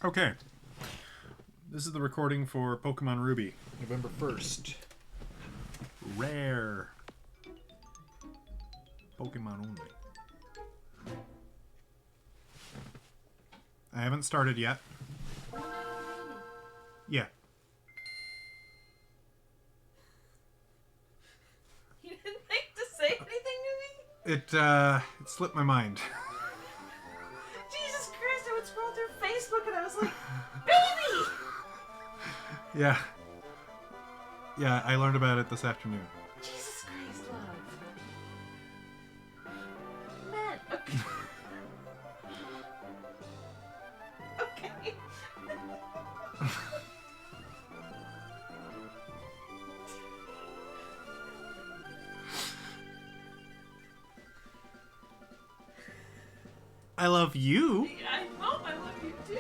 Okay. This is the recording for Pokemon Ruby, November 1st. Rare. Pokemon only. I haven't started yet. Yeah. You didn't think to say anything to It slipped my mind. me? Jesus Christ, I would scroll through Facebook and I was like, baby! Yeah. Yeah, I learned about it this afternoon. Jesus Christ, love. Man, okay. Okay. I love you. I know, I love you too.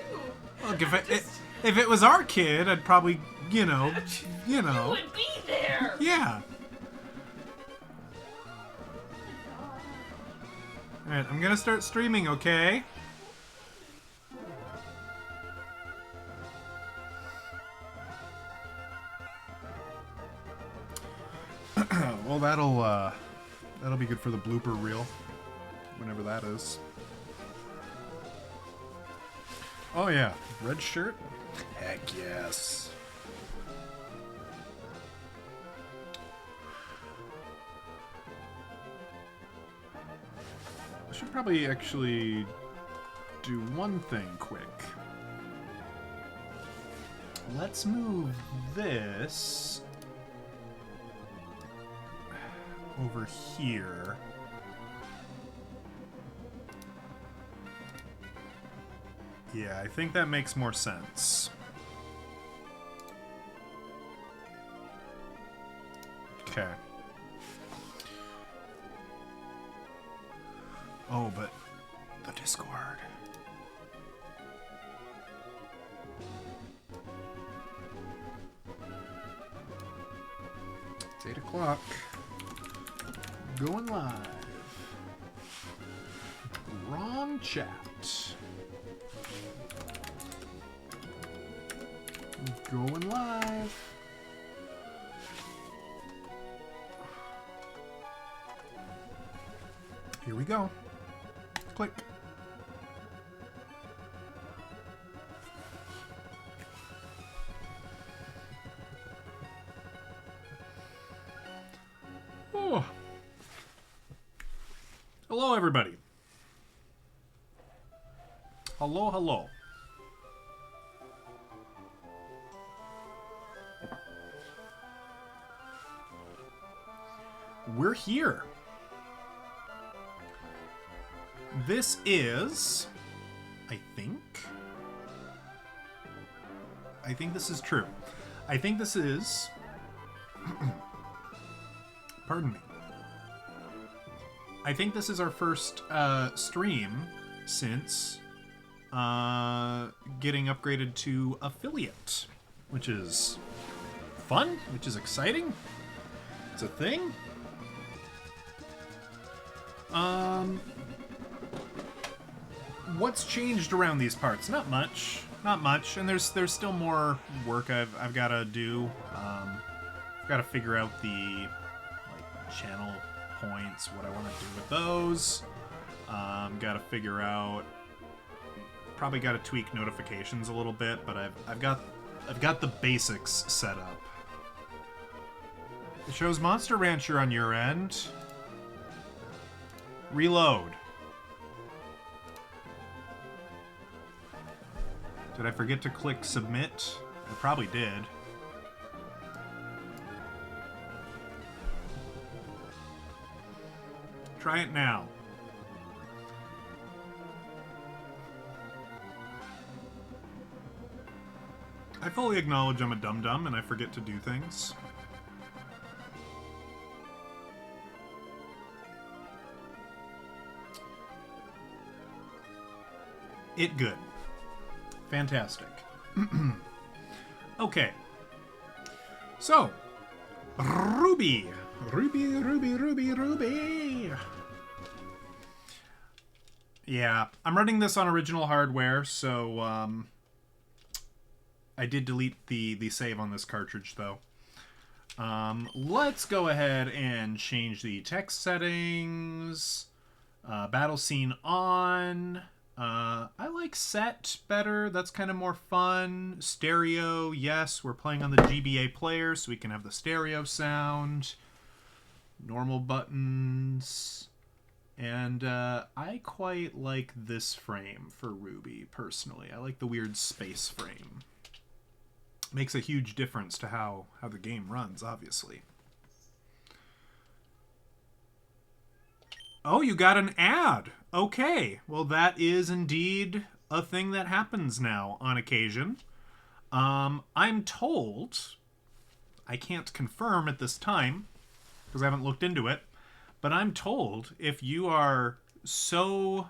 Look, if it was our kid, I'd probably, you know. You would be there! Yeah. Alright, I'm gonna start streaming, okay? Well, that'll be good for the blooper reel. Whenever that is. Oh yeah, red shirt? Heck yes. I should probably actually do one thing quick. Let's move this over here. Yeah, I think that makes more sense. Okay. Oh, but the Discord. It's 8 o'clock. Going live. Wrong chat. Going live. Here we go. Click. Oh. Hello, everybody. Hello, hello. We're here. This is, I think this is true. I think this is, pardon me. I think this is our first stream since getting upgraded to affiliate, which is fun, which is exciting. It's a thing. What's changed around these parts? Not much. Not much. And there's still more work I've got to do. I've got to figure out the channel points, what I want to do with those. Got to figure out. Probably got to tweak notifications a little bit, but I've got the basics set up. It shows Monster Rancher on your end. Reload. Did I forget to click submit? I probably did. Try it now. I fully acknowledge I'm a dum-dum and I forget to do things. It good. Fantastic. Okay. So, Ruby. Ruby. Yeah, I'm running this on original hardware, so I did delete the save on this cartridge, though. Let's go ahead and change the text settings. Battle scene on. I like set better. That's kind of more fun. Stereo, yes. We're playing on the GBA player, so we can have the stereo sound. Normal buttons. And I quite like this frame for Ruby, personally. I like the weird space frame. Makes a huge difference to how the game runs, obviously. Oh, you got an ad. Okay. Well, that is indeed a thing that happens now on occasion. I'm told, I can't confirm at this time, because I haven't looked into it, but I'm told if you are so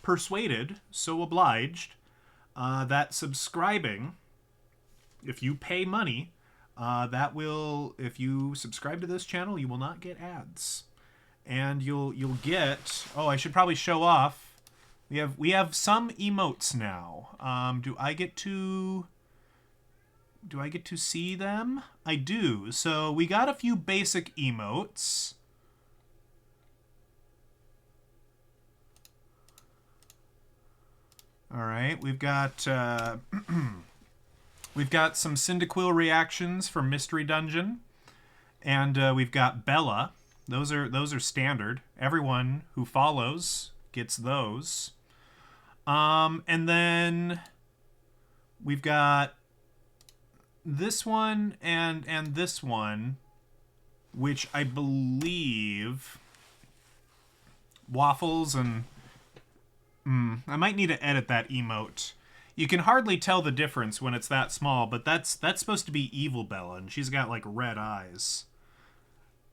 persuaded, so obliged, that subscribing, if you pay money, if you subscribe to this channel, you will not get ads, and you'll get. Oh, I should probably show off. We have some emotes now. Do I get to see them? I do. So we got a few basic emotes. All right, we've got we've got some Cyndaquil reactions from Mystery Dungeon, and we've got Bella. Those are standard. Everyone who follows gets those. And then we've got this one and this one, which I believe Waffles and I might need to edit that emote. You can hardly tell the difference when it's that small, but that's supposed to be Evil Bella, and she's got like red eyes.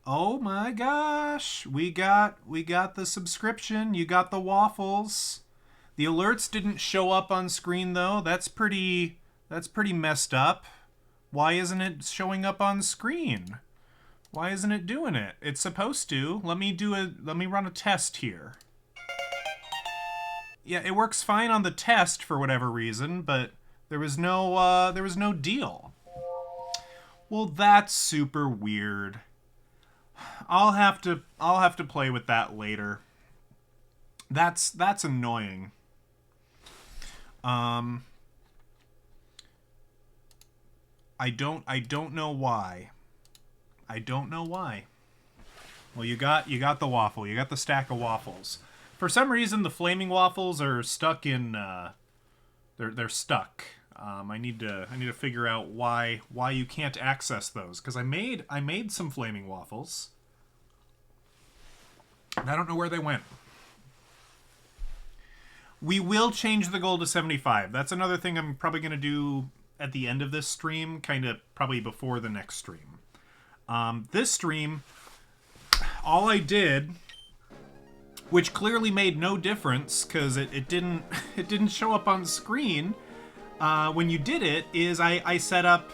Oh my gosh, we got the subscription. You got the Waffles. The alerts didn't show up on screen though. That's pretty messed up. Why isn't it showing up on screen? Why isn't it doing it? It's supposed to. Let me run a test here. Yeah, it works fine on the test for whatever reason, but there was no deal. Well, that's super weird. I'll have to play with that later. That's annoying. I don't know why. I don't know why. Well, you got the waffle. You got the stack of waffles. For some reason, the flaming waffles are stuck in. They're stuck. I need to figure out why you can't access those, because I made some flaming waffles. And I don't know where they went. We will change the goal to 75. That's another thing I'm probably going to do at the end of this stream, kind of probably before the next stream. This stream, all I did, which clearly made no difference because it didn't show up on screen when you did it, is I set up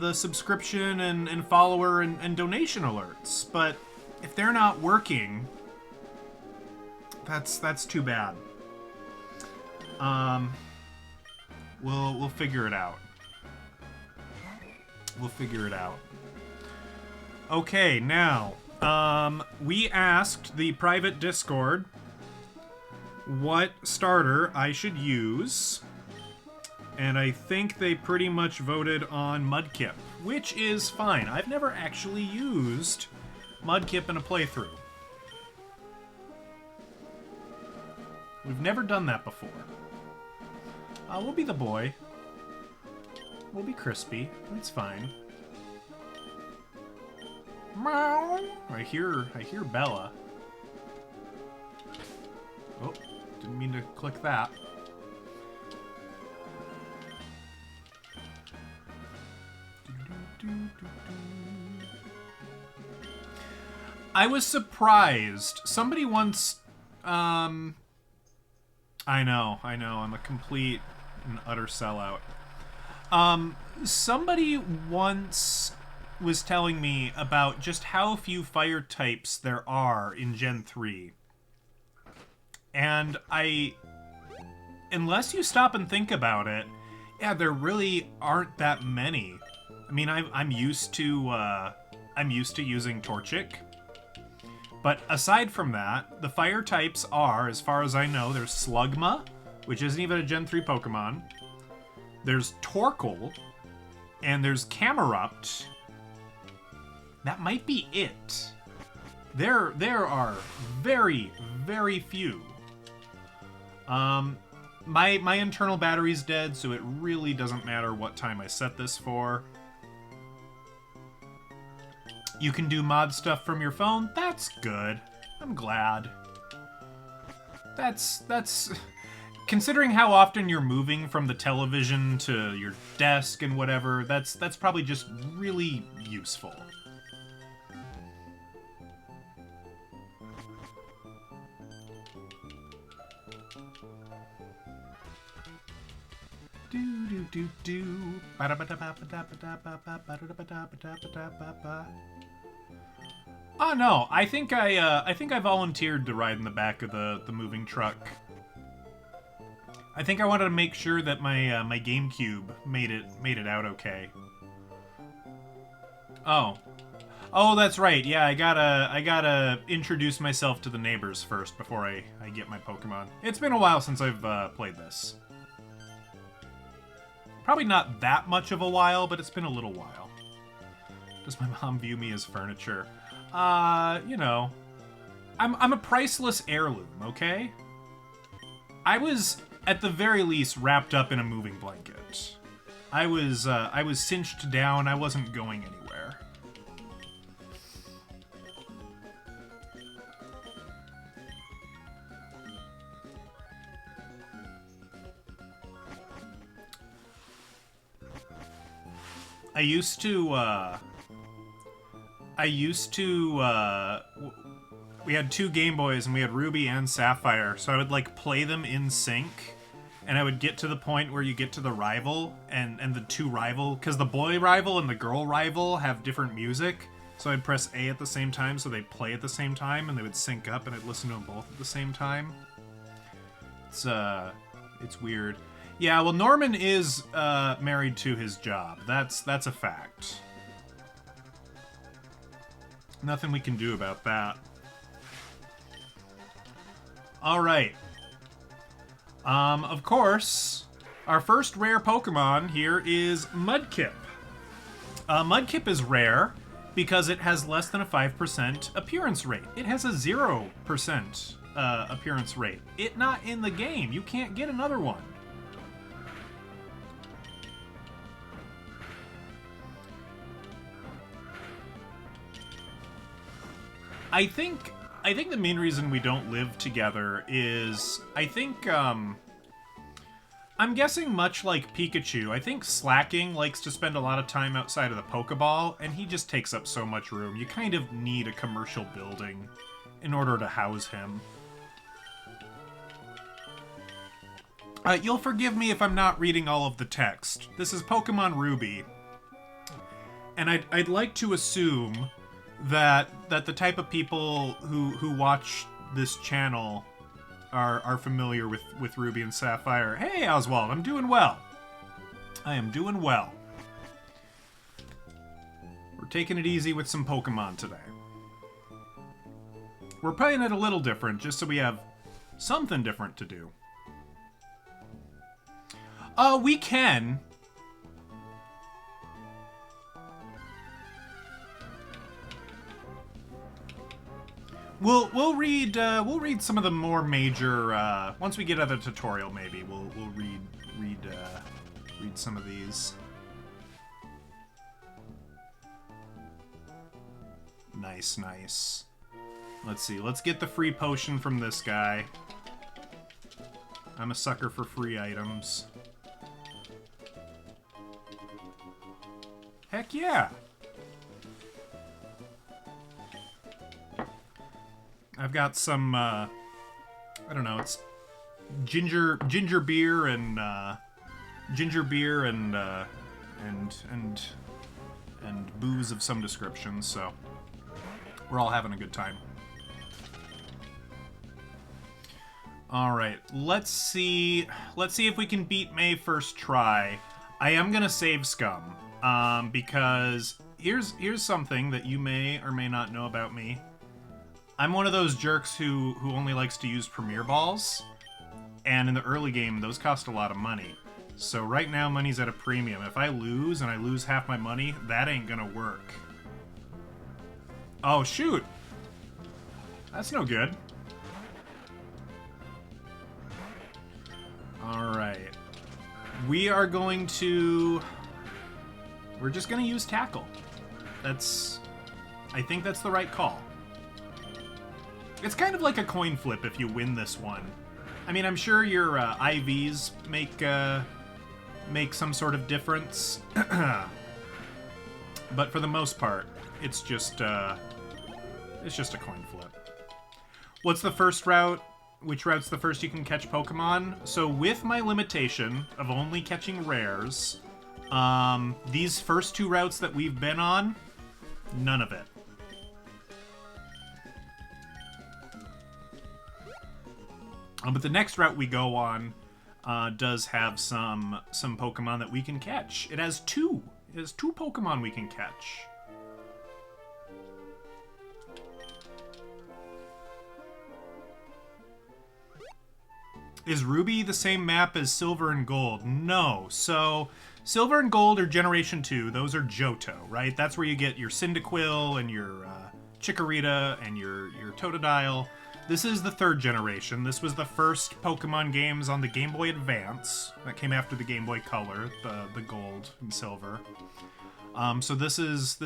the subscription and follower and donation alerts. But if they're not working, that's too bad. We'll figure it out. We'll figure it out. Okay, now, we asked the private Discord what starter I should use, and I think they pretty much voted on Mudkip, which is fine. I've never actually used Mudkip in a playthrough. We've never done that before. We'll be the boy. We'll be Crispy. That's fine. Meow. I hear Bella. Oh, didn't mean to click that. I was surprised. Somebody once, I know, I'm a complete and utter sellout. Somebody once was telling me about just how few fire types there are in Gen 3. And unless you stop and think about it, Yeah, there really aren't that many. I mean, I'm used to using Torchic, but aside from that, the fire types are, as far as I know, there's Slugma, which isn't even a Gen 3 Pokemon. There's Torkoal, and there's Camerupt. That might be it. There are very, very few. My internal battery's dead, so it really doesn't matter what time I set this for. You can do mod stuff from your phone. That's good. I'm glad. That's considering how often you're moving from the television to your desk and whatever, that's probably just really useful. Oh no, I think I volunteered to ride in the back of the moving truck. I think I wanted to make sure that my GameCube made it out okay. Oh, that's right. Yeah, I gotta introduce myself to the neighbors first before I get my Pokemon. It's been a while since I've played this. Probably not that much of a while, but it's been a little while. Does my mom view me as furniture? You know, I'm a priceless heirloom, okay? I was, at the very least, wrapped up in a moving blanket. I was cinched down. I wasn't going anywhere. We had two Game Boys and we had Ruby and Sapphire, so I would like play them in sync, and I would get to the point where you get to the rival and the two rival, because the boy rival and the girl rival have different music, so I'd press A at the same time so they'd play at the same time and they would sync up and I'd listen to them both at the same time. It's weird. Yeah, well, Norman is married to his job. That's a fact. Nothing we can do about that. All right. Of course, our first rare Pokemon here is Mudkip. Mudkip is rare because it has less than a 5% appearance rate. It has a 0% appearance rate. It not in the game. You can't get another one. I think the main reason we don't live together is, I'm guessing much like Pikachu, I think Slacking likes to spend a lot of time outside of the Pokeball, and he just takes up so much room. You kind of need a commercial building in order to house him. You'll forgive me if I'm not reading all of the text. This is Pokemon Ruby, and I'd like to assume that the type of people who watch this channel are familiar with Ruby and Sapphire. Hey, Oswald, I'm doing well. I am doing well. We're taking it easy with some Pokemon today. We're playing it a little different, just so we have something different to do. We can. We'll read some of the more major once we get out of the tutorial. Maybe we'll read some of these. Nice. Let's see. Let's get the free potion from this guy. I'm a sucker for free items. Heck yeah. I've got some, I don't know, it's ginger beer and booze of some description, so we're all having a good time. All right, let's see if we can beat May first try. I am gonna save Scum, because here's something that you may or may not know about me. I'm one of those jerks who only likes to use Premier Balls, and in the early game, those cost a lot of money. So right now, money's at a premium. If I lose, and I lose half my money, that ain't gonna work. Oh, shoot! That's no good. Alright. We're just gonna use Tackle. I think that's the right call. It's kind of like a coin flip if you win this one. I mean, I'm sure your IVs make some sort of difference. But for the most part, it's just a coin flip. What's the first route? Which route's the first you can catch Pokemon? So with my limitation of only catching rares, these first two routes that we've been on, none of it. But the next route we go on does have some Pokemon that we can catch. It has two. It has two Pokemon we can catch. Is Ruby the same map as Silver and Gold? No. So, Silver and Gold are Generation 2. Those are Johto, right? That's where you get your Cyndaquil and your Chikorita and your Totodile. This is the third generation. This was the first Pokemon games on the Game Boy Advance. That came after the Game Boy Color, the Gold and Silver. So this is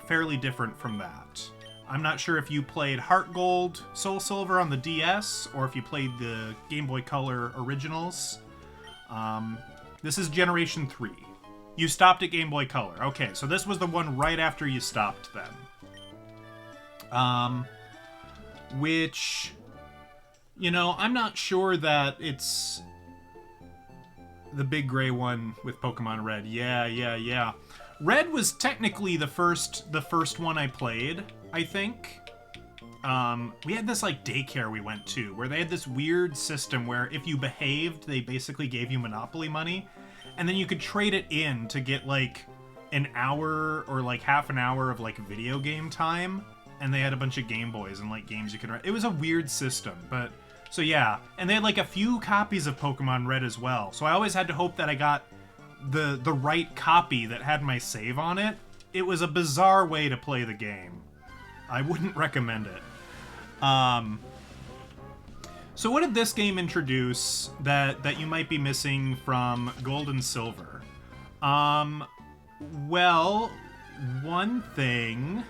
fairly different from that. I'm not sure if you played Heart Gold, Soul Silver on the DS, or if you played the Game Boy Color originals. This is Generation 3. You stopped at Game Boy Color. Okay, so this was the one right after you stopped then. Which, you know, I'm not sure that it's the big gray one with Pokemon Red. Yeah. Red was technically the first one I played, I think. We had this like daycare we went to where they had this weird system where if you behaved, they basically gave you Monopoly money, and then you could trade it in to get like an hour or like half an hour of like video game time, and they had a bunch of Game Boys and like games you could run. It was a weird system, but so yeah, and they had like a few copies of Pokemon Red as well. So I always had to hope that I got the right copy that had my save on it. It was a bizarre way to play the game. I wouldn't recommend it. So what did this game introduce that you might be missing from Gold and Silver? Well, one thing...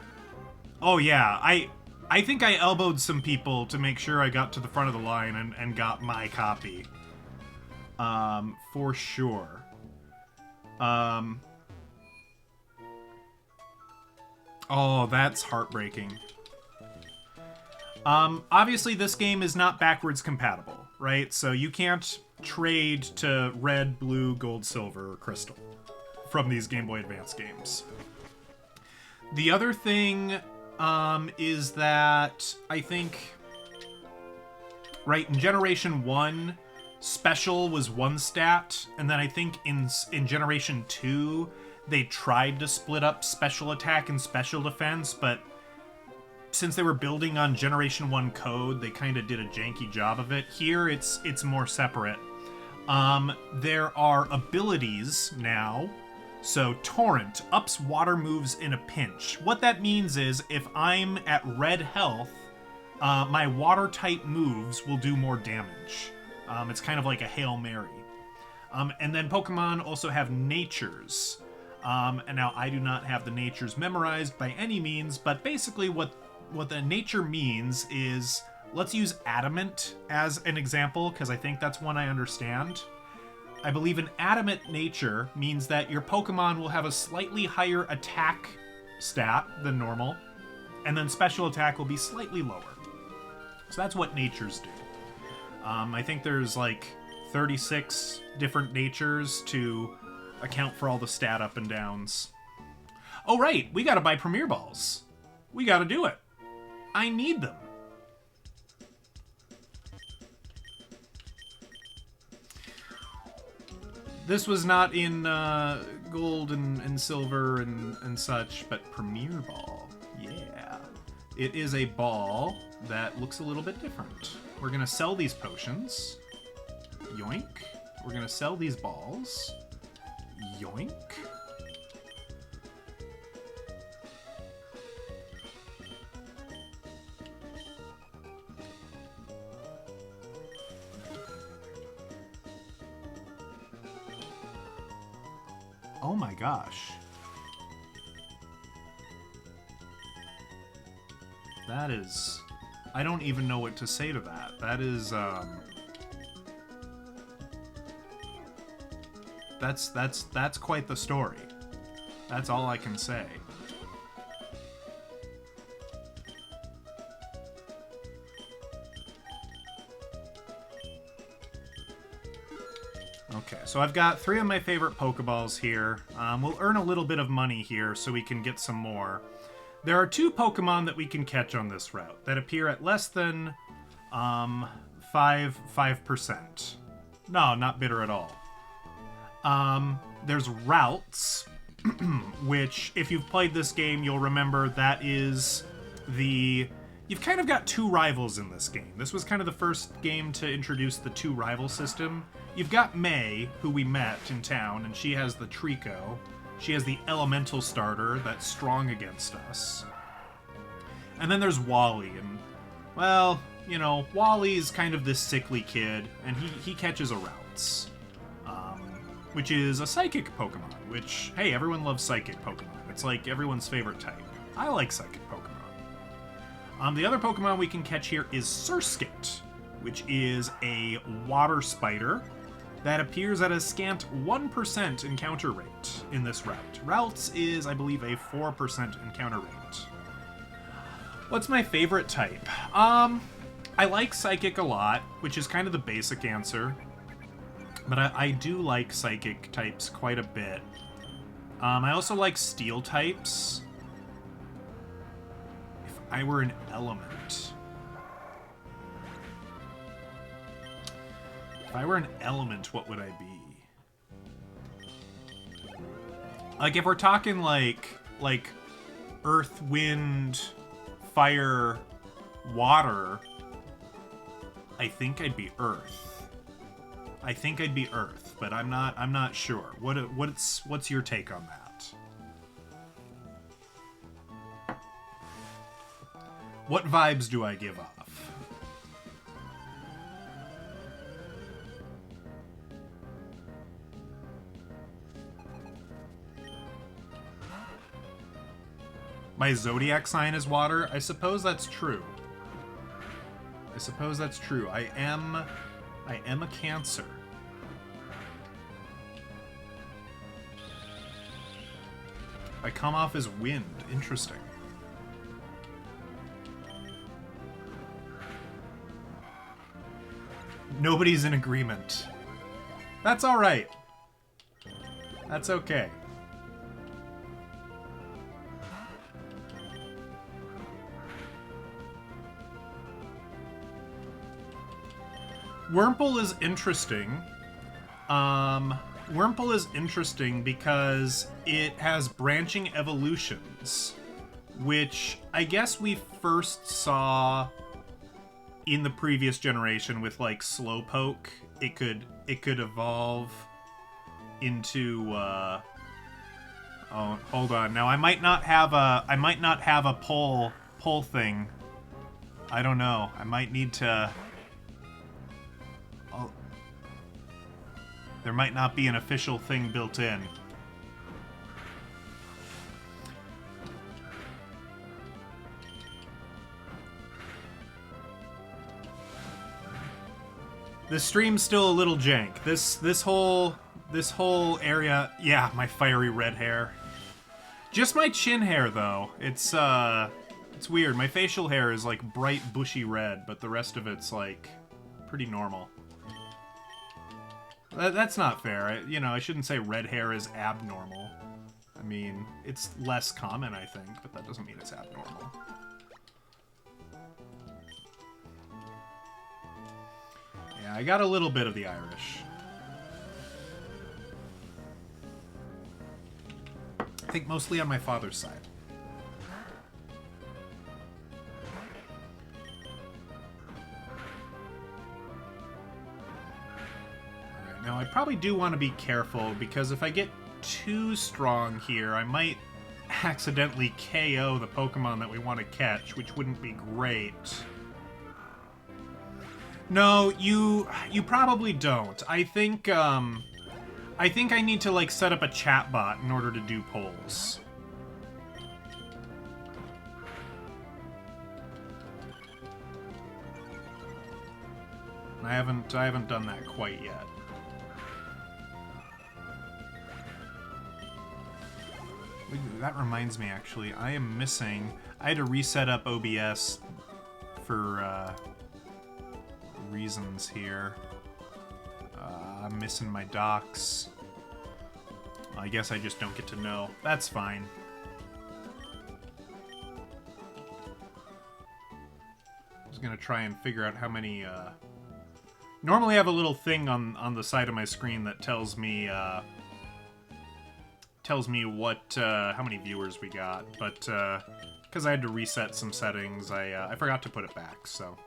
Oh yeah, I think I elbowed some people to make sure I got to the front of the line and got my copy. For sure. Oh, that's heartbreaking. Obviously this game is not backwards compatible, right? So you can't trade to Red, Blue, Gold, Silver, or Crystal from these Game Boy Advance games. The other thing is that I think, right, in Generation 1, Special was one stat, and then I think in Generation 2, they tried to split up Special Attack and Special Defense, but since they were building on Generation 1 code, they kind of did a janky job of it. Here, it's more separate. There are abilities now. So, Torrent ups water moves in a pinch. What that means is, if I'm at red health, my water-type moves will do more damage. It's kind of like a Hail Mary. And then Pokemon also have natures. And now I do not have the natures memorized by any means, but basically what the nature means is, let's use Adamant as an example, because I think that's one I understand. I believe an Adamant nature means that your Pokemon will have a slightly higher attack stat than normal, and then special attack will be slightly lower. So that's what natures do. I think there's like 36 different natures to account for all the stat up and downs. Oh right, we gotta buy Premier Balls. We gotta do it. I need them. This was not in gold and silver and such, but Premier Ball. Yeah. It is a ball that looks a little bit different. We're going to sell these potions. Yoink. We're going to sell these balls. Yoink. Oh my gosh. That is... I don't even know what to say to that. That is, That's quite the story. That's all I can say. Okay, so I've got 3 of my favorite Pokeballs here. We'll earn a little bit of money here so we can get some more. There are 2 Pokemon that we can catch on this route that appear at less than 5%. No, not bitter at all. There's routes, which if you've played this game, you'll remember that is the... You've kind of got 2 rivals in this game. This was kind of the first game to introduce the 2 rival system. You've got May, who we met in town, and she has the Trico. She has the elemental starter that's strong against us. And then there's Wally, and, well, you know, Wally's kind of this sickly kid, and he catches a routes. Which is a psychic Pokemon, which, hey, everyone loves psychic Pokemon. It's like everyone's favorite type. I like psychic Pokemon. The other Pokemon we can catch here is Surskit, which is a water spider that appears at a scant 1% encounter rate in this route. Routes is, I believe, a 4% encounter rate. What's my favorite type? I like Psychic a lot, which is kind of the basic answer. But I do like Psychic types quite a bit. I also like Steel types. If I were an element... If I were an element, what would I be? Like, if we're talking, like Earth, Wind, Fire, Water, I think I'd be Earth. I think I'd be Earth, but I'm not sure. What's your take on that? What vibes do I give off? My zodiac sign is water? I suppose that's true. I am a Cancer. I come off as wind. Interesting. Nobody's in agreement. That's all right. That's okay. Wurmple is interesting. Wurmple is interesting because it has branching evolutions, which I guess we first saw in the previous generation with like Slowpoke. It could evolve into oh, hold on. Now I might not have a poll thing. I don't know. I might need to... There might not be an official thing built in. This stream's still a little jank. This whole area, yeah, my fiery red hair. Just my chin hair though. It's weird. My facial hair is like bright bushy red, but the rest of it's like pretty normal. That's not fair. I shouldn't say red hair is abnormal. I mean, it's less common, I think, but that doesn't mean it's abnormal. Yeah, I got a little bit of the Irish. think mostly on my father's side. Alright, now I probably do want to be careful, because if I get too strong here, I might accidentally KO the Pokemon that we want to catch, which wouldn't be great. No, you probably don't. I think I need to, like, set up a chat bot in order to do polls. I haven't done that quite yet. That reminds me, actually, I am missing... I had to reset up OBS for, reasons here. I'm missing my docs. I guess I just don't get to know. That's fine. I was gonna try and figure out how many, Normally I have a little thing on the side of my screen that tells me what, how many viewers we got, but, because I had to reset some settings, I forgot to put it back, so...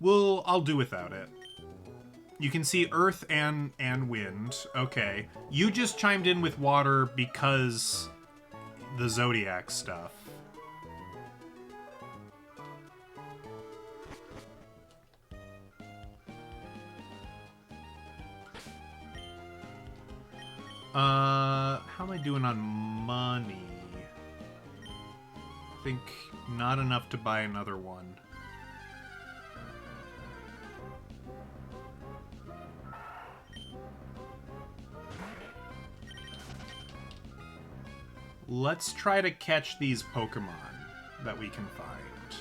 I'll do without it. You can see earth and wind. Okay. You just chimed in with water because the Zodiac stuff. How am I doing on money? I think not enough to buy another one. Let's try to catch these Pokemon that we can find.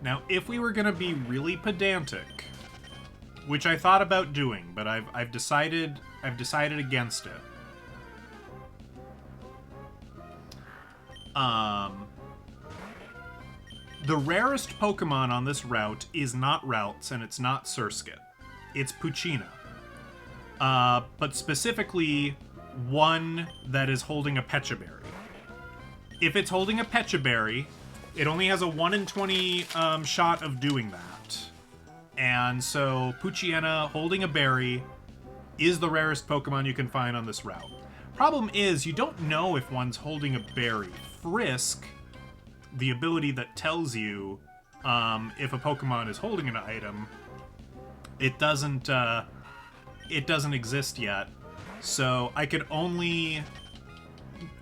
Now, if we were gonna be really pedantic, which I thought about doing, but I've decided against it. The rarest Pokemon on this route is not Ralts and it's not Surskit. It's Poochyena. But specifically, one that is holding a Pecha Berry. If it's holding a Pecha Berry, it only has a 1 in 20 shot of doing that. And so Poochyena holding a berry is the rarest Pokemon you can find on this route. Problem is, you don't know if one's holding a berry. Frisk, the ability that tells you if a Pokemon is holding an item, it doesn't exist yet. So I could only...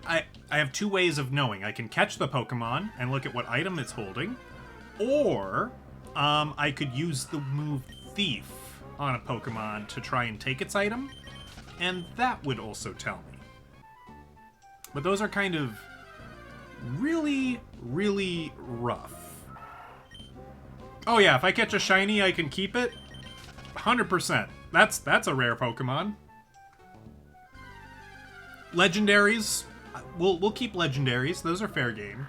I have two ways of knowing. I can catch the Pokemon and look at what item it's holding, or I could use the move Thief on a Pokemon to try and take its item, and that would also tell me. But those are kind of really, really rough. Oh yeah, if I catch a shiny, I can keep it? 100%. That's a rare Pokemon. Legendaries, we'll keep legendaries. Those are fair game.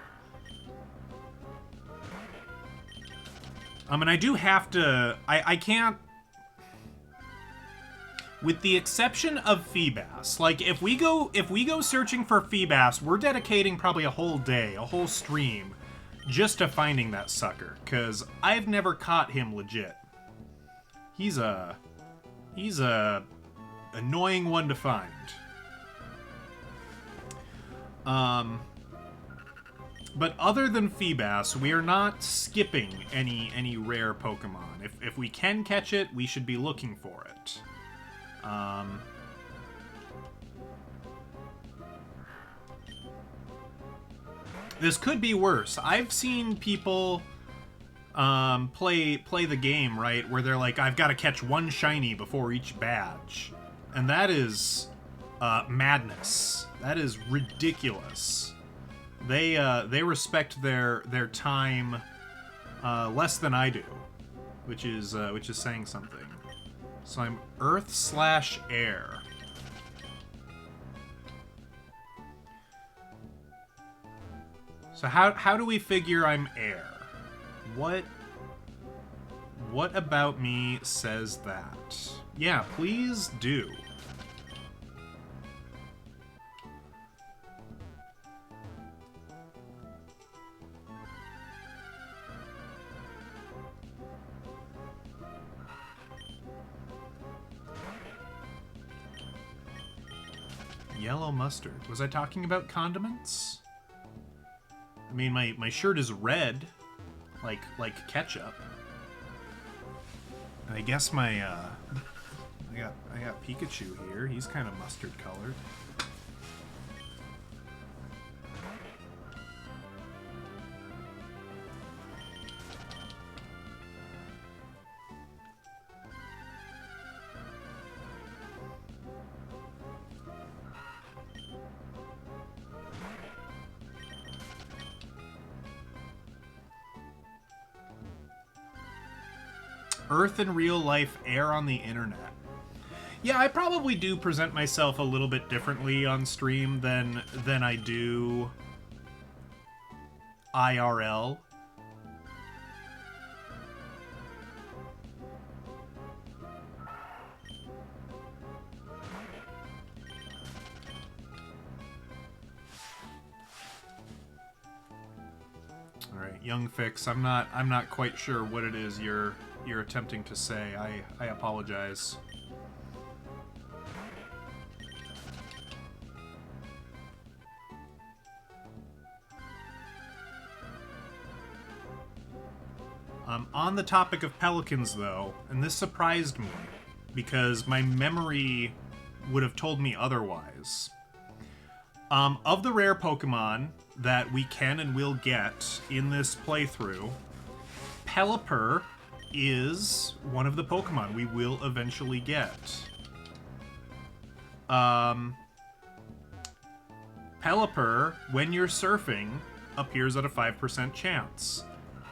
And I do have to... I can't... With the exception of Feebas, like, if we go searching for Feebas, we're dedicating probably a whole day, a whole stream, just to finding that sucker, because I've never caught him legit. He's a annoying one to find. But other than Feebas, we are not skipping any rare Pokemon. If we can catch it, we should be looking for it. This could be worse. I've seen people play the game, right, where they're like, I've got to catch one shiny before each badge. And that is madness. That is ridiculous. They respect their time less than I do, which is saying something. So I'm Earth/Air. So how do we figure I'm air? What about me says that? Yeah, please do. Yellow mustard. Was I talking about condiments? I mean, my shirt is red, like ketchup. And I guess my I got Pikachu here. He's kind of mustard colored. Earth in real life, air on the internet. Yeah, I probably do present myself a little bit differently on stream than I do IRL. All right, Young Fix. I'm not quite sure what it is you're attempting to say. I apologize. On the topic of pelicans, though, and this surprised me because my memory would have told me otherwise. Of the rare Pokemon that we can and will get in this playthrough, Pelipper is one of the Pokemon we will eventually get. Pelipper, when you're surfing, appears at a 5% chance.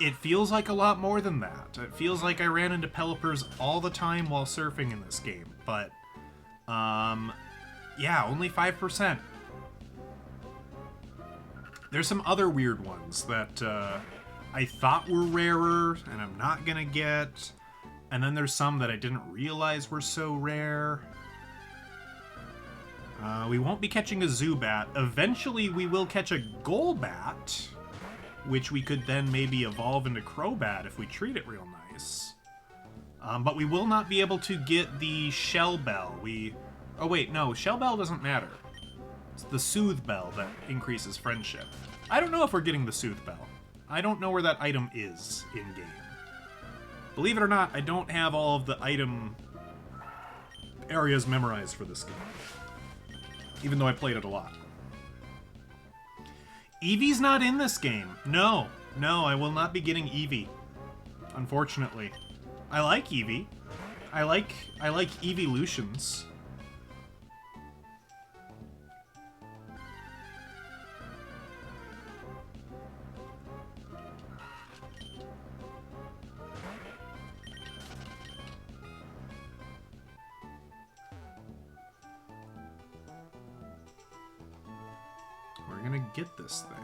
It feels like a lot more than that. It feels like I ran into Pelippers all the time while surfing in this game, but yeah, only 5%. There's some other weird ones that I thought were rarer and I'm not gonna get, and then there's some that I didn't realize were so rare. We won't be catching a Zubat. Eventually we will catch a Golbat, which we could then maybe evolve into Crobat if we treat it real nice. But we will not be able to get the Shell Bell. Oh wait, no, Shell Bell doesn't matter. It's the Soothe Bell that increases friendship. I don't know if we're getting the Soothe Bell. I don't know where that item is in-game. Believe it or not, I don't have all of the item areas memorized for this game, even though I played it a lot. Eevee's not in this game. No, I will not be getting Eevee, unfortunately. I like Eevee. I like Eeveelutions. We're gonna get this thing.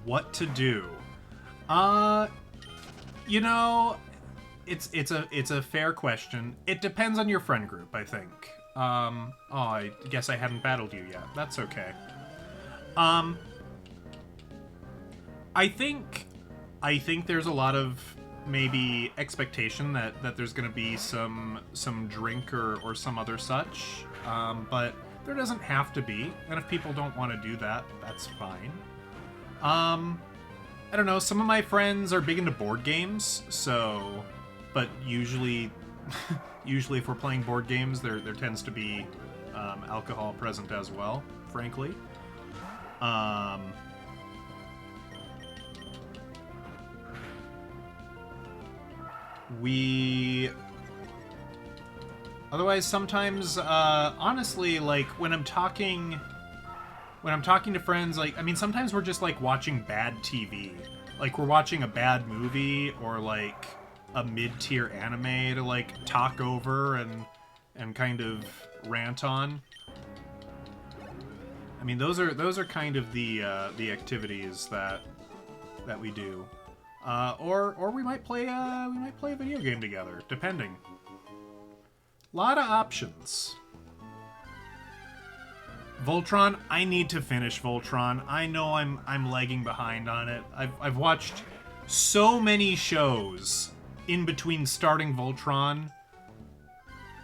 What to do? You know, it's a fair question. It depends on your friend group, I think. Oh, I guess I hadn't battled you yet. That's okay. I think there's a lot of maybe expectation that there's going to be some drink or some other such, but there doesn't have to be, and if people don't want to do that, that's fine. I don't know, some of my friends are big into board games, so, but usually if we're playing board games, there tends to be alcohol present as well, frankly. Otherwise, sometimes, honestly, like, when I'm talking to friends, like, I mean, sometimes we're just, like, watching bad TV. Like, we're watching a bad movie, or, like, a mid-tier anime to, like, talk over and kind of rant on. I mean, those are kind of the activities that we do. Or we might play a video game together, depending. Lot of options. Voltron, I need to finish Voltron. I know I'm lagging behind on it. I've watched so many shows in between starting Voltron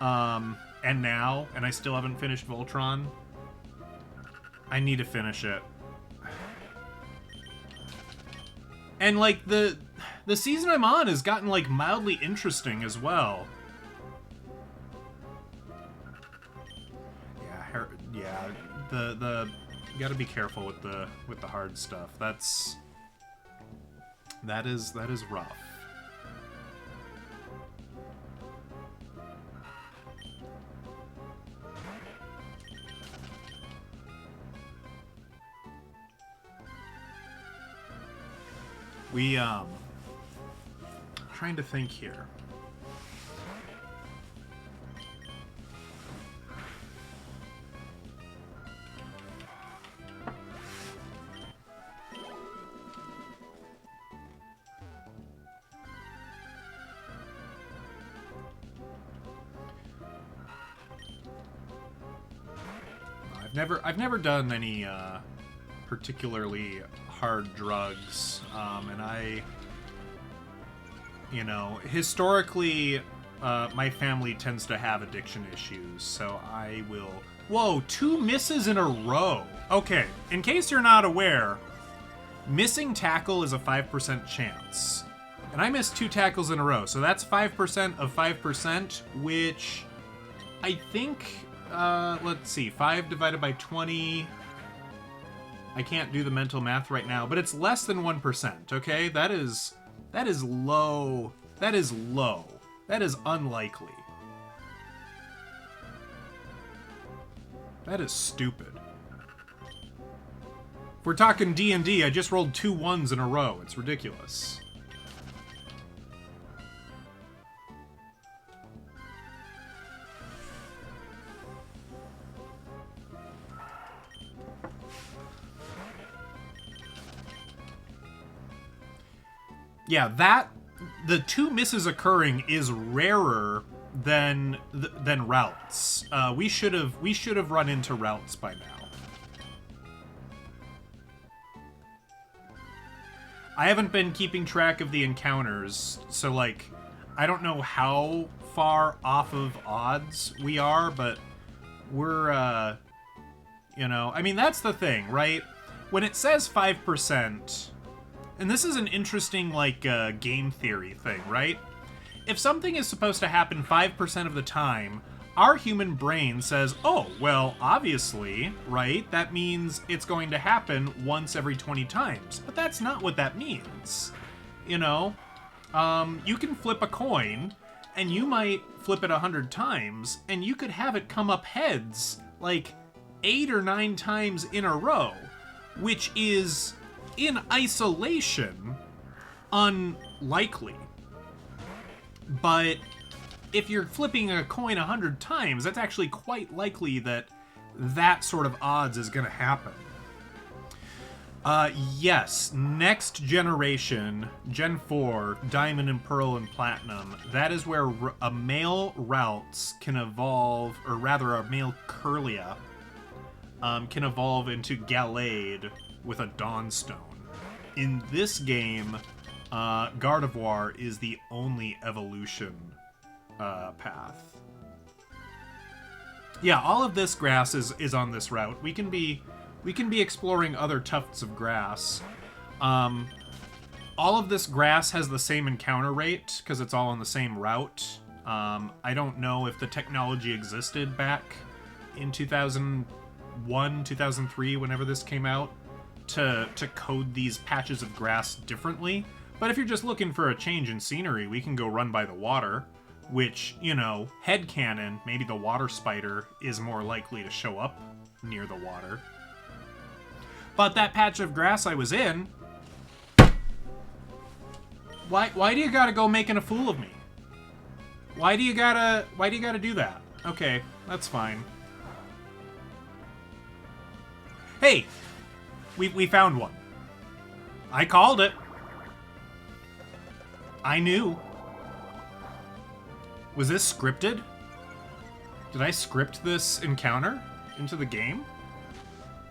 and now, and I still haven't finished Voltron. I need to finish it. And, like, the season I'm on has gotten, like, mildly interesting as well. Yeah, the you gotta be careful with the hard stuff. That is rough. Trying to think here. I've never done any particularly hard drugs, and historically, my family tends to have addiction issues, so I will... Whoa, 2 misses in a row! Okay, in case you're not aware, missing tackle is a 5% chance. And I missed 2 tackles in a row, so that's 5% of 5%, which I think... let's see, 5 divided by 20... I can't do the mental math right now, but it's less than 1%, okay? That is low. That is low. That is unlikely. That is stupid. If we're talking D&D, I just rolled 2 1s in a row. It's ridiculous. Yeah, the 2 misses occurring is rarer than routes. We should have run into routes by now. I haven't been keeping track of the encounters, so like I don't know how far off of odds we are, but we're I mean, that's the thing, right? When it says 5%, and this is an interesting, like, game theory thing, right? If something is supposed to happen 5% of the time, our human brain says, oh, well, obviously, right? That means it's going to happen once every 20 times. But that's not what that means. You can flip a coin, and you might flip it 100 times, and you could have it come up heads, like, 8 or 9 times in a row, which is... in isolation, unlikely. But if you're flipping a coin 100 times, that's actually quite likely that that sort of odds is going to happen. Yes, next generation, Gen 4, Diamond and Pearl and Platinum, that is where a male Ralts can evolve, or rather a male Curlia can evolve into Gallade with a Dawnstone. In this game, Gardevoir is the only evolution path. Yeah, all of this grass is on this route. We can be exploring other tufts of grass. All of this grass has the same encounter rate because it's all on the same route. I don't know if the technology existed back in 2001, 2003, whenever this came out, to code these patches of grass differently. But if you're just looking for a change in scenery, we can go run by the water, which, headcanon, maybe the water spider is more likely to show up near the water. But that patch of grass I was in... Why do you gotta go making a fool of me? Why do you gotta do that? Okay, that's fine. Hey! We found one. I called it. I knew. Was this scripted? Did I script this encounter into the game?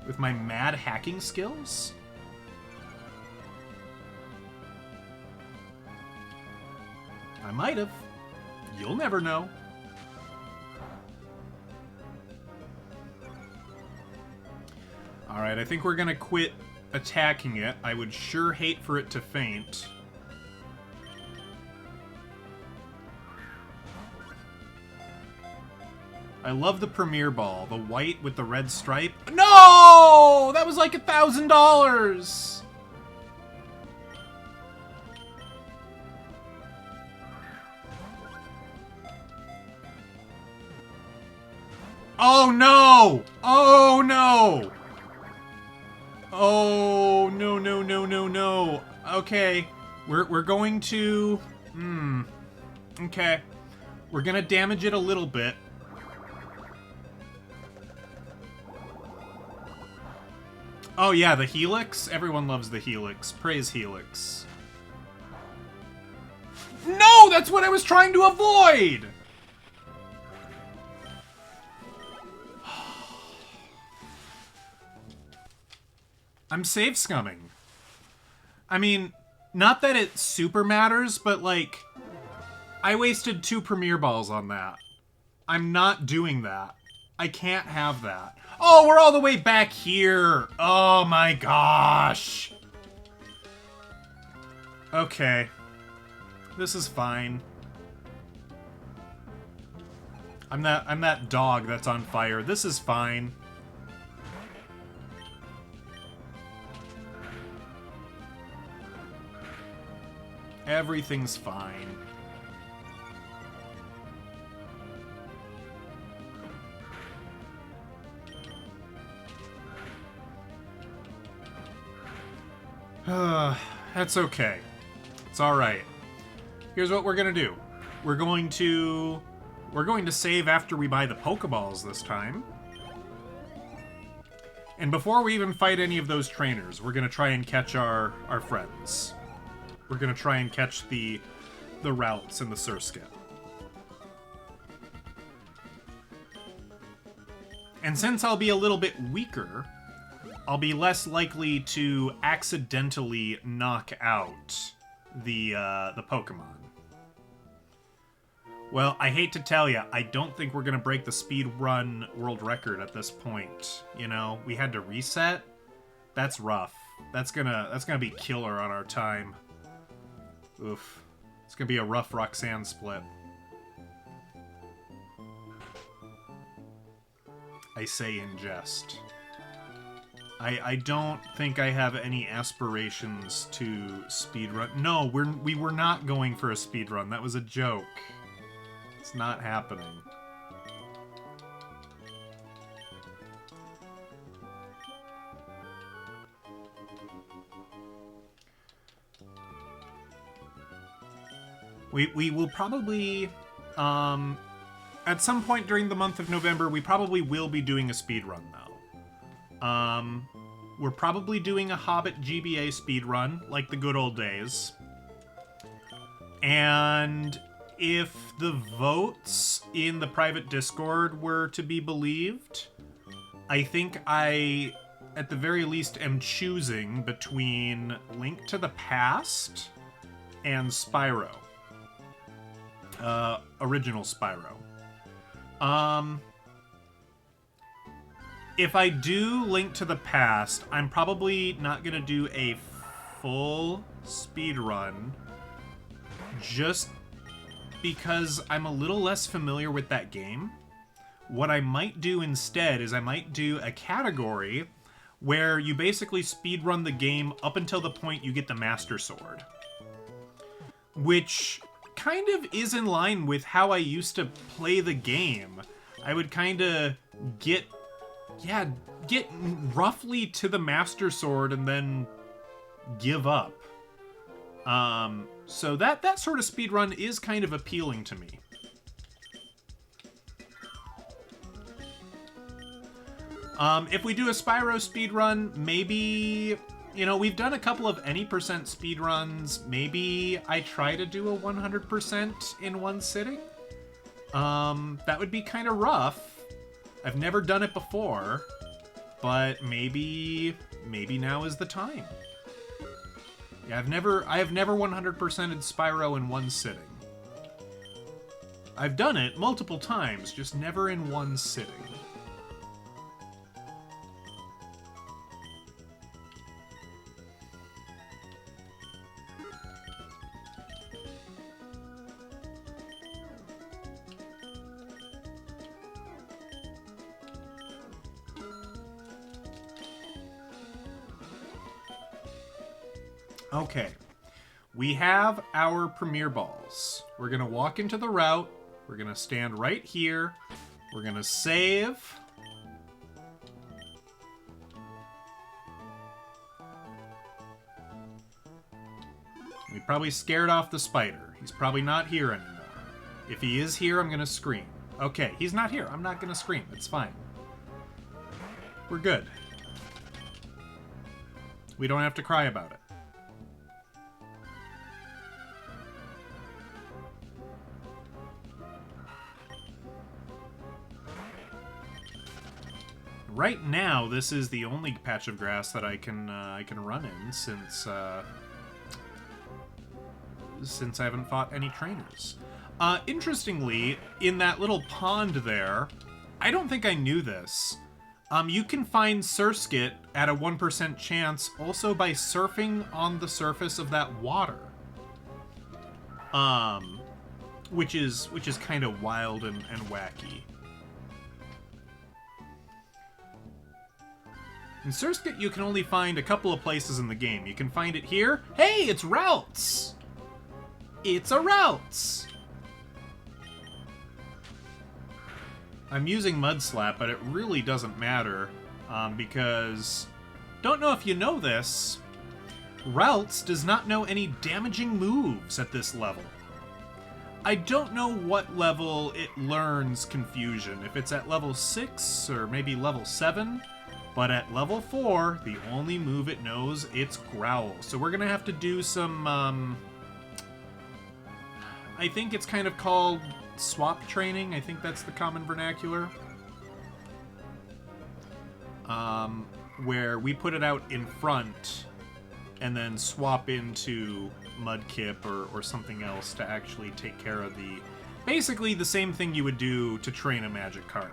With my mad hacking skills? I might have. You'll never know. Alright, I think we're gonna quit attacking it. I would sure hate for it to faint. I love the Premier Ball. The white with the red stripe. No! That was like $1,000! Oh no! Oh no! Oh no no no no no. Okay. We're going to okay. We're gonna damage it a little bit. Oh yeah, the Helix? Everyone loves the Helix. Praise Helix. No! That's what I was trying to avoid! I'm save scumming. I mean, not that it super matters, but like, I wasted 2 Premier Balls on that. I'm not doing that. I can't have that. Oh, we're all the way back here. Oh my gosh. Okay. This is fine. I'm that dog that's on fire. This is fine. Everything's fine. That's okay. It's alright. Here's what we're gonna do. We're going to save after we buy the Pokeballs this time. And before we even fight any of those trainers, we're gonna try and catch our friends. We're gonna try and catch the Routes and the Surskit. And since I'll be a little bit weaker, I'll be less likely to accidentally knock out the Pokemon. Well, I hate to tell you, I don't think we're gonna break the speedrun world record at this point. You know, we had to reset. That's rough. That's gonna be killer on our time. Oof. It's gonna be a rough Roxanne split. I say in jest. I don't think I have any aspirations to speedrun. No, we were not going for a speedrun. That was a joke. It's not happening. We will probably, at some point during the month of November, we probably will be doing a speedrun, though. We're probably doing a Hobbit GBA speedrun, like the good old days. And if the votes in the private Discord were to be believed, I think I, at the very least, am choosing between Link to the Past and Spyro. Original Spyro. If I do Link to the Past, I'm probably not gonna do a full speedrun, just because I'm a little less familiar with that game. What I might do instead is I might do a category where you basically speedrun the game up until the point you get the Master Sword. Which kind of is in line with how I used to play the game. I would kind of get roughly to the Master Sword and then give up. So that sort of speedrun is kind of appealing to me. If we do a Spyro speedrun, maybe, you know, we've done a couple of any % speedruns. Maybe I try to do a 100% in one sitting. That would be kind of rough. I've never done it before, but maybe now is the time. Yeah, I have never 100%ed Spyro in one sitting. I've done it multiple times, just never in one sitting. Okay, we have our Premier Balls. We're gonna walk into the route. We're gonna stand right here. We're gonna save. We probably scared off the spider. He's probably not here anymore. If he is here, I'm gonna scream. Okay, he's not here. I'm not gonna scream. It's fine. We're good. We don't have to cry about it. Right now, this is the only patch of grass that I can run in since I haven't fought any trainers. Interestingly, in that little pond there, I don't think I knew this. You can find Surskit at a 1% chance also by surfing on the surface of that water. Which is kind of wild and wacky. In Surskit, you can only find a couple of places in the game. You can find it here. Hey, it's routes! It's a routes! I'm using Mud Slap, but it really doesn't matter, because... Don't know if you know this, Routes does not know any damaging moves at this level. I don't know what level it learns Confusion, if it's at level 6 or maybe level 7, but at level 4, the only move it knows, it's Growl. So we're gonna have to do some, I think it's kind of called swap training. I think that's the common vernacular. Where we put it out in front and then swap into Mudkip or something else to actually take care of the... Basically the same thing you would do to train a Magikarp.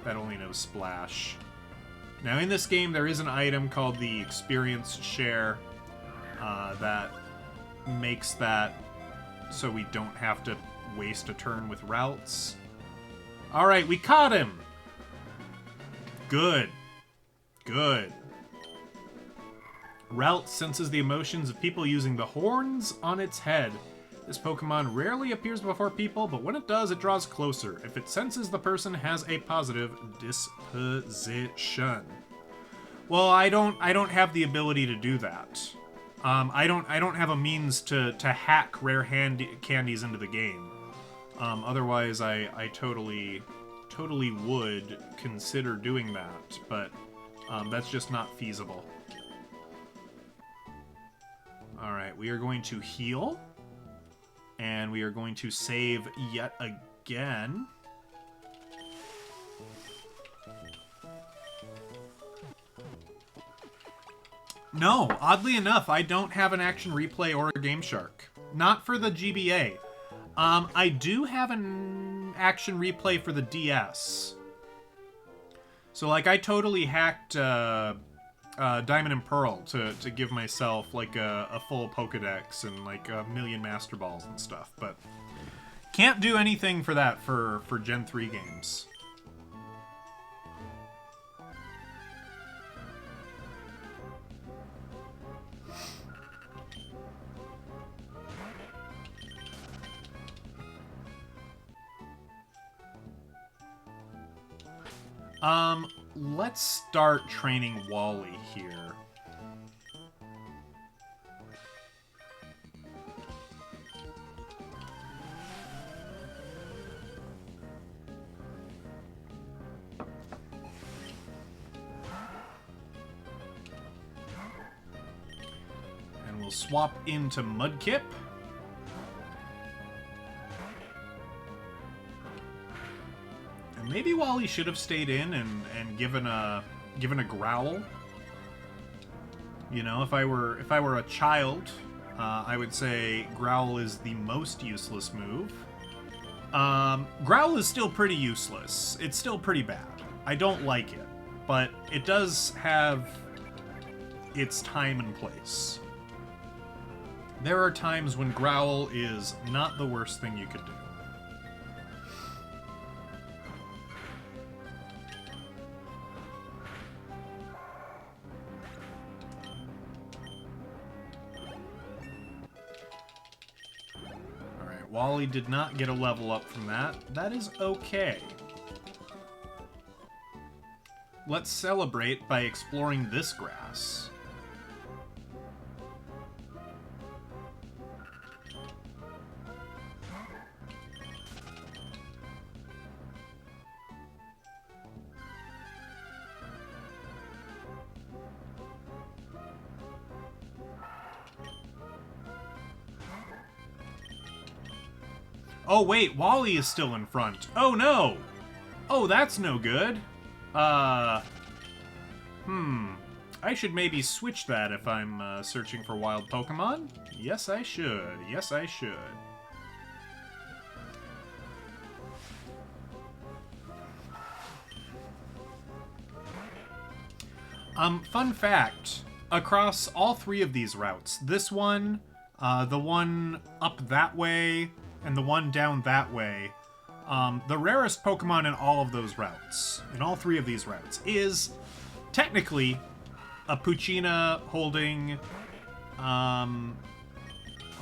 That only knows Splash. Now in this game there is an item called the Experience Share that makes that so we don't have to waste a turn with routes. Alright, we caught him! Good. Good. Route senses the emotions of people using the horns on its head. This Pokemon rarely appears before people, but when it does, it draws closer. If it senses the person has a positive disposition. Well, I don't have the ability to do that. I don't have a means to hack rare candies into the game. Otherwise, I totally would consider doing that, but that's just not feasible. Alright, we are going to heal, and we are going to save yet again. No, oddly enough, I don't have an Action Replay or a Game Shark. Not for the GBA. I do have an Action Replay for the DS. So, like, I totally hacked Diamond and Pearl to give myself, like, a full Pokedex and, like, a million Master Balls and stuff, but can't do anything for that for Gen 3 games. Let's start training Wally here. And we'll swap into Mudkip. Maybe Wally should have stayed in and given a growl. You know, if I were a child, I would say growl is the most useless move. Growl is still pretty useless. It's still pretty bad. I don't like it, but it does have its time and place. There are times when Growl is not the worst thing you could do. Alright, Wally did not get a level up from that. That is okay. Let's celebrate by exploring this grass. Oh wait, Wally is still in front. Oh no! Oh, that's no good. I should maybe switch that if I'm searching for wild Pokemon. Yes, I should. Yes, I should. Fun fact. Across all three of these routes, this one, the one up that way, and the one down that way, the rarest Pokemon in all of those routes, in all three of these routes, is technically a Poochyena holding a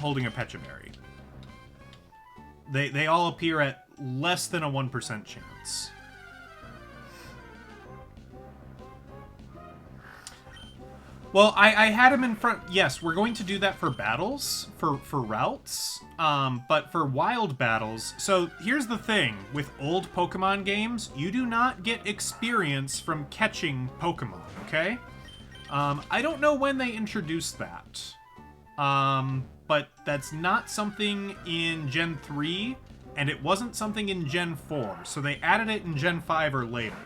Pechaberry. They all appear at less than a 1% chance. Well, I had him in front. Yes, we're going to do that for battles, for routes, but for wild battles. So here's the thing with old Pokemon games, you do not get experience from catching Pokemon, okay? I don't know when they introduced that, but that's not something in Gen 3, and it wasn't something in Gen 4, so they added it in Gen 5 or later.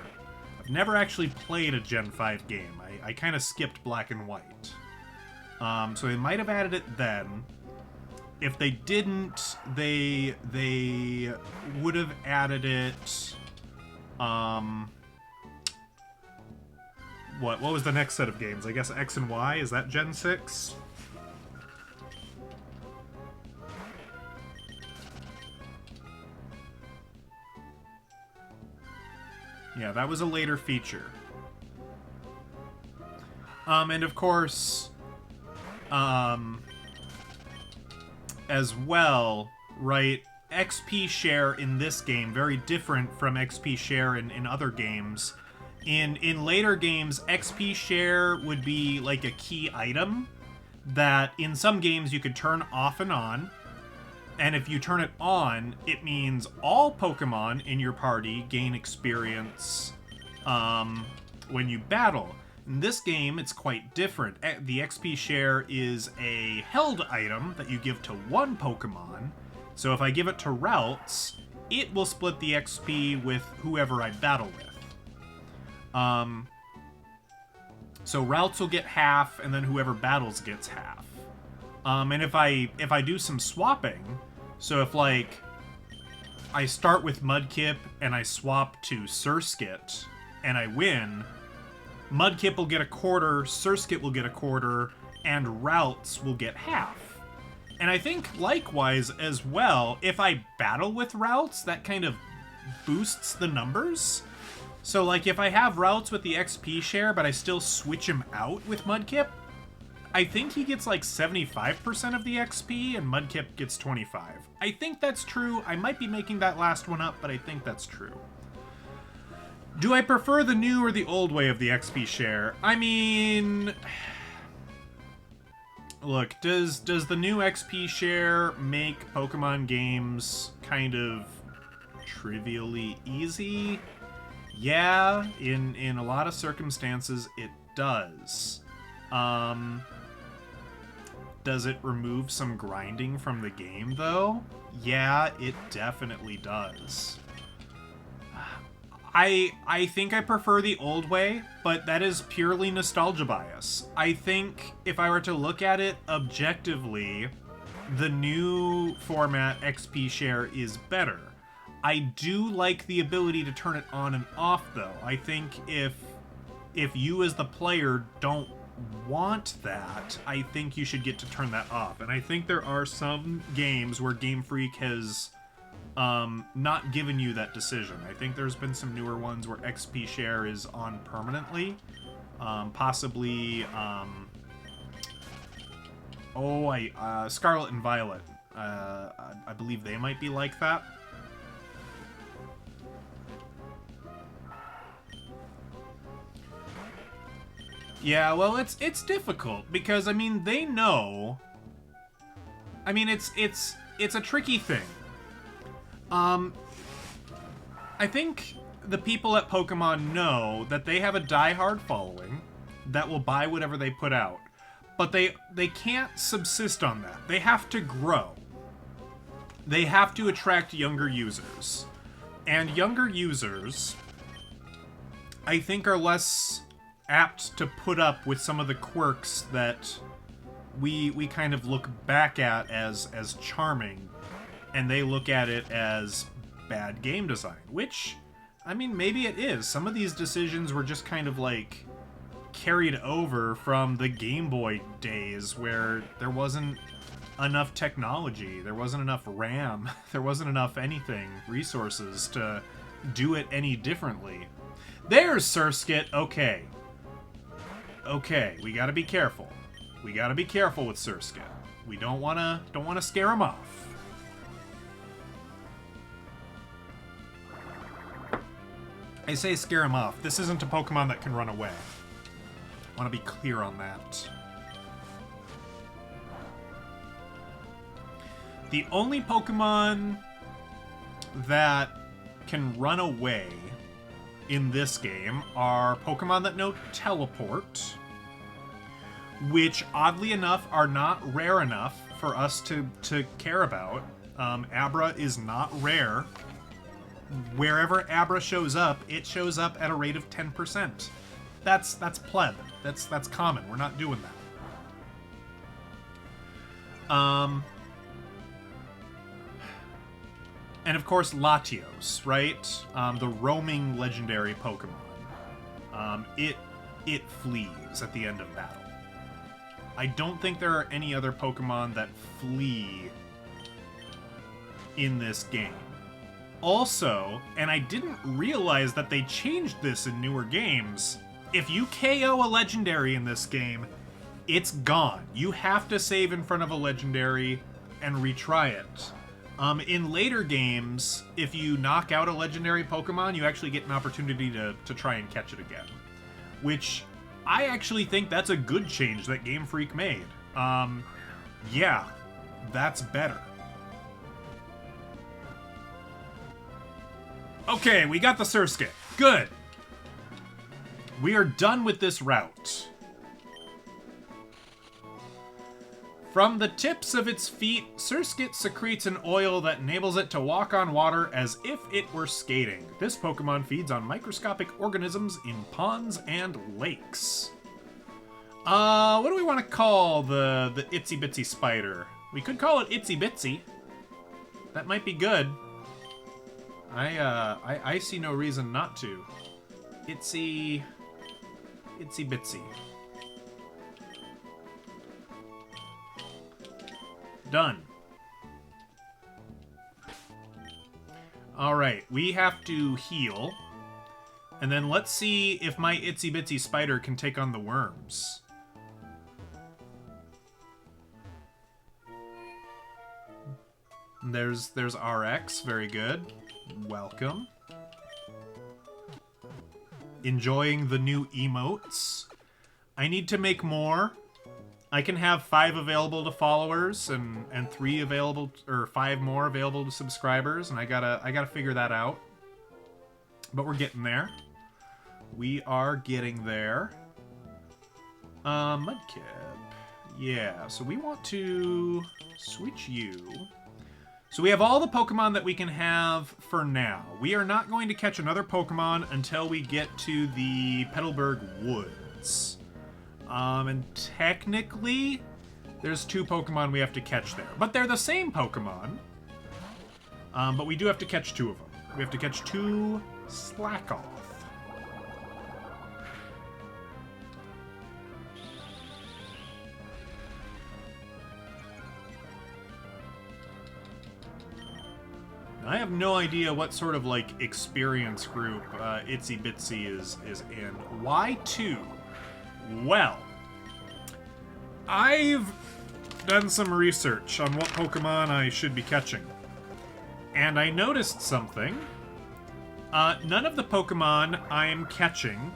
I've never actually played a Gen 5 game. I kind of skipped Black and White. So they might have added it then. If they didn't, they would have added it... What was the next set of games? I guess X and Y? Is that Gen 6? Yeah, that was a later feature. And of course, as well, right, XP share in this game, very different from XP share in other games. In later games, XP share would be like a key item that in some games you could turn off and on. And if you turn it on, it means all Pokemon in your party gain experience when you battle. In this game, it's quite different. The XP share is a held item that you give to one Pokemon. So if I give it to Routes, it will split the XP with whoever I battle with. So Routes will get half, and then whoever battles gets half. And if I do some swapping, so if like I start with Mudkip and I swap to Surskit and I win, Mudkip will get a quarter, Surskit will get a quarter, and Routes will get half. And I think likewise as well, if I battle with Routes, that kind of boosts the numbers. So like if I have Routes with the XP share, but I still switch him out with Mudkip, I think he gets like 75% of the XP and Mudkip gets 25. I think that's true. I might be making that last one up, but I think that's true. Do I prefer the new or the old way of the XP share? I mean, look, does the new XP share make Pokemon games kind of trivially easy? Yeah, in a lot of circumstances it does. Does it remove some grinding from the game, though? Yeah, it definitely does. I think I prefer the old way, but that is purely nostalgia bias. I think if I were to look at it objectively, the new format XP share is better. I do like the ability to turn it on and off, though. I think if you as the player don't want that, I think you should get to turn that off. And I think there are some games where Game Freak has not given you that decision. I think there's been some newer ones where XP share is on permanently. Possibly, Scarlet and Violet. I believe they might be like that. Yeah, well, it's difficult because I mean they know. I mean it's a tricky thing. I think the people at Pokemon know that they have a diehard following that will buy whatever they put out, but they can't subsist on that. They have to grow. They have to attract younger users, and younger users, I think, are less apt to put up with some of the quirks that we kind of look back at as charming, and they look at it as bad game design, which, I mean, maybe it is. Some of these decisions were just kind of like carried over from the Game Boy days where there wasn't enough technology, there wasn't enough RAM, there wasn't enough anything, resources to do it any differently. There's Surskit. Okay, we gotta be careful. We gotta be careful with Surskit. We don't wanna scare him off. I say scare him off. This isn't a Pokemon that can run away. I want to be clear on that. The only Pokemon that can run away in this game are Pokemon that know Teleport, which, oddly enough, are not rare enough for us to care about. Abra is not rare. Wherever Abra shows up, it shows up at a rate of 10%. That's pleb. That's common. We're not doing that. And of course, Latios, right? The roaming legendary Pokemon. It flees at the end of battle. I don't think there are any other Pokemon that flee in this game. Also, and I didn't realize that they changed this in newer games, if you KO a legendary in this game, it's gone. You have to save in front of a legendary and retry it. In later games, if you knock out a legendary Pokemon, you actually get an opportunity to try and catch it again. Which, I actually think that's a good change that Game Freak made. Yeah, that's better. Okay, we got the Surskit. Good. We are done with this route. From the tips of its feet, Surskit secretes an oil that enables it to walk on water as if it were skating. This Pokemon feeds on microscopic organisms in ponds and lakes. What do we want to call the itsy bitsy spider? We could call it Itsy Bitsy. That might be good. I see no reason not to. Itsy Bitsy. Done. Alright, we have to heal. And then let's see if my Itsy Bitsy spider can take on the worms. There's RX, very good. Welcome. Enjoying the new emotes. I need to make more. I can have 5 available to followers and 3 available, or 5 more available to subscribers, and I gotta figure that out. But we're getting there. We are getting there. Mudkip. Yeah, so we want to switch you. So we have all the Pokemon that we can have for now. We are not going to catch another Pokemon until we get to the Petalburg Woods. And technically, there's 2 Pokemon we have to catch there. But they're the same Pokemon. But we do have to catch 2 of them. We have to catch 2 Slack Off. I have no idea what sort of, like, experience group Itsy Bitsy is in. Why 2? Well, I've done some research on what Pokemon I should be catching. And I noticed something. None of the Pokemon I am catching,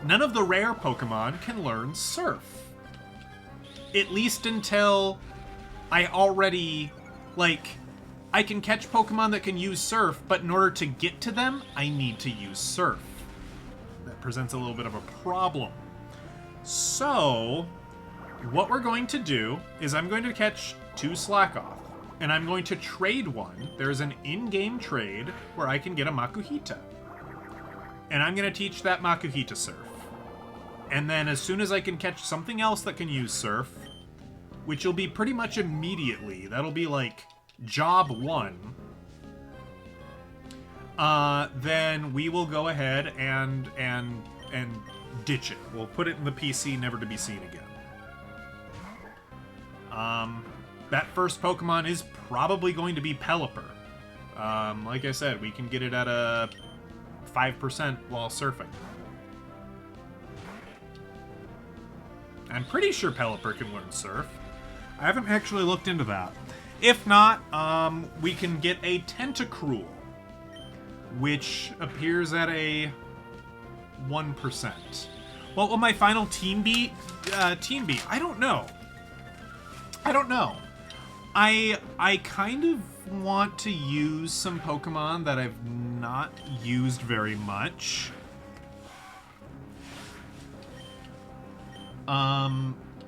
none of the rare Pokemon can learn Surf. At least until I already, like... I can catch Pokemon that can use Surf, but in order to get to them, I need to use Surf. That presents a little bit of a problem. So, what we're going to do is I'm going to catch 2 Slackoth, and I'm going to trade one. There's an in-game trade where I can get a Makuhita. And I'm going to teach that Makuhita Surf. And then as soon as I can catch something else that can use Surf, which will be pretty much immediately, that'll be like... Job 1, then we will go ahead and ditch it. We'll put it in the PC, never to be seen again. That first Pokemon is probably going to be Pelipper. Like I said, we can get it at a 5% while surfing. I'm pretty sure Pelipper can learn Surf. I haven't actually looked into that. If not, we can get a Tentacruel, which appears at a 1%. What will my final team be? I don't know. I kind of want to use some Pokemon that I've not used very much.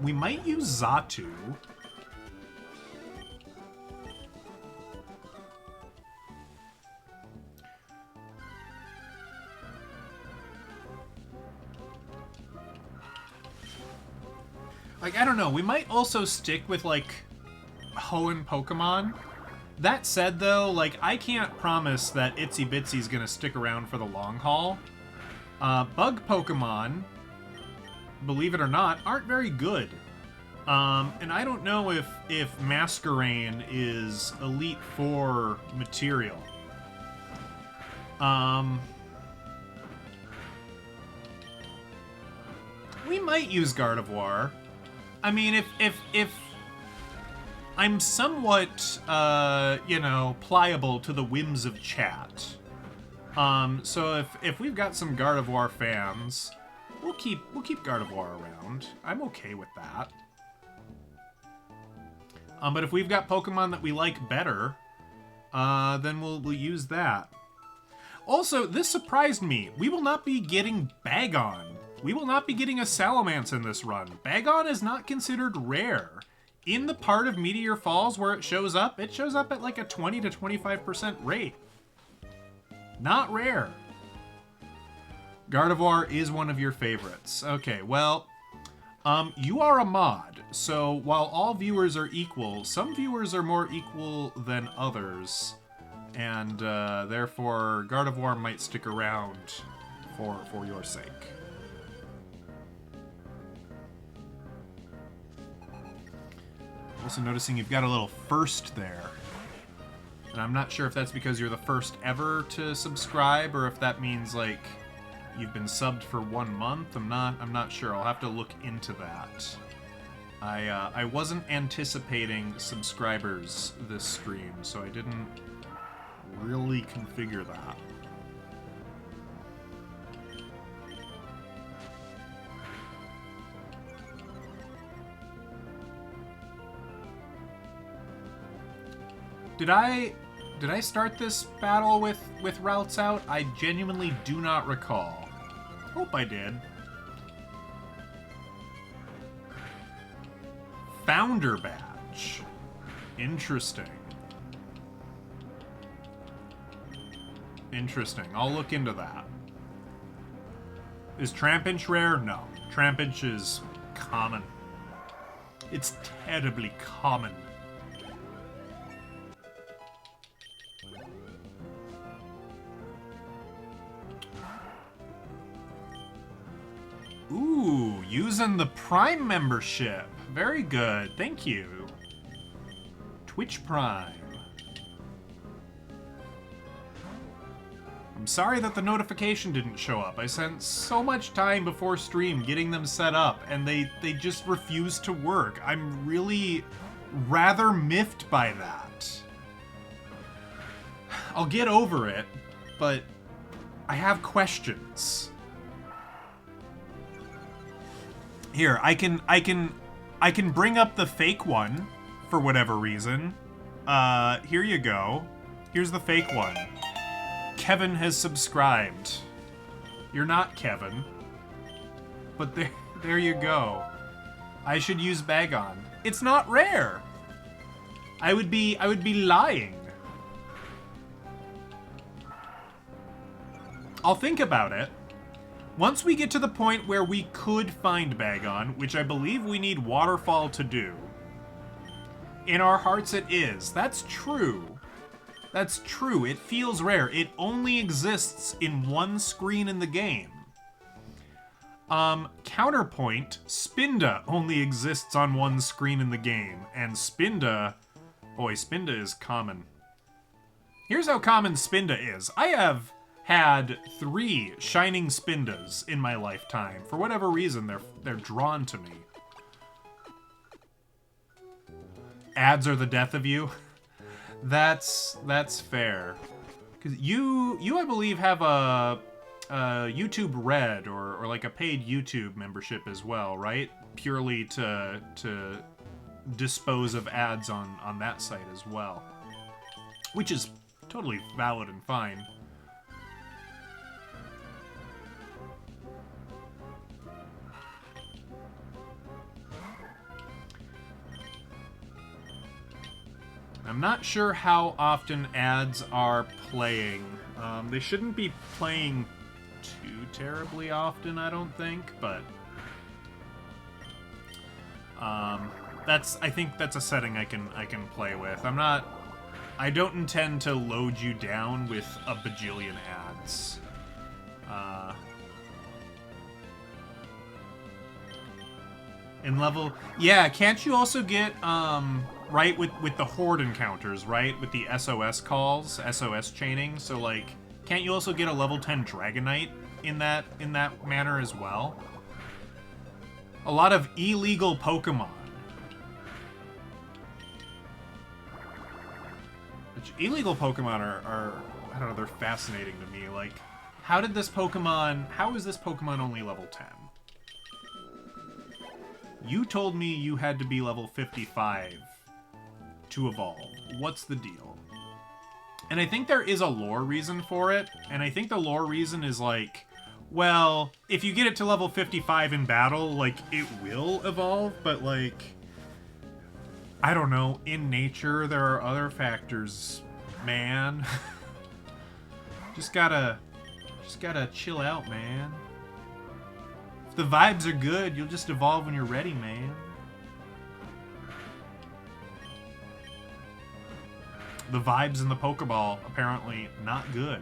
We might use Xatu. Like, I don't know, we might also stick with, like, Hoenn Pokemon. That said, though, like, I can't promise that Itsy Bitsy's gonna stick around for the long haul. Bug Pokemon, believe it or not, aren't very good. And I don't know if Masquerain is Elite Four material. We might use Gardevoir. I mean, if I'm somewhat, you know, pliable to the whims of chat. So if we've got some Gardevoir fans, we'll keep Gardevoir around. I'm okay with that. But if we've got Pokemon that we like better, then we'll use that. Also, this surprised me. We will not be getting Bagon. We will not be getting a Salamence in this run. Bagon is not considered rare. In the part of Meteor Falls where it shows up at like a 20 to 25% rate. Not rare. Gardevoir is one of your favorites. Okay, well, you are a mod, so while all viewers are equal, some viewers are more equal than others, and therefore Gardevoir might stick around for your sake. Also noticing you've got a little first there. And I'm not sure if that's because you're the first ever to subscribe, or if that means, like, you've been subbed for 1 month. I'm not sure. I'll have to look into that. I wasn't anticipating subscribers this stream, so I didn't really configure that. Did I start this battle with routes out? I genuinely do not recall. Hope I did. Founder badge. Interesting. Interesting. I'll look into that. Is Trampinch rare? No. Trampinch is common. It's terribly common. Using the Prime membership. Very good. Thank you. Twitch Prime. I'm sorry that the notification didn't show up. I spent so much time before stream getting them set up, and they just refuse to work. I'm really rather miffed by that. I'll get over it, but I have questions. Here, I can bring up the fake one for whatever reason. Here you go. Here's the fake one. Kevin has subscribed. You're not Kevin. But there you go. I should use Bagon. It's not rare. I would be lying. I'll think about it. Once we get to the point where we could find Bagon, which I believe we need Waterfall to do. In our hearts it is. That's true. That's true. It feels rare. It only exists in one screen in the game. Counterpoint, Spinda only exists on one screen in the game. And Spinda... Boy, Spinda is common. Here's how common Spinda is. I have had 3 shining Spindas in my lifetime. For whatever reason, they're drawn to me. Ads are the death of you. That's fair. Because you I believe have a YouTube Red or like a paid YouTube membership as well, right? Purely to dispose of ads on that site as well, which is totally valid and fine. I'm not sure how often ads are playing. They shouldn't be playing too terribly often, I don't think, but I think that's a setting I can play with. I don't intend to load you down with a bajillion ads. In level, yeah, can't you also get right, with the horde encounters, right? With the SOS calls, SOS chaining. So, like, can't you also get a level 10 Dragonite in that manner as well? A lot of illegal Pokemon. Which illegal Pokemon are I don't know, they're fascinating to me. Like, how is this Pokemon only level 10? You told me you had to be level 55 to evolve. What's the deal? And I think there is a lore reason for it, and I think the lore reason is like, well, if you get it to level 55 in battle, like, it will evolve, but like, I don't know, in nature there are other factors, man. just gotta chill out, man. If the vibes are good, you'll just evolve when you're ready, man. The vibes in the Pokeball, apparently not good.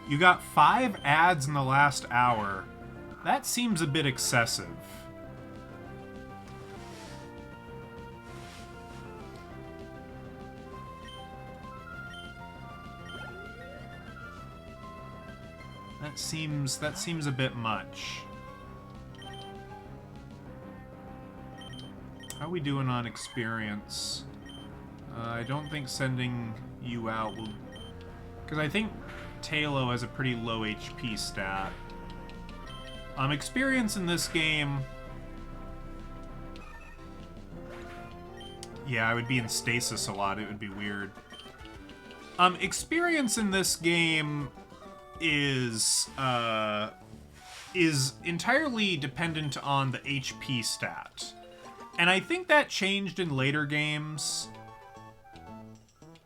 You got 5 ads in the last hour. That seems a bit excessive. That seems a bit much. How are we doing on experience? I don't think sending you out will... Because I think Tailo has a pretty low HP stat. Experience in this game... Yeah, I would be in stasis a lot. It would be weird. Experience in this game is entirely dependent on the HP stat. And I think that changed in later games.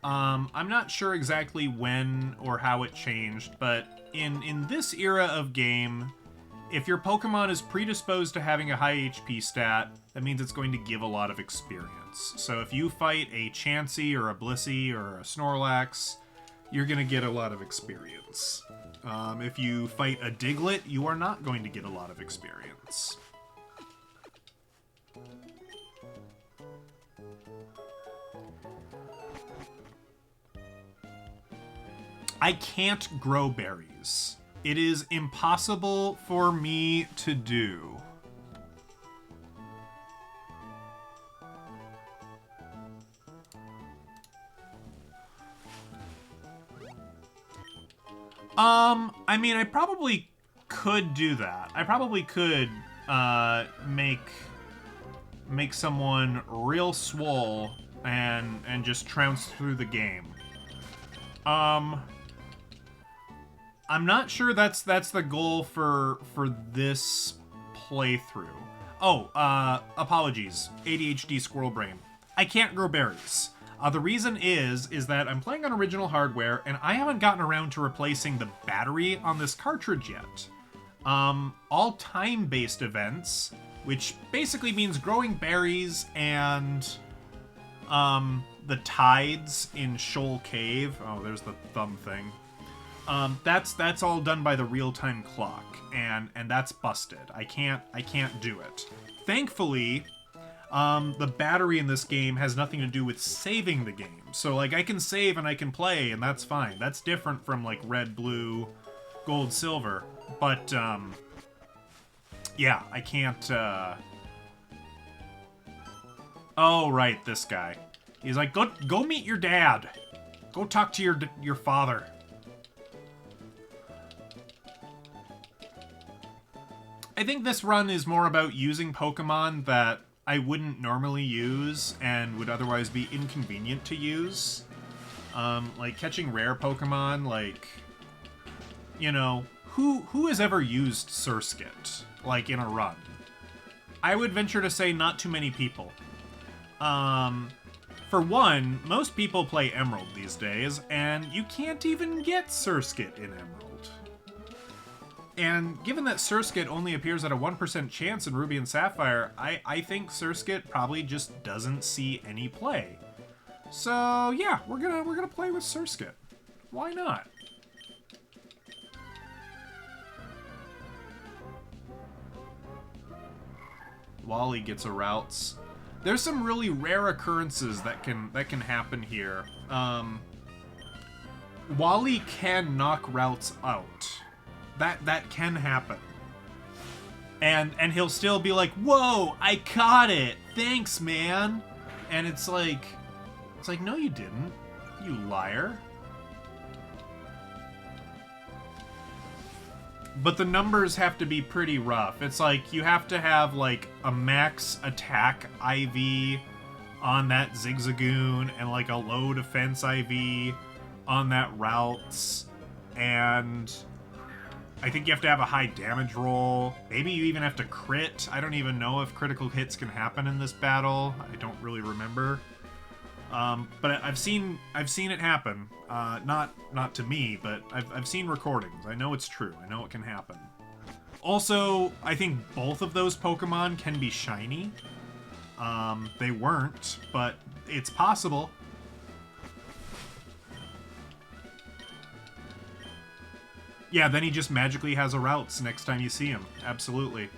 I'm not sure exactly when or how it changed, but in this era of game, if your Pokemon is predisposed to having a high HP stat, that means it's going to give a lot of experience. So if you fight a Chansey or a Blissey or a Snorlax, you're going to get a lot of experience. If you fight a Diglett, you are not going to get a lot of experience. I can't grow berries. It is impossible for me to do. I mean, I probably could do that. I probably could, make someone real swole and just trounce through the game. I'm not sure that's the goal for this playthrough. Oh, apologies. ADHD squirrel brain. I can't grow berries. The reason is that I'm playing on original hardware, and I haven't gotten around to replacing the battery on this cartridge yet. All time-based events, which basically means growing berries and the tides in Shoal Cave. Oh, there's the thumb thing. That's all done by the real-time clock, and that's busted. I can't do it. Thankfully, the battery in this game has nothing to do with saving the game. So, like, I can save and I can play, and that's fine. That's different from, like, red, blue, gold, silver. But, yeah, I can't, Oh, right, this guy. He's like, go meet your dad. Go talk to your father. I think this run is more about using Pokemon that I wouldn't normally use and would otherwise be inconvenient to use. Like catching rare Pokemon, like, you know, who has ever used Surskit, like, in a run? I would venture to say not too many people. For one, most people play Emerald these days, and you can't even get Surskit in Emerald. And given that Surskit only appears at a 1% chance in Ruby and Sapphire, I think Surskit probably just doesn't see any play. So yeah, we're gonna play with Surskit. Why not? Wally gets a routes. There's some really rare occurrences that can happen here. Wally can knock routes out. That can happen. And he'll still be like, "Whoa, I caught it. Thanks, man." And it's like, no, you didn't. You liar. But the numbers have to be pretty rough. It's like you have to have like a max attack IV on that Zigzagoon and like a low defense IV on that Routes, and I think you have to have a high damage roll. Maybe you even have to crit. I don't even know if critical hits can happen in this battle. I don't really remember. But I've seen it happen. Not to me, but I've seen recordings. I know it's true. I know it can happen. Also, I think both of those Pokemon can be shiny. They weren't, but it's possible. Yeah, then he just magically has a Routes next time you see him. Absolutely.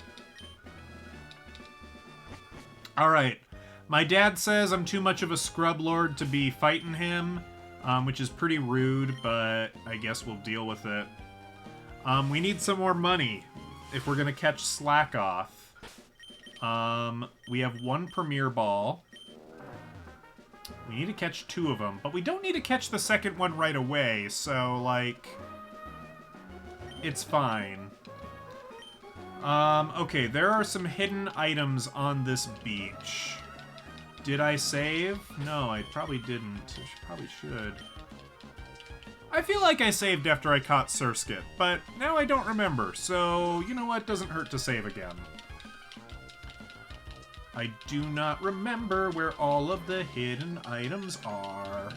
Alright. My dad says I'm too much of a scrub lord to be fighting him, which is pretty rude, but I guess we'll deal with it. We need some more money if we're gonna catch Slackoth. We have one Premier Ball. We need to catch 2 of them, but we don't need to catch the second one right away, so, like, it's fine. Okay, there are some hidden items on this beach. Did I save? No, I probably didn't. I probably should. I feel like I saved after I caught Surskit, but now I don't remember, so you know what? Doesn't hurt to save again. I do not remember where all of the hidden items are.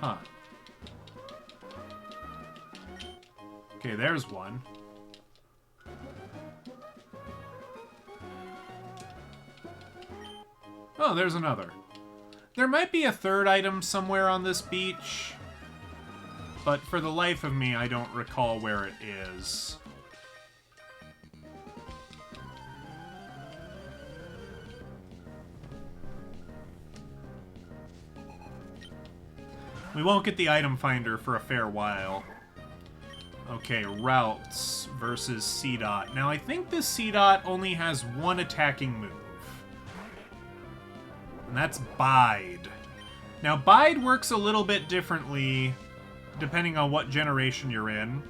Huh. Okay, there's one. Oh, there's another. There might be a third item somewhere on this beach, but for the life of me, I don't recall where it is. We won't get the item finder for a fair while. Okay, routes versus C-Dot. Now, I think this C-Dot only has one attacking move. And that's Bide. Now, Bide works a little bit differently depending on what generation you're in.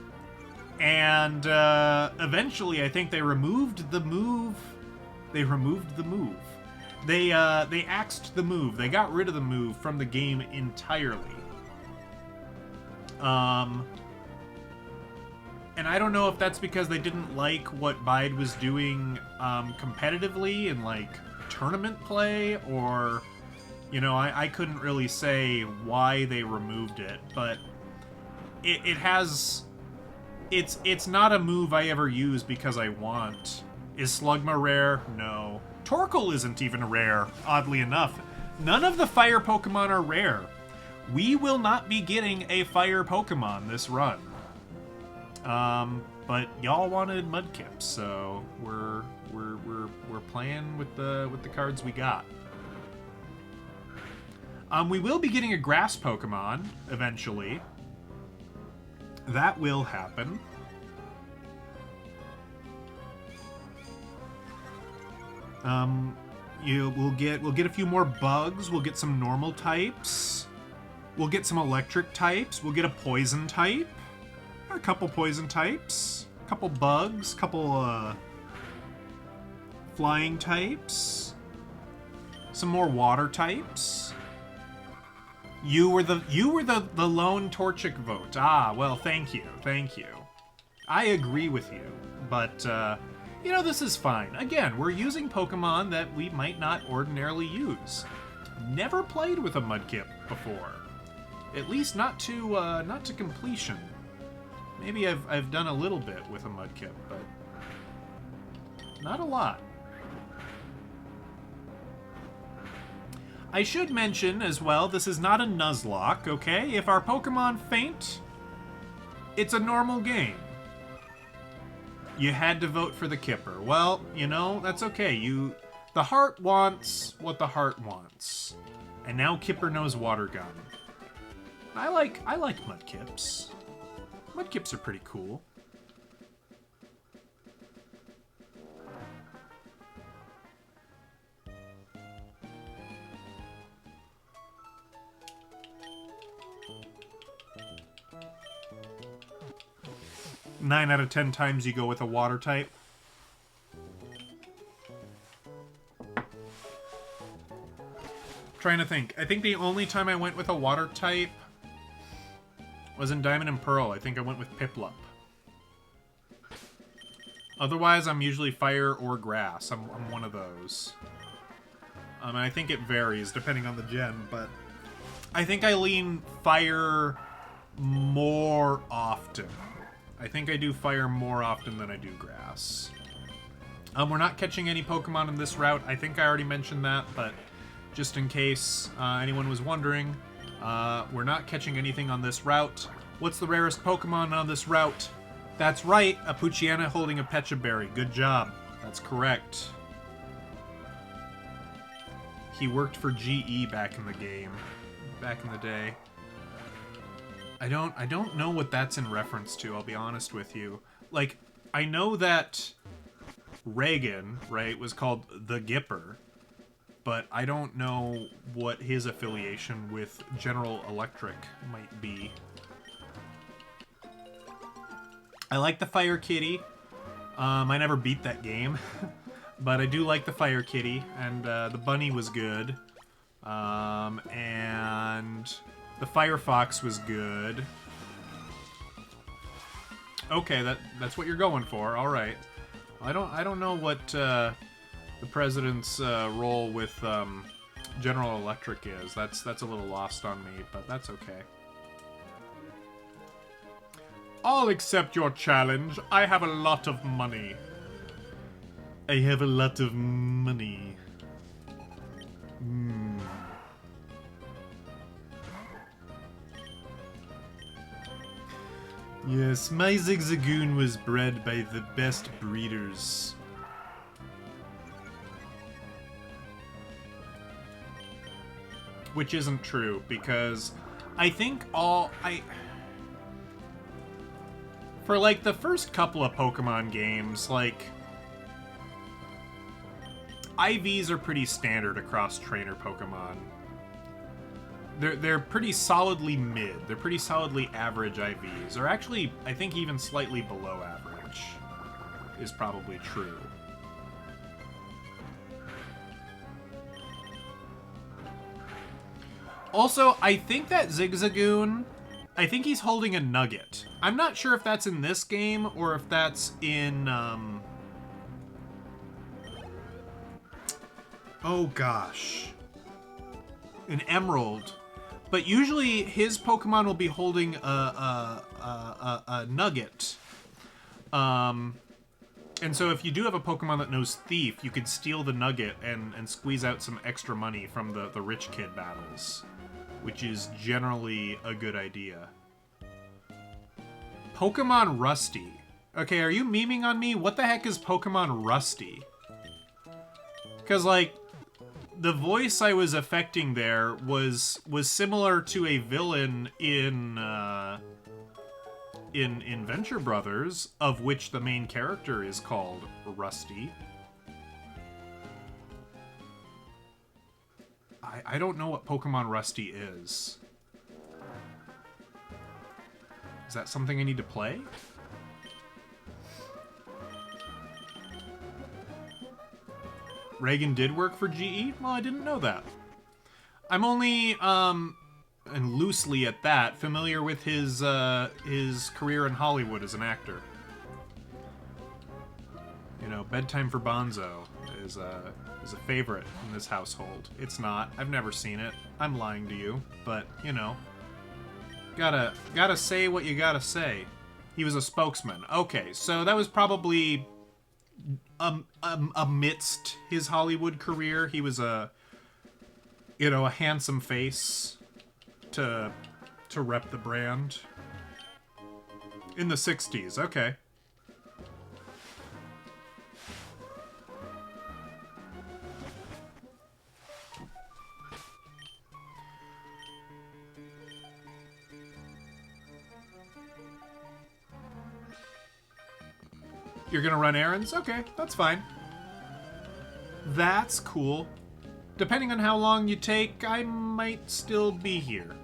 And eventually, I think they removed the move. They axed the move. They got rid of the move from the game entirely. And I don't know if that's because they didn't like what Bide was doing competitively in, like, tournament play, or, you know, I couldn't really say why they removed it, but it has... It's not a move I ever use because I want. Is Slugma rare? No. Torkoal isn't even rare, oddly enough. None of the fire Pokemon are rare. We will not be getting a fire Pokemon this run. But y'all wanted Mudkip, so we're playing with the cards we got. We will be getting a grass Pokemon eventually. That will happen. We'll get a few more bugs. We'll get some normal types. We'll get some electric types. We'll get a poison type. A couple poison types. A couple bugs. A couple flying types. Some more water types. You were the lone Torchic vote. Ah, well, thank you. Thank you. I agree with you, but you know, this is fine. Again, we're using Pokemon that we might not ordinarily use. Never played with a Mudkip before. At least not to completion. Maybe I've done a little bit with a Mudkip, but not a lot. I should mention as well, this is not a Nuzlocke, okay? If our Pokemon faint, it's a normal game. You had to vote for the Kipper. Well, you know, that's okay. The heart wants what the heart wants. And now Kipper knows Water Gun. I like Mudkips. Mudkips are pretty cool. Nine out of 10 times you go with a water type. Trying to think. I think the only time I went with a water type was in Diamond and Pearl. I think I went with Piplup. Otherwise, I'm usually fire or grass. I'm one of those. And I think it varies depending on the gen, but I think I lean fire more often. I think I do fire more often than I do grass. We're not catching any Pokemon in this route. I think I already mentioned that, but just in case anyone was wondering, we're not catching anything on this route. What's the rarest Pokemon on this route? That's right, a Poochyena holding a Pecha Berry. Good job. That's correct. He worked for GE back in the game. Back in the day. I don't know what that's in reference to, I'll be honest with you. Like, I know that Reagan, right, was called the Gipper, but I don't know what his affiliation with General Electric might be. I like the Fire Kitty. I never beat that game, but I do like the Fire Kitty, and the bunny was good. And the Firefox was good. Okay, that's what you're going for. All right. I don't know what the president's role with General Electric is. That's a little lost on me, but that's okay. I'll accept your challenge. I have a lot of money. I have a lot of money. Yes, my Zigzagoon was bred by the best breeders. Which isn't true, because I think for like the first couple of Pokemon games, like IVs are pretty standard across trainer Pokemon. They're pretty solidly mid. They're pretty solidly average IVs. Or actually, I think even slightly below average is probably true. Also, I think that Zigzagoon, I think he's holding a nugget. I'm not sure if that's in this game or if that's in, oh gosh. An Emerald. But usually his Pokemon will be holding a nugget. And so if you do have a Pokemon that knows Thief, you could steal the nugget and squeeze out some extra money from the rich kid battles, which is generally a good idea. Pokemon Rusty. Okay, are you memeing on me? What the heck is Pokemon Rusty? Because, like, the voice I was affecting there was similar to a villain in Venture Brothers, of which the main character is called Rusty. I don't know what Pokemon Rusty is. Is that something I need to play? Reagan did work for GE? Well, I didn't know that. I'm only, and loosely at that, familiar with his career in Hollywood as an actor. You know, Bedtime for Bonzo is a favorite in this household. It's not. I've never seen it. I'm lying to you, but, you know. Gotta say what you gotta say. He was a spokesman. Okay, so that was probably amidst his Hollywood career. He was a handsome face to rep the brand. In the 60s, okay. You're gonna run errands? Okay, that's fine. That's cool. Depending on how long you take, I might still be here.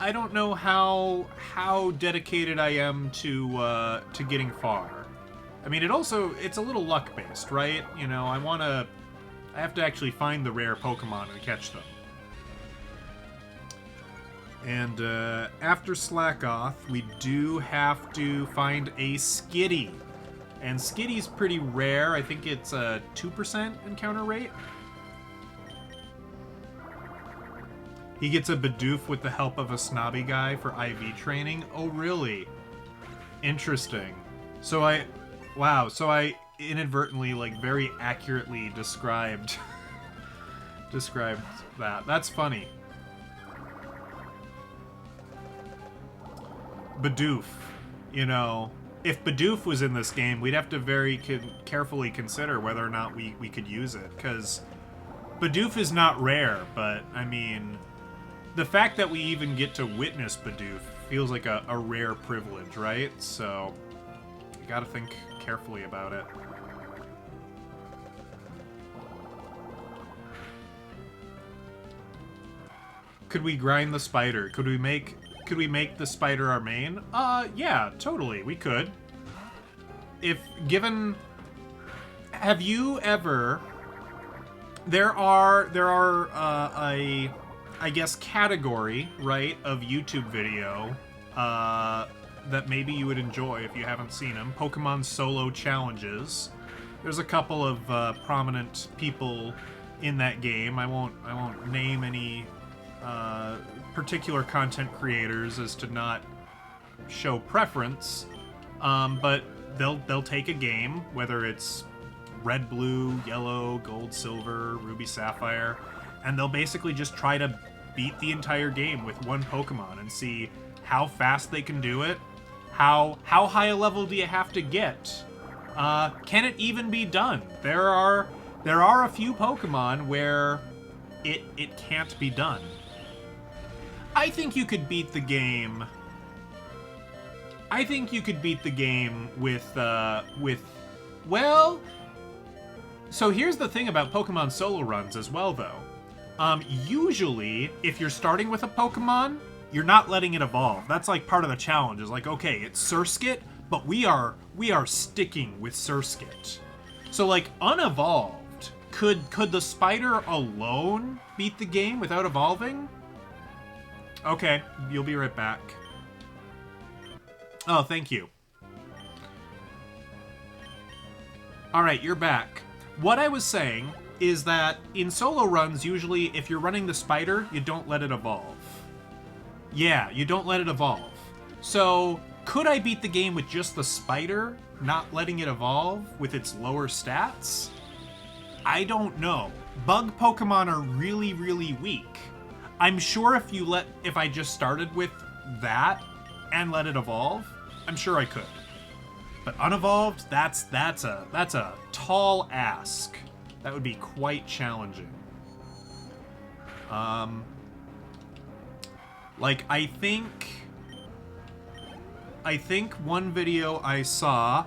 I don't know how dedicated I am to getting far. I mean, it's a little luck-based, right? You know, I have to actually find the rare Pokemon and catch them. And after Slackoth, we do have to find a Skitty. And Skitty's pretty rare. I think it's a 2% encounter rate. He gets a Bidoof with the help of a snobby guy for IV training. Oh, really? Interesting. So I inadvertently, like, very accurately described that. That's funny. Bidoof, you know, if Bidoof was in this game, we'd have to very carefully consider whether or not we could use it, because Bidoof is not rare, but, I mean, the fact that we even get to witness Bidoof feels like a rare privilege, right? So, you gotta think carefully about it. Could we grind the spider? Could we make the spider our main? Yeah, totally, we could. If given... Have you ever... There are I guess, category, right, of YouTube video, that maybe you would enjoy if you haven't seen them. Pokemon solo challenges. There's a couple of, prominent people in that game. I won't name any, particular content creators as to not show preference, but they'll take a game, whether it's red, blue, yellow, gold, silver, ruby, sapphire, and they'll basically just try to beat the entire game with one Pokemon and see how fast they can do it. How high a level do you have to get? Can it even be done? There are a few Pokemon where it can't be done. I think you could beat the game. I think you could beat the game with well. So here's the thing about Pokemon solo runs as well, though. Usually, if you're starting with a Pokemon, you're not letting it evolve. That's like part of the challenge. Is like, okay, it's Surskit, but we are sticking with Surskit. So like unevolved, could the spider alone beat the game without evolving? Okay, you'll be right back. Oh, thank you. All right, you're back. What I was saying is that in solo runs, usually if you're running the spider, you don't let it evolve. Yeah, you don't let it evolve. So, could I beat the game with just the spider, not letting it evolve with its lower stats? I don't know. Bug Pokemon are really, really weak. I'm sure if I just started with that and let it evolve, I'm sure I could. But unevolved, that's a tall ask. That would be quite challenging. Like I think one video I saw.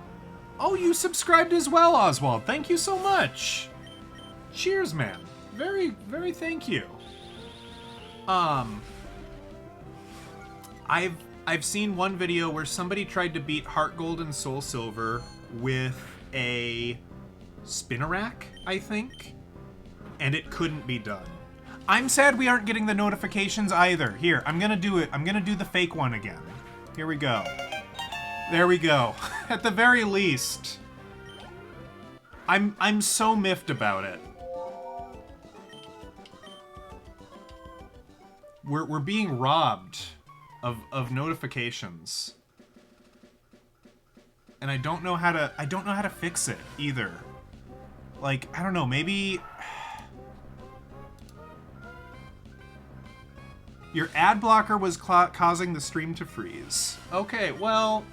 Oh, you subscribed as well, Oswald. Thank you so much. Cheers, man. Very, very thank you. I've seen one video where somebody tried to beat Heart Gold and Soul Silver with a Spinarak, I think, and it couldn't be done. I'm sad we aren't getting the notifications either. Here, I'm gonna do it. I'm gonna do the fake one again. Here we go. There we go. At the very least. I'm so miffed about it. We're being robbed of notifications. And I don't know how to fix it either. Like, I don't know, maybe your ad blocker was causing the stream to freeze. Okay, well,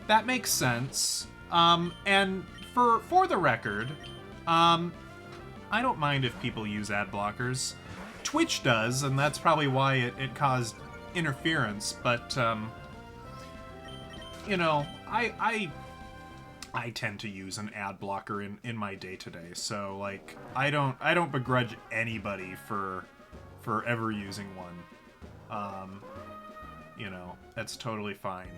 that makes sense. And for the record, I don't mind if people use ad blockers. Twitch does, and that's probably why it caused interference, but you know, I tend to use an ad blocker in my day-to-day, so like I don't begrudge anybody for ever using one. You know, that's totally fine.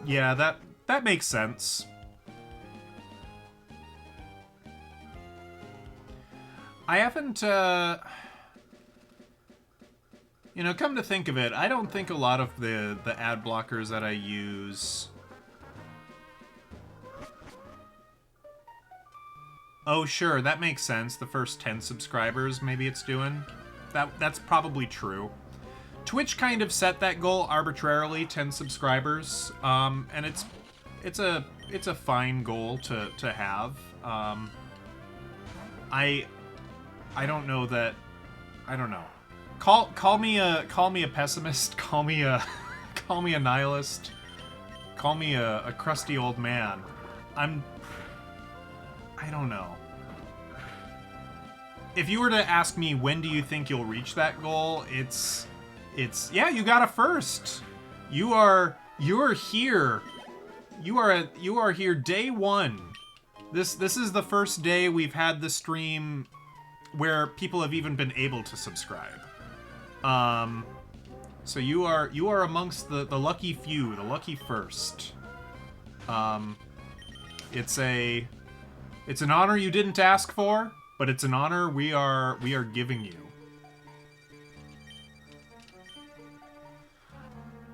Yeah, that makes sense. I haven't, you know, come to think of it, I don't think a lot of the ad blockers that I use... Oh, sure, that makes sense. The first 10 subscribers, maybe it's doing. That's probably true. Twitch kind of set that goal arbitrarily, 10 subscribers, and it's a fine goal to have. I don't know that. I don't know. Call me a pessimist. Call me a nihilist. Call me a crusty old man. I don't know. If you were to ask me when do you think you'll reach that goal, it's yeah, you got a first. You're here. You are here day one. This is the first day we've had the stream where people have even been able to subscribe. So you are amongst the lucky few, the lucky first. It's an honor you didn't ask for, but it's an honor we are giving you.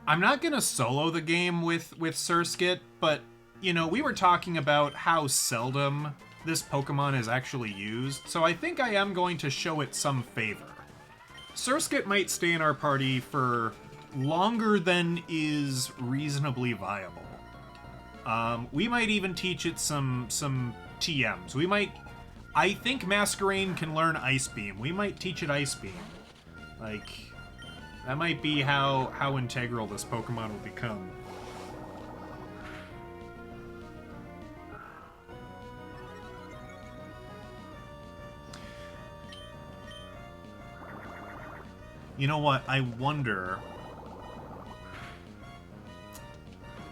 I'm not gonna solo the game with Surskit, but you know, we were talking about how seldom this Pokemon is actually used, so I think I am going to show it some favor. Surskit might stay in our party for longer than is reasonably viable. We might even teach it some TMs. We might... I think Masquerain can learn Ice Beam. We might teach it Ice Beam. Like, that might be how integral this Pokemon will become. You know what? I wonder...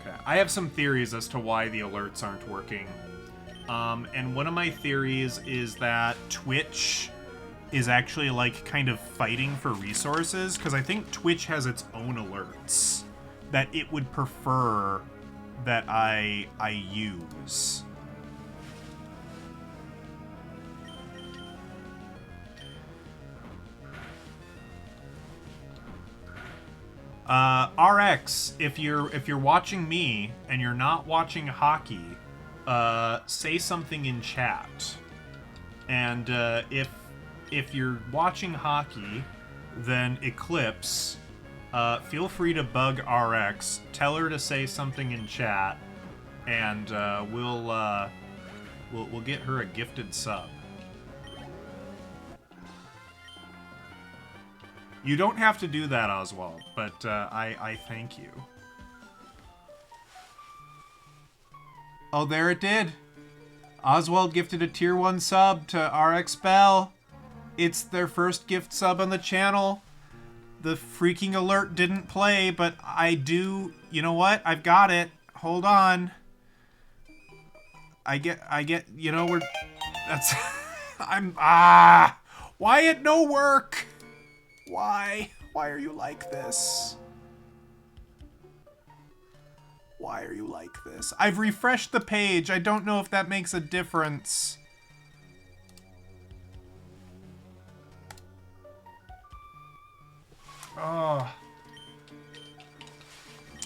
Okay, I have some theories as to why the alerts aren't working. And one of my theories is that Twitch is actually, like, kind of fighting for resources, because I think Twitch has its own alerts that it would prefer that I use. RX, if you're watching me and you're not watching hockey, say something in chat. And if you're watching hockey, then Eclipse, feel free to bug RX, tell her to say something in chat, and we'll get her a gifted sub. You don't have to do that, Oswald, but I thank you. Oh, there it did. Oswald gifted a tier 1 sub to RX Bell. It's their first gift sub on the channel. The freaking alert didn't play, but I do... You know what? I've got it. Hold on. I get, you know, we're... That's... Why it no work? Why? Why are you like this? Why are you like this? I've refreshed the page. I don't know if that makes a difference. Oh.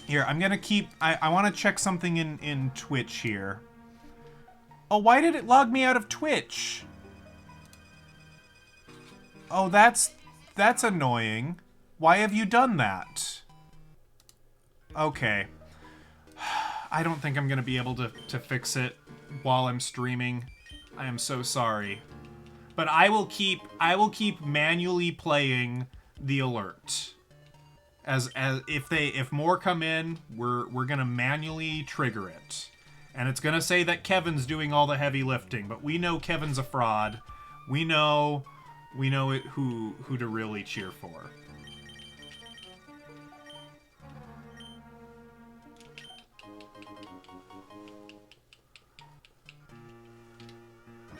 Here, I'm gonna keep... I want to check something in Twitch here. Oh, why did it log me out of Twitch? Oh, that's annoying. Why have you done that? Okay. I don't think I'm gonna be able to fix it while I'm streaming. I am so sorry. But I will keep manually playing the alert. As if more come in, we're gonna manually trigger it. And it's gonna say that Kevin's doing all the heavy lifting, but we know Kevin's a fraud. We know who to really cheer for.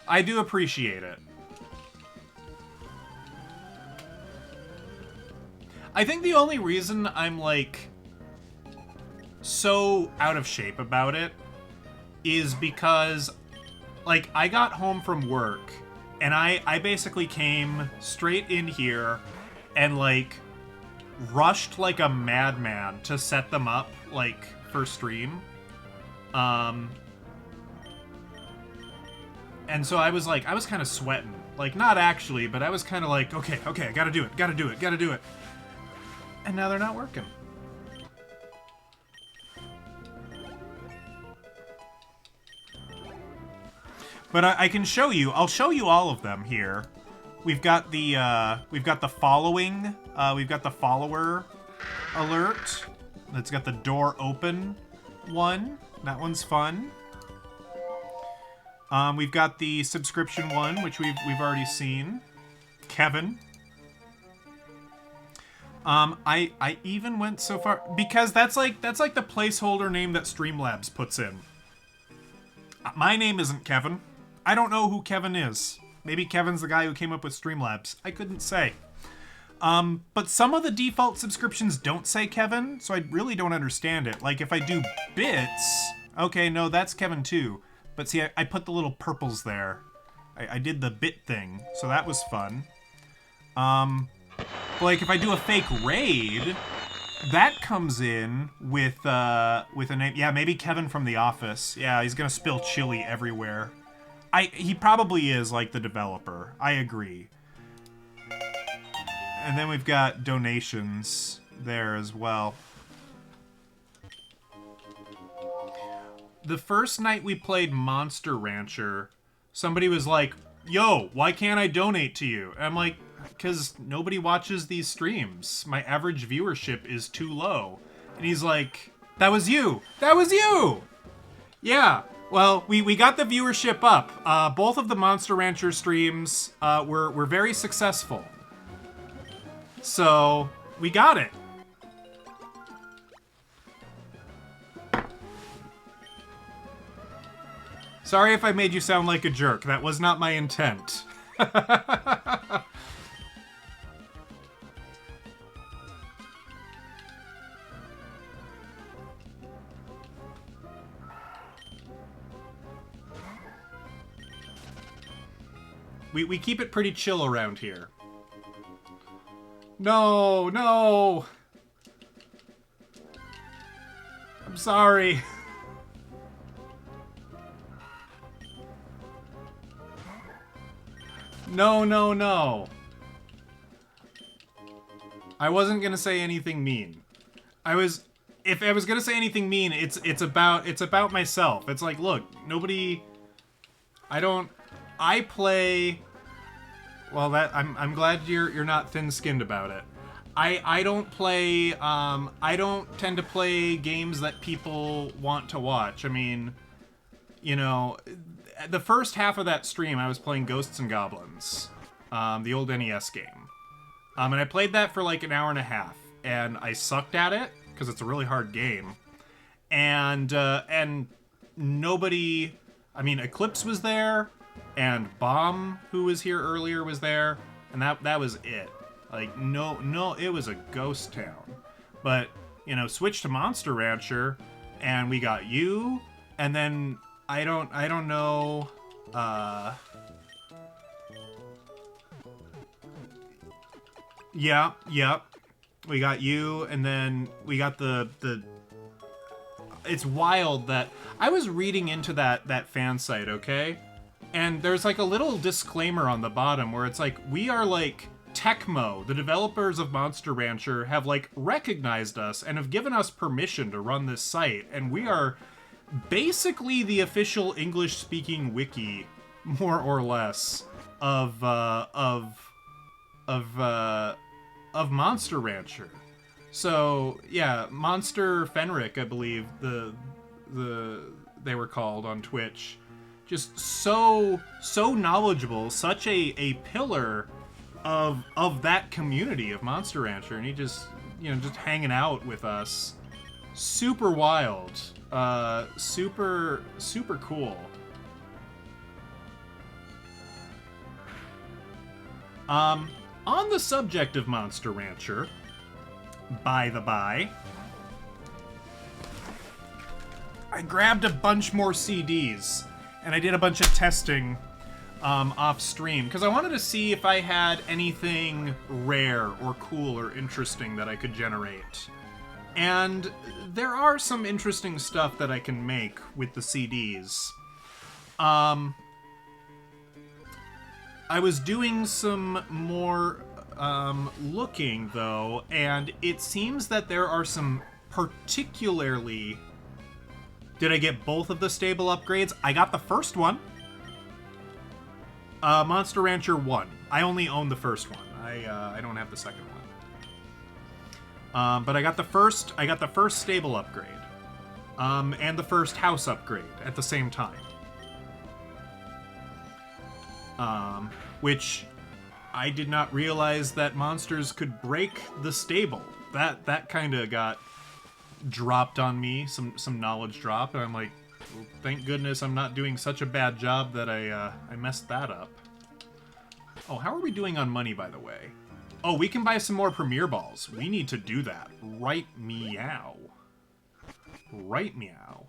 I do appreciate it. I think the only reason I'm, like, so out of shape about it is because, like, I got home from work and I basically came straight in here and, like, rushed like a madman to set them up, like, for stream. And so I was kind of sweating. Like, not actually, but I was kind of like, okay, I gotta do it. And now they're not working. But I can show you. I'll show you all of them here. We've got the following. We've got the follower alert. It's got the door open one. That one's fun. We've got the subscription one, which we've already seen. Kevin. I even went so far because that's like the placeholder name that Streamlabs puts in. My name isn't Kevin. I don't know who Kevin is. Maybe Kevin's the guy who came up with Streamlabs. I couldn't say. But some of the default subscriptions don't say Kevin, so I really don't understand it. Like if I do bits, okay, no, that's Kevin too. But see, I put the little purples there. I did the bit thing, so that was fun. But like if I do a fake raid, That comes in with a name. Yeah, maybe Kevin from The Office. Yeah, he's gonna spill chili everywhere. He probably is like the developer. I agree. And then we've got donations there as well. The first night we played Monster Rancher, somebody was like, "Yo, why can't I donate to you?" And I'm like, "Because nobody watches these streams. My average viewership is too low." And he's like, "That was you! That was you!" Yeah, well, we got the viewership up. Both of the Monster Rancher streams were very successful. So, we got it. Sorry if I made you sound like a jerk. That was not my intent. We keep it pretty chill around here. No, no! I'm sorry. No, no, no. I wasn't gonna say anything mean. If I was gonna say anything mean, it's about myself. It's like, look, nobody. I play. Well, I'm glad you're not thin-skinned about it. I don't play. I don't tend to play games that people want to watch. I mean, you know, the first half of that stream, I was playing Ghosts and Goblins, the old NES game, and I played that for like an hour and a half, and I sucked at it because it's a really hard game, and nobody. I mean, Eclipse was there, and Bomb, who was here earlier, was there, and that was it. Like, no, it was a ghost town. But, you know, switch to Monster Rancher, and we got you, and then I don't know. Yeah. We got you, and then we got the. It's wild that I was reading into that fan site, okay? And there's like a little disclaimer on the bottom where it's like, we are like Tecmo, the developers of Monster Rancher, have like recognized us and have given us permission to run this site, and we are basically the official English-speaking wiki, more or less, of Monster Rancher. So yeah, Monster Fenric, I believe they were called on Twitch. Just so knowledgeable, such a pillar of that community of Monster Rancher, and he just hanging out with us. Super wild. Super cool. On the subject of Monster Rancher, by the by, I grabbed a bunch more CDs, and I did a bunch of testing off stream, because I wanted to see if I had anything rare or cool or interesting that I could generate. And there are some interesting stuff that I can make with the CDs. I was doing some more looking, though, and it seems that there are some particularly... Did I get both of the stable upgrades? I got the first one. Monster Rancher 1. I only own the first one. I don't have the second one. But I got the first stable upgrade. And the first house upgrade at the same time. Which I did not realize that monsters could break the stable. That kind of got dropped on me, some knowledge drop, and I'm like, well, thank goodness I'm not doing such a bad job that I messed that up. Oh, how are we doing on money, by the way? Oh, we can buy some more Premier Balls. We need to do that. Right meow. Right meow.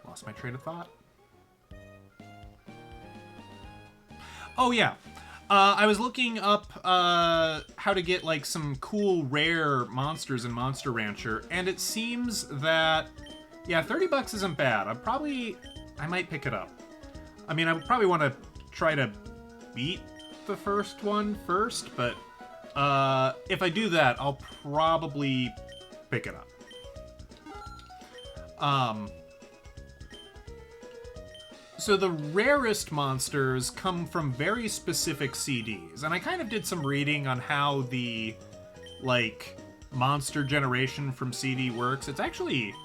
Lost my train of thought. Oh, yeah. I was looking up how to get, like, some cool, rare monsters in Monster Rancher, and it seems that, yeah, $30 isn't bad. I might pick it up. I mean, I would probably want to try to beat the first one first, but if I do that, I'll probably pick it up. So the rarest monsters come from very specific CDs, and I kind of did some reading on how the, like, monster generation from CD works. It's actually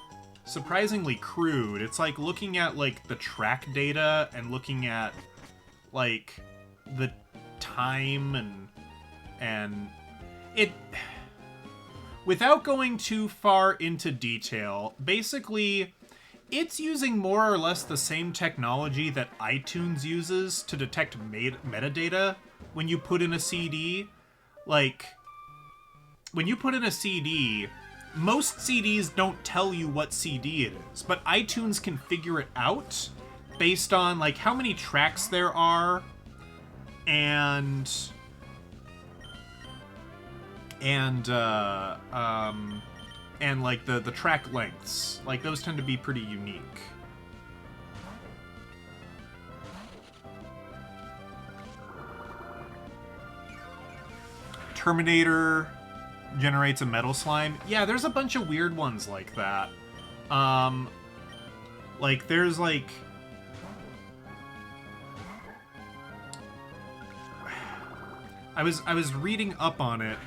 surprisingly crude. It's like looking at, like, the track data and looking at, like, the time and it... Without going too far into detail, basically, it's using more or less the same technology that iTunes uses to detect metadata when you put in a CD. Like, when you put in a CD, most CDs don't tell you what CD it is, but iTunes can figure it out based on, like, how many tracks there are and like the track lengths. Like, those tend to be pretty unique. Terminator generates a metal slime. Yeah, there's a bunch of weird ones like that. Like, there's, like... I was reading up on it.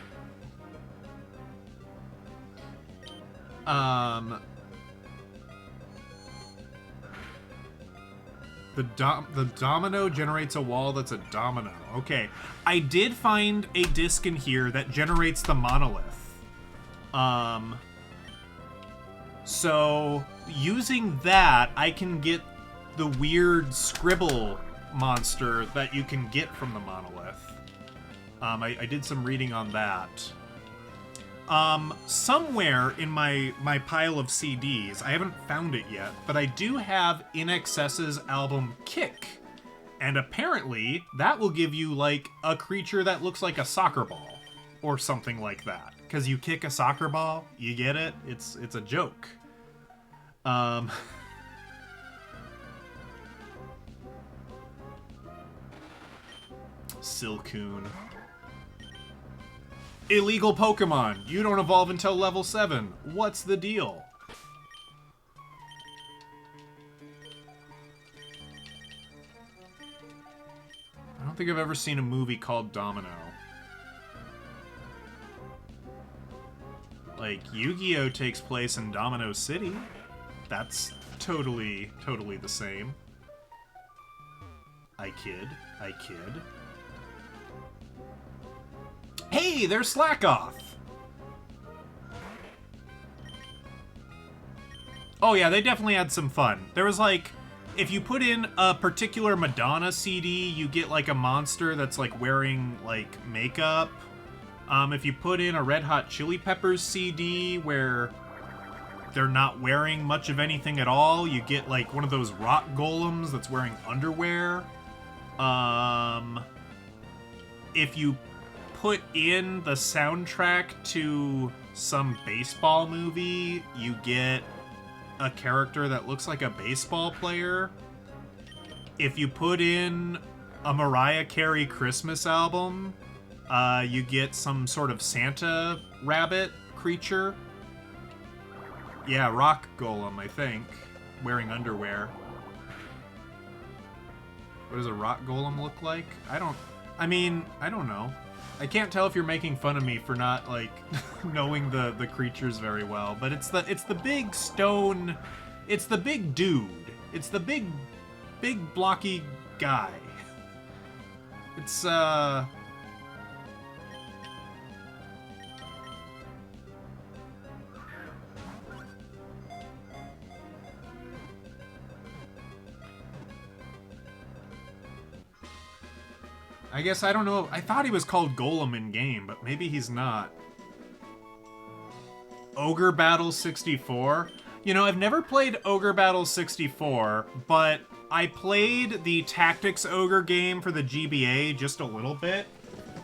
The domino generates a wall that's a domino. Okay. I did find a disc in here that generates the monolith. So, using that, I can get the weird scribble monster that you can get from the monolith. I did some reading on that. Somewhere in my pile of CDs, I haven't found it yet, but I do have INXS's album Kick. And apparently, that will give you, like, a creature that looks like a soccer ball. Or something like that. Because you kick a soccer ball, you get it? It's a joke. Silcoon. Illegal Pokemon. You don't evolve until level 7. What's the deal? I don't think I've ever seen a movie called Domino. Like, Yu-Gi-Oh! Takes place in Domino City. That's totally the same. I kid. Hey, there's Slackoff! Oh yeah, they definitely had some fun. There was, like, if you put in a particular Madonna CD, you get, like, a monster that's, like, wearing, like, makeup. If you put in a Red Hot Chili Peppers CD where they're not wearing much of anything at all, you get, like, one of those rock golems that's wearing underwear. If you put in the soundtrack to some baseball movie, you get a character that looks like a baseball player. If you put in a Mariah Carey Christmas album, you get some sort of Santa rabbit creature. Yeah, rock golem, I think, wearing underwear. What does a rock golem look like? I don't know. I can't tell if you're making fun of me for not, like, knowing the creatures very well, but it's the big stone, it's the big dude. It's the big blocky guy. It's I guess, I don't know. I thought he was called Golem in game, but maybe he's not. Ogre Battle 64? You know, I've never played Ogre Battle 64, but I played the Tactics Ogre game for the GBA just a little bit.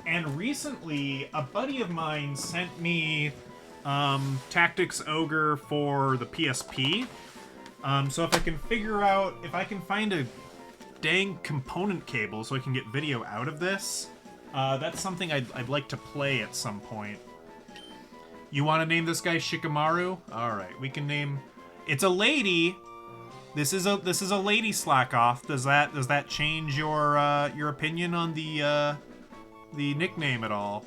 And recently, a buddy of mine sent me Tactics Ogre for the PSP. So if I can figure out, if I can find a dang component cable so I can get video out of this, that's something I'd like to play at some point. You want to name this guy Shikamaru? All right, we can name. It's a lady. This is a lady slack off. Does that change your opinion on the nickname at all?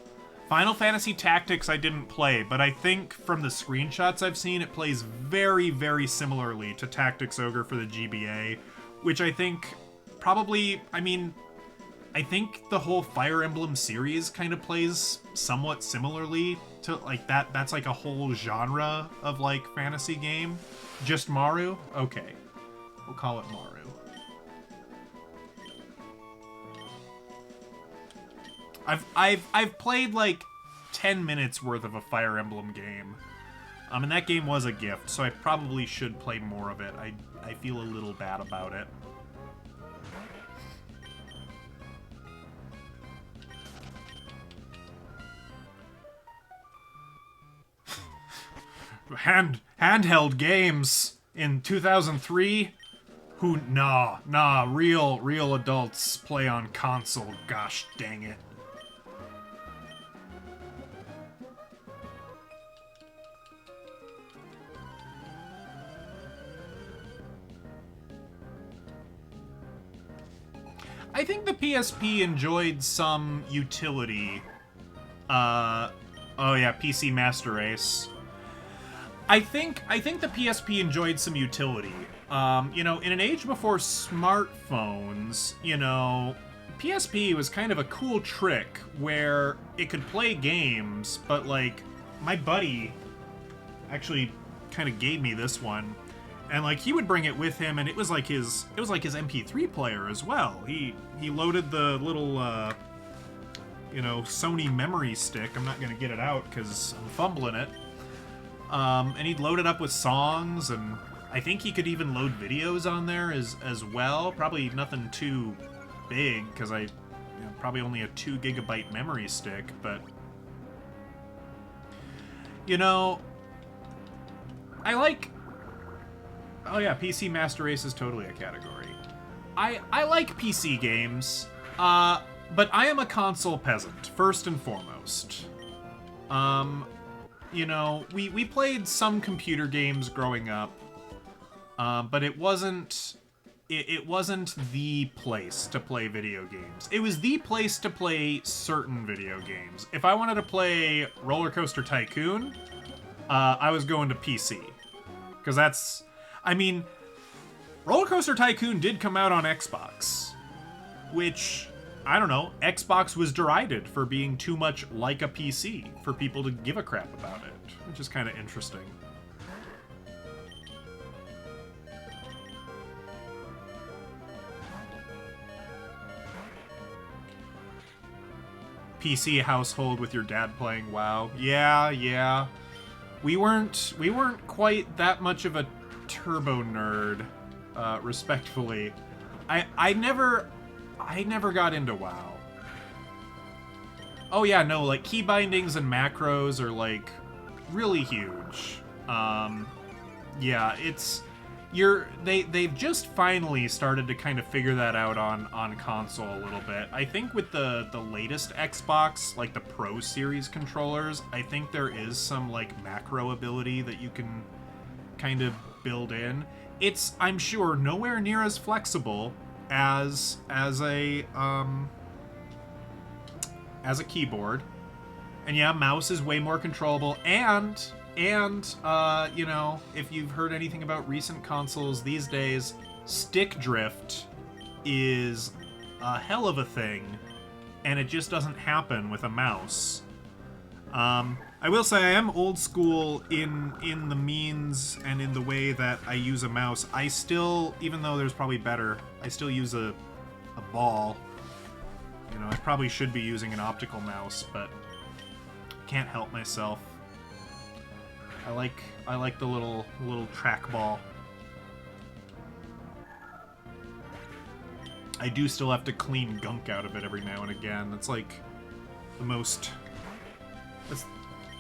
Final Fantasy Tactics I didn't play, but I think from the screenshots I've seen, it plays very, very similarly to Tactics Ogre for the GBA, which I think probably, I mean, I think the whole Fire Emblem series kind of plays somewhat similarly to, like, that's like a whole genre of, like, fantasy game. Just Maru? Okay. We'll call it Maru. I've played like 10 minutes worth of a Fire Emblem game. And that game was a gift, so I probably should play more of it. I feel a little bad about it. Handheld games in 2003? Nah, real adults play on console, gosh dang it. I think the PSP enjoyed some utility. Oh yeah, PC Master Race. I think the PSP enjoyed some utility. You know, in an age before smartphones, you know, PSP was kind of a cool trick where it could play games, but like my buddy actually kind of gave me this one, and like he would bring it with him, and it was like his MP3 player as well. He loaded the little you know, Sony memory stick. I'm not gonna get it out because I'm fumbling it. And he'd load it up with songs, and I think he could even load videos on there as well. Probably nothing too big, because probably only a 2 GB memory stick, but you know, I like. Oh yeah, PC Master Race is totally a category. I like PC games, but I am a console peasant first and foremost. You know, we played some computer games growing up, but it wasn't the place to play video games. It was the place to play certain video games. If I wanted to play Roller Coaster Tycoon, I was going to PC. Because that's, I mean, Roller Coaster Tycoon did come out on Xbox, which, I don't know, Xbox was derided for being too much like a PC for people to give a crap about it, which is kind of interesting. PC household with your dad playing WoW. Yeah. We weren't quite that much of a turbo nerd, respectfully. I never got into WoW. Oh yeah, no, like key bindings and macros are like really huge. Yeah, they've just finally started to kind of figure that out on console a little bit. I think with the latest Xbox, like the Pro Series controllers, I think there is some like macro ability that you can kind of build in. It's, I'm sure, nowhere near as flexible as a keyboard. And yeah, mouse is way more controllable, and you know, if you've heard anything about recent consoles these days, stick drift is a hell of a thing, and it just doesn't happen with a mouse. I will say I am old school in the means and in the way that I use a mouse. I still, even though there's probably better, I still use a ball. You know, I probably should be using an optical mouse, but can't help myself. I like the little trackball. I do still have to clean gunk out of it every now and again. That's like the most...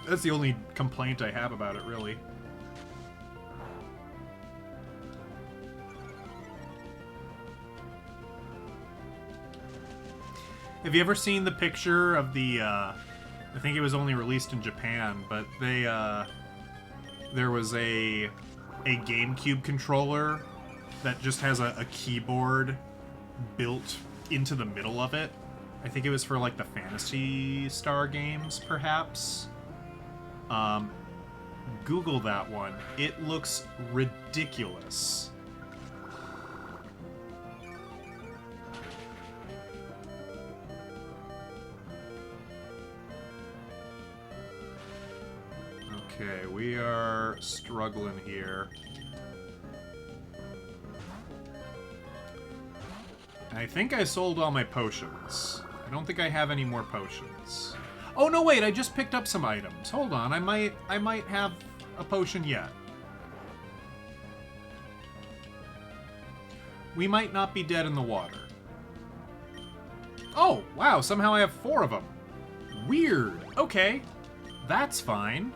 That's the only complaint I have about it, really. Have you ever seen the picture of the, I think it was only released in Japan, but they, there was a GameCube controller that just has a keyboard built into the middle of it. I think it was for, like, the Phantasy Star games, perhaps. Google that one. It looks ridiculous. Okay, we are struggling here. I think I sold all my potions. I don't think I have any more potions. Oh no, wait, I just picked up some items. Hold on, I might have a potion yet. We might not be dead in the water. Oh, wow, somehow I have 4 of them. Weird. Okay, that's fine.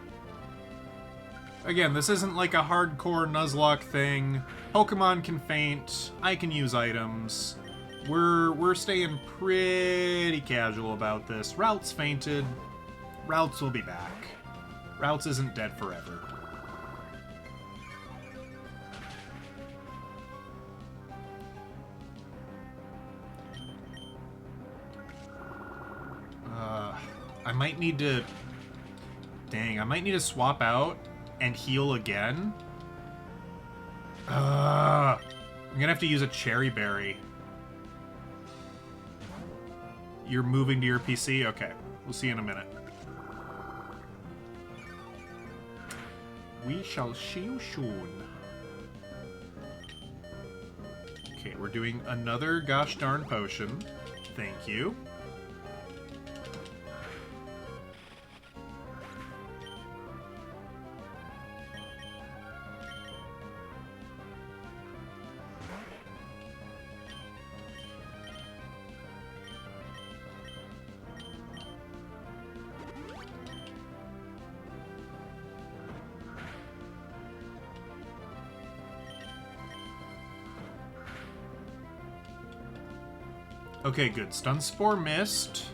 Again, this isn't like a hardcore Nuzlocke thing. Pokemon can faint. I can use items. We're staying pretty casual about this. Routes fainted. Routes will be back. Routes isn't dead forever. I might need to... Dang, I might need to swap out and heal again. I'm gonna have to use a cherry berry. You're moving to your PC? Okay. We'll see you in a minute. We shall see you soon. Okay, we're doing another gosh darn potion. Thank you. Okay, good. Stun Spore missed.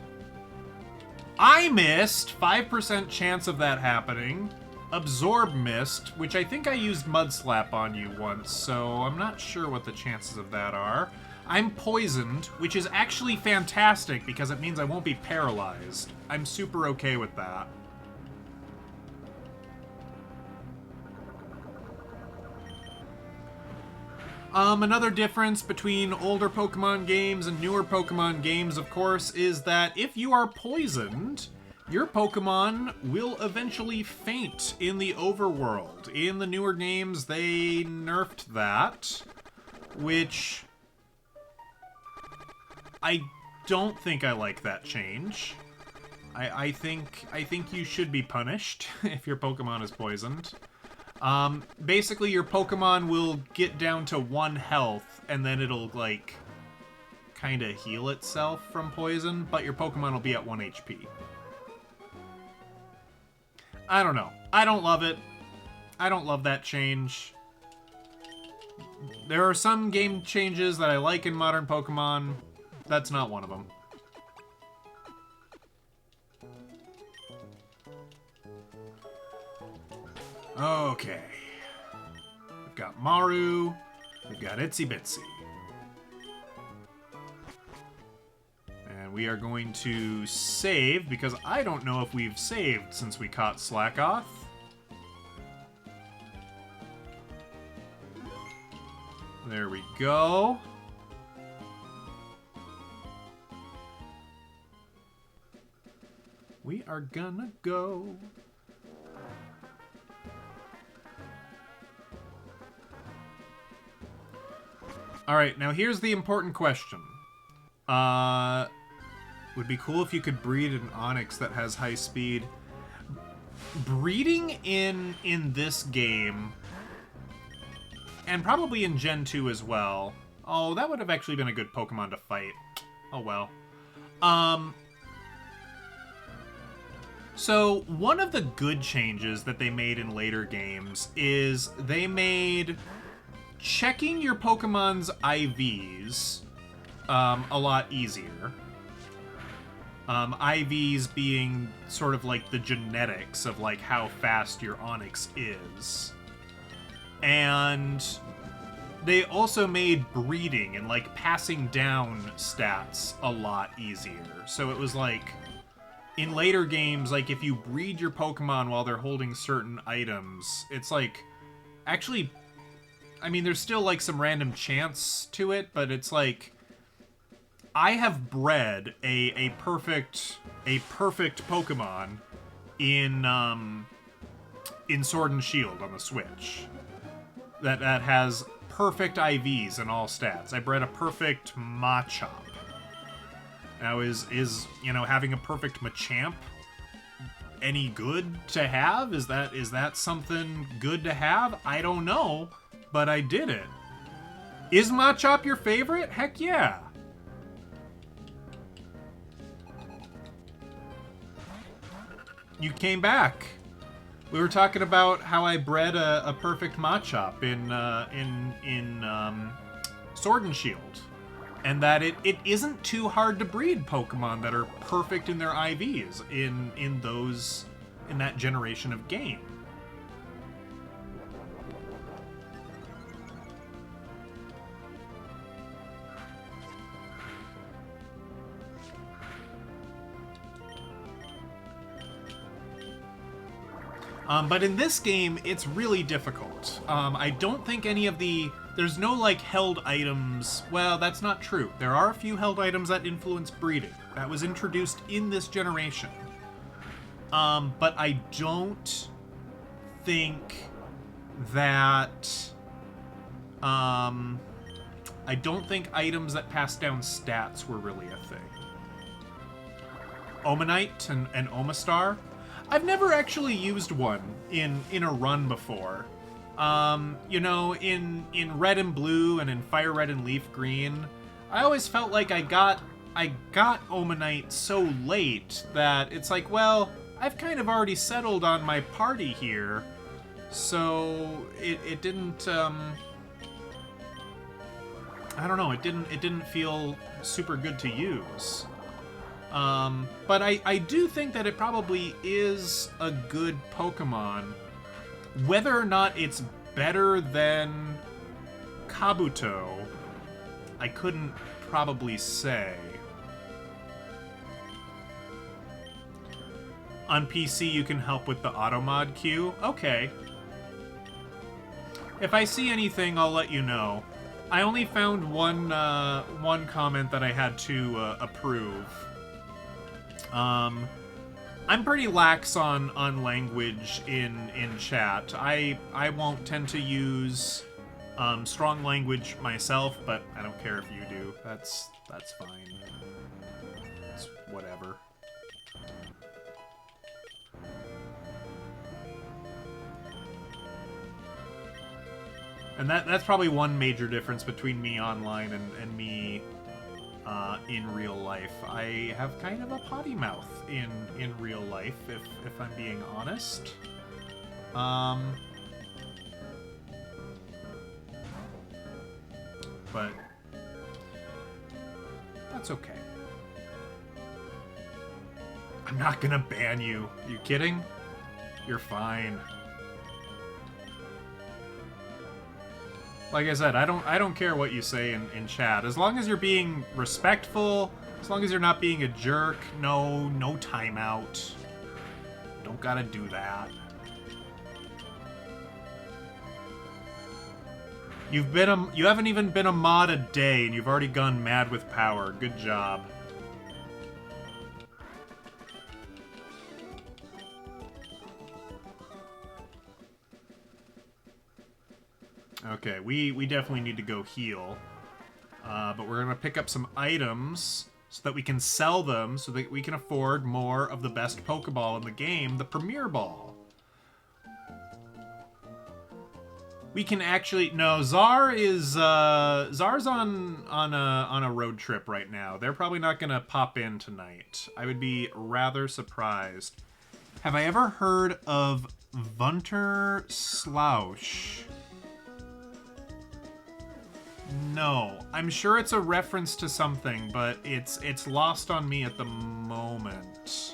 I missed! 5% chance of that happening. Absorb missed, which I think I used Mud Slap on you once, so I'm not sure what the chances of that are. I'm poisoned, which is actually fantastic because it means I won't be paralyzed. I'm super okay with that. Another difference between older Pokemon games and newer Pokemon games, of course, is that if you are poisoned, your Pokemon will eventually faint in the overworld. In the newer games, they nerfed that, which I don't think I like that change. I think you should be punished if your Pokemon is poisoned. Basically your Pokemon will get down to 1 health, and then it'll, like, kinda heal itself from poison, but your Pokemon will be at 1 HP. I don't know. I don't love it. I don't love that change. There are some game changes that I like in modern Pokemon. That's not one of them. Okay. We've got Maru. We've got Itsy Bitsy. And we are going to save, because I don't know if we've saved since we caught Slackoth. There we go. We are gonna go. Alright, now here's the important question. Would be cool if you could breed an Onix that has high speed. breeding in this game, and probably in Gen 2 as well. Oh, that would have actually been a good Pokemon to fight. Oh well. So one of the good changes that they made in later games is they made checking your Pokemon's IVs a lot easier. IVs being sort of like the genetics of like how fast your Onix is. And they also made breeding and like passing down stats a lot easier. So it was like in later games, like if you breed your Pokemon while they're holding certain items, it's like actually, I mean, there's still like some random chance to it, but it's like I have bred a perfect Pokemon in Sword and Shield on the Switch that has perfect IVs in all stats. I bred a perfect Machop. Now, is you know, having a perfect Machamp any good to have? Is that something good to have? I don't know, but I did it. Is Machop your favorite? Heck yeah. You came back. We were talking about how I bred a perfect Machop in Sword and Shield. And that it isn't too hard to breed Pokemon that are perfect in their IVs in that generation of game. But in this game, it's really difficult. I don't think any of the... There's no, like, held items... Well, that's not true. There are a few held items that influence breeding. That was introduced in this generation. But I don't think that... I don't think items that pass down stats were really a thing. Omanite and Omastar... I've never actually used one in a run before. You know, in Red and Blue and in Fire Red and Leaf Green, I always felt like I got Omanite so late that it's like, well, I've kind of already settled on my party here, so it didn't I don't know, it didn't feel super good to use. But I do think that it probably is a good Pokemon. Whether or not it's better than Kabuto, I couldn't probably say. On PC, you can help with the Automod queue? Okay. If I see anything, I'll let you know. I only found one comment that I had to approve. I'm pretty lax on language in chat. I won't tend to use strong language myself, but I don't care if you do. That's fine. It's whatever. And that's probably one major difference between me online and me in real life. I have kind of a potty mouth in real life, if I'm being honest. But that's okay. I'm not gonna ban you. You kidding? You're fine. Like I said, I don't care what you say in chat. As long as you're being respectful, as long as you're not being a jerk, no timeout. Don't gotta do that. You haven't even been a mod a day and you've already gone mad with power. Good job. Okay, we definitely need to go heal. But we're going to pick up some items so that we can sell them so that we can afford more of the best Pokeball in the game, the Premier Ball. We can actually no. Czar is Czar's on a road trip right now. They're probably not gonna pop in tonight. I would be rather surprised. Have I ever heard of Vunter Slouch? No, I'm sure it's a reference to something, but it's lost on me at the moment.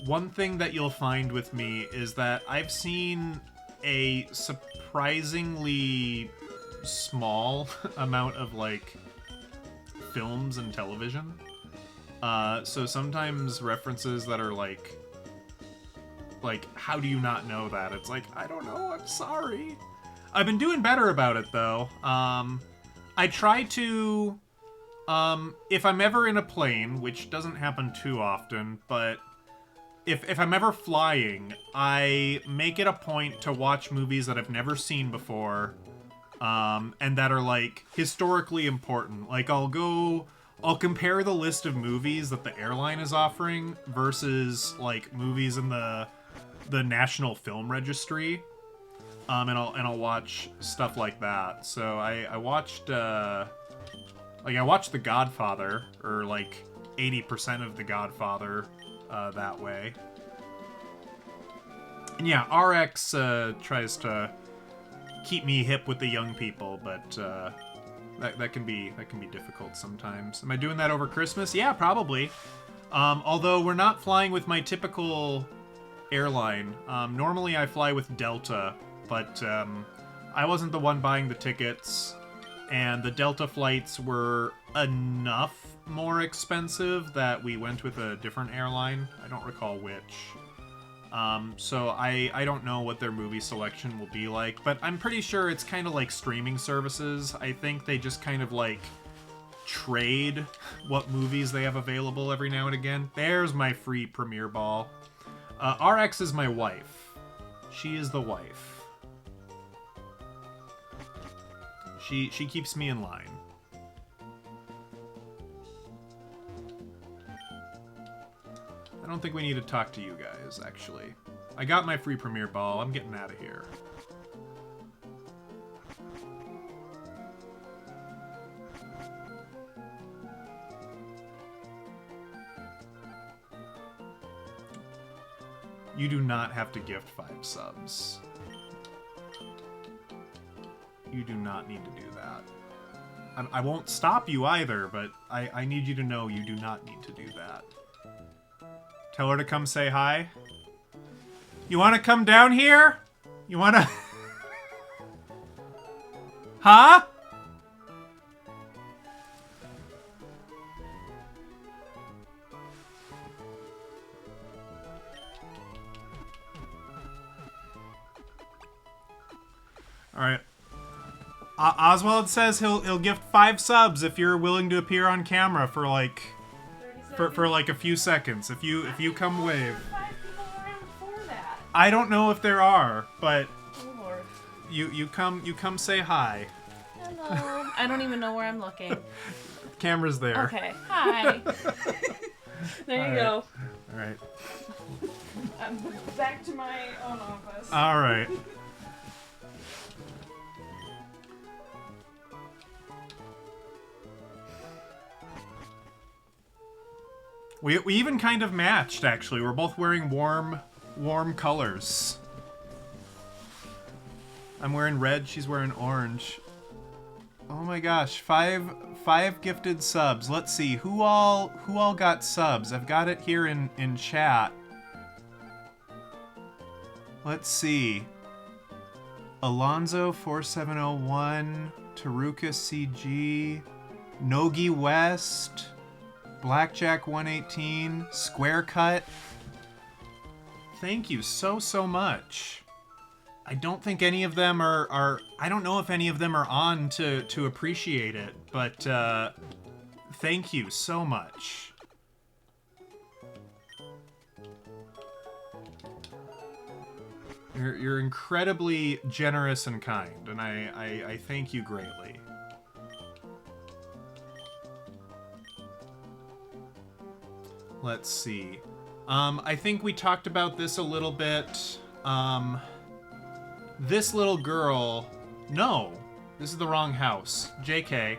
One thing that you'll find with me is that I've seen a surprisingly small amount of, like, films and television. So sometimes references that are like, how do you not know that? It's like, I don't know, I'm sorry. I've been doing better about it, though. I try to, if I'm ever in a plane, which doesn't happen too often, but if I'm ever flying, I make it a point to watch movies that I've never seen before, and that are, like, historically important. Like, I'll compare the list of movies that the airline is offering versus, like, movies in the National Film Registry, and I'll watch stuff like that. So I watched The Godfather, or like 80% of The Godfather, that way. And yeah, RX tries to keep me hip with the young people, but that can be difficult sometimes. Am I doing that over Christmas? Yeah, probably. Although we're not flying with my typical airline. Normally I fly with Delta, but I wasn't the one buying the tickets, and the Delta flights were enough more expensive that we went with a different airline. I don't recall which. So I don't know what their movie selection will be like, but I'm pretty sure it's kind of like streaming services. I think they just kind of like trade what movies they have available every now and again. There's my free premiere ball. RX is my wife. She is the wife. She keeps me in line. I don't think we need to talk to you guys, actually. I got my free premiere ball. I'm getting out of here. You do not have to gift 5 subs. You do not need to do that. I won't stop you either, but I need you to know you do not need to do that. Tell her to come say hi. You want to come down here? You want to... Huh? Alright. Oswald says he'll gift 5 subs if you're willing to appear on camera for like... For like a few seconds. If you come wave. 5 people around for that. I don't know if there are, but Oh Lord. you come say hi. Hello. I don't even know where I'm looking. Camera's there. Okay. Hi. There you go. All right. I'm back to my own office. All right. We even kind of matched, actually. We're both wearing warm colors. I'm wearing red, she's wearing orange. Oh my gosh, five gifted subs. Let's see, who all got subs? I've got it here in chat. Let's see. Alonzo4701, Taruka CG, Nogi West, Blackjack118, Square Cut. Thank you so much. I don't think any of them are I don't know if any of them are on to appreciate it, but thank you so much. You're incredibly generous and kind, and I thank you greatly. Let's see. I think we talked about this a little bit This little girl... No, this is the wrong house. JK.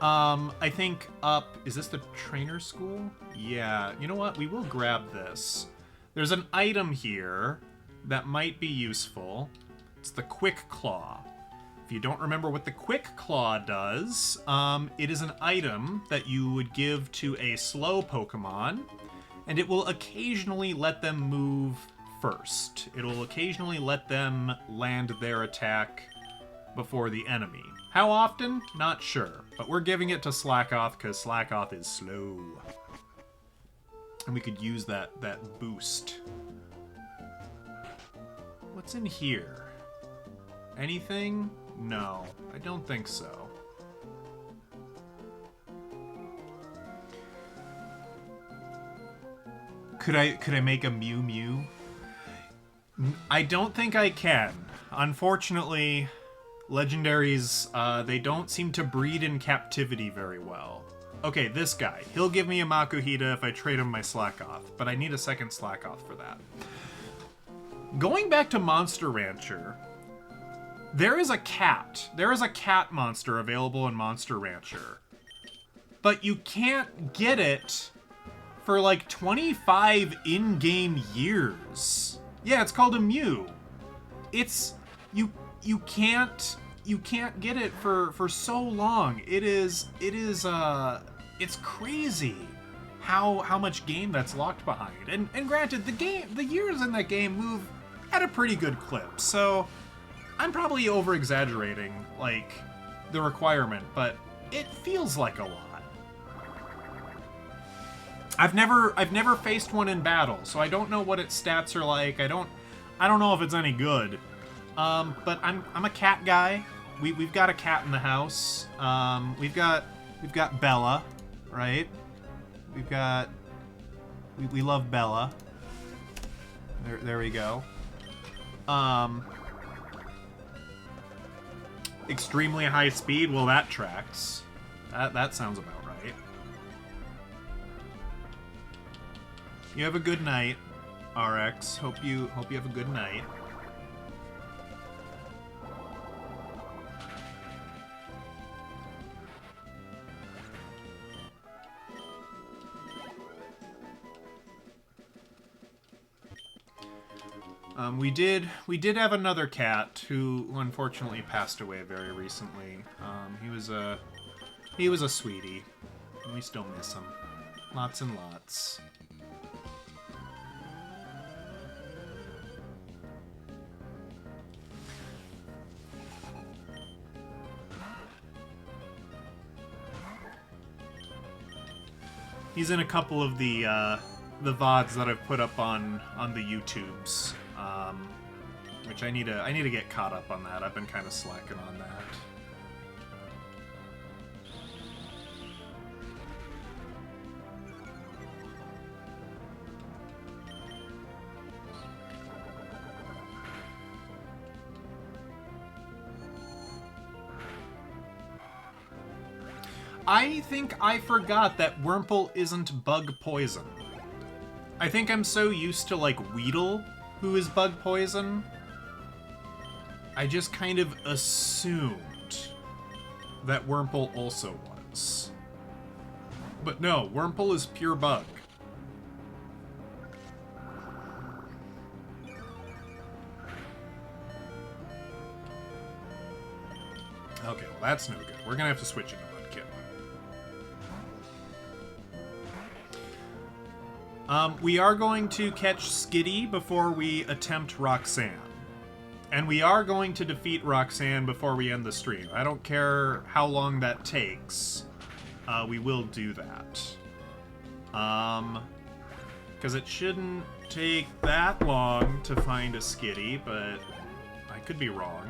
I think up... Is this the trainer school? Yeah, you know what? We will grab this. There's an item here that might be useful. It's the Quick Claw. If you don't remember what the Quick Claw does, it is an item that you would give to a slow Pokemon, and it will occasionally let them move first. It'll occasionally let them land their attack before the enemy. How often? Not sure. But we're giving it to Slackoth because Slackoth is slow. And we could use that boost. What's in here? Anything? No, I don't think so. Could I make a Mew Mew? I don't think I can. Unfortunately, legendaries, they don't seem to breed in captivity very well. Okay, this guy. He'll give me a Makuhita if I trade him my Slackoth, but I need a second Slackoth for that. Going back to Monster Rancher, there is a cat. There is a cat monster available in Monster Rancher. But you can't get it for like 25 in-game years. Yeah, it's called a Mew. It's... You can't get it for so long. It's crazy how much game that's locked behind. And granted, the years in that game move at a pretty good clip, so I'm probably over-exaggerating, like, the requirement, but it feels like a lot. I've never faced one in battle, so I don't know what its stats are like. I don't know if it's any good. But I'm a cat guy. We've got a cat in the house. We've got Bella, right? We love Bella. There we go. Extremely high speed. Well, that tracks. That sounds about right. You have a good night, RX. Hope you have a good night. We did have another cat who unfortunately passed away very recently. He was a sweetie. And we still miss him. Lots and lots. He's in a couple of the VODs that I've put up on the YouTubes, which I need to get caught up on that. I've been kind of slacking on that. I think I forgot that Wurmple isn't bug poison. I think I'm so used to, like, Weedle, who is bug poison. I just kind of assumed that Wurmple also was. But no, Wurmple is pure bug. Okay, well that's no good. We're gonna have to switch into Mudkip. We are going to catch Skitty before we attempt Roxanne. And we are going to defeat Roxanne before we end the stream. I don't care how long that takes. We will do that. Because it shouldn't take that long to find a Skitty, but I could be wrong.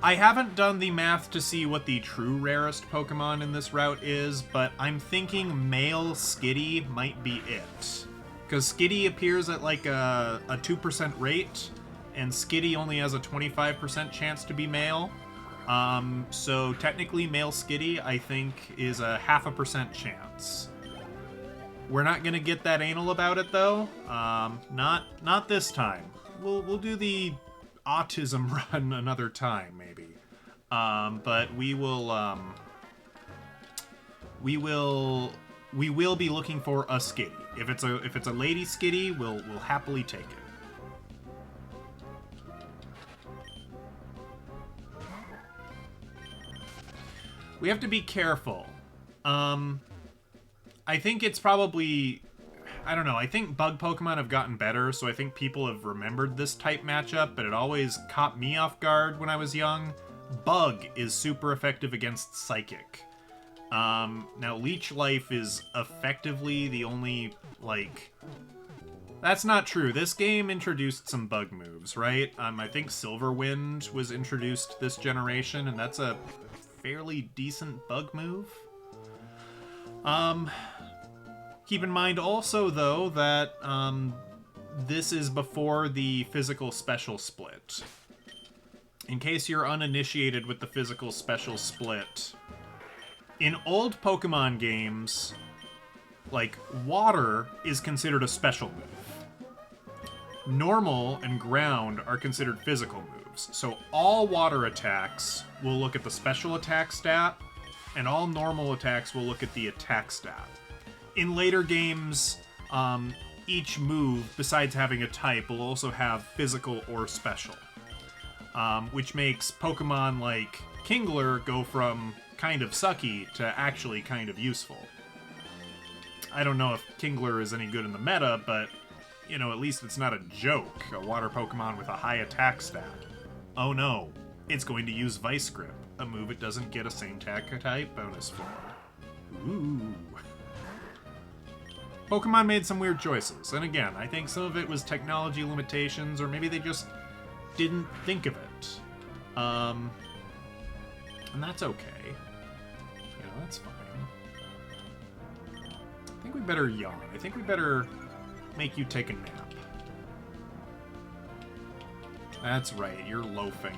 I haven't done the math to see what the true rarest Pokemon in this route is, but I'm thinking male Skitty might be it. Because Skitty appears at like a 2% rate, and Skitty only has a 25% chance to be male. So technically male Skitty, I think, is a 0.5% chance. We're not gonna get that anal about it though. Not this time. We'll do the autism run another time maybe. But we will be looking for a skitty. If it's a lady skitty, we'll happily take it. We have to be careful. I think it's probably... I don't know, I think bug Pokemon have gotten better, so I think people have remembered this type matchup, but it always caught me off guard when I was young. Bug is super effective against Psychic. Now, Leech Life is effectively the only, like... That's not true. This game introduced some bug moves, right? I think Silver Wind was introduced this generation, and that's a fairly decent bug move. Keep in mind also, though, that this is before the physical special split. In case you're uninitiated with the physical special split, in old Pokemon games, like, water is considered a special move. Normal and ground are considered physical moves. So all water attacks will look at the special attack stat, and all normal attacks will look at the attack stat. In later games, each move, besides having a type, will also have physical or special. Which makes Pokemon like Kingler go from kind of sucky to actually kind of useful. I don't know if Kingler is any good in the meta, but, you know, at least it's not a joke, a water Pokemon with a high attack stat. Oh no, it's going to use Vice Grip, a move it doesn't get a same attack type bonus for. Ooh. Pokemon made some weird choices, and again, I think some of it was technology limitations, or maybe they just didn't think of it. And that's okay. You know, that's fine. I think we better yawn. I think we better make you take a nap. That's right, you're loafing.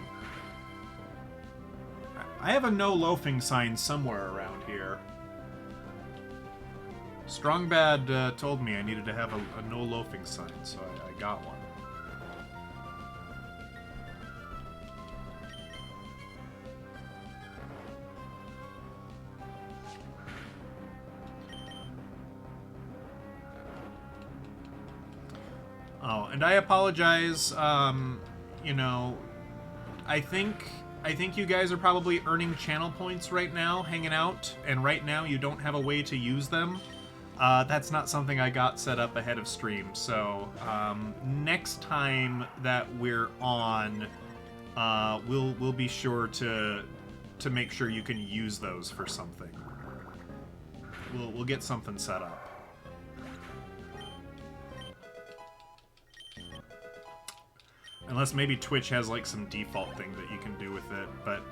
I have a no loafing sign somewhere around here. Strongbad told me I needed to have a no loafing sign, so I got one. Oh, and I apologize, you know, I think you guys are probably earning channel points right now, hanging out, and right now you don't have a way to use them. That's not something I got set up ahead of stream, so next time that we're on, we'll be sure to make sure you can use those for something. We'll get something set up. Unless maybe Twitch has like some default thing that you can do with it, but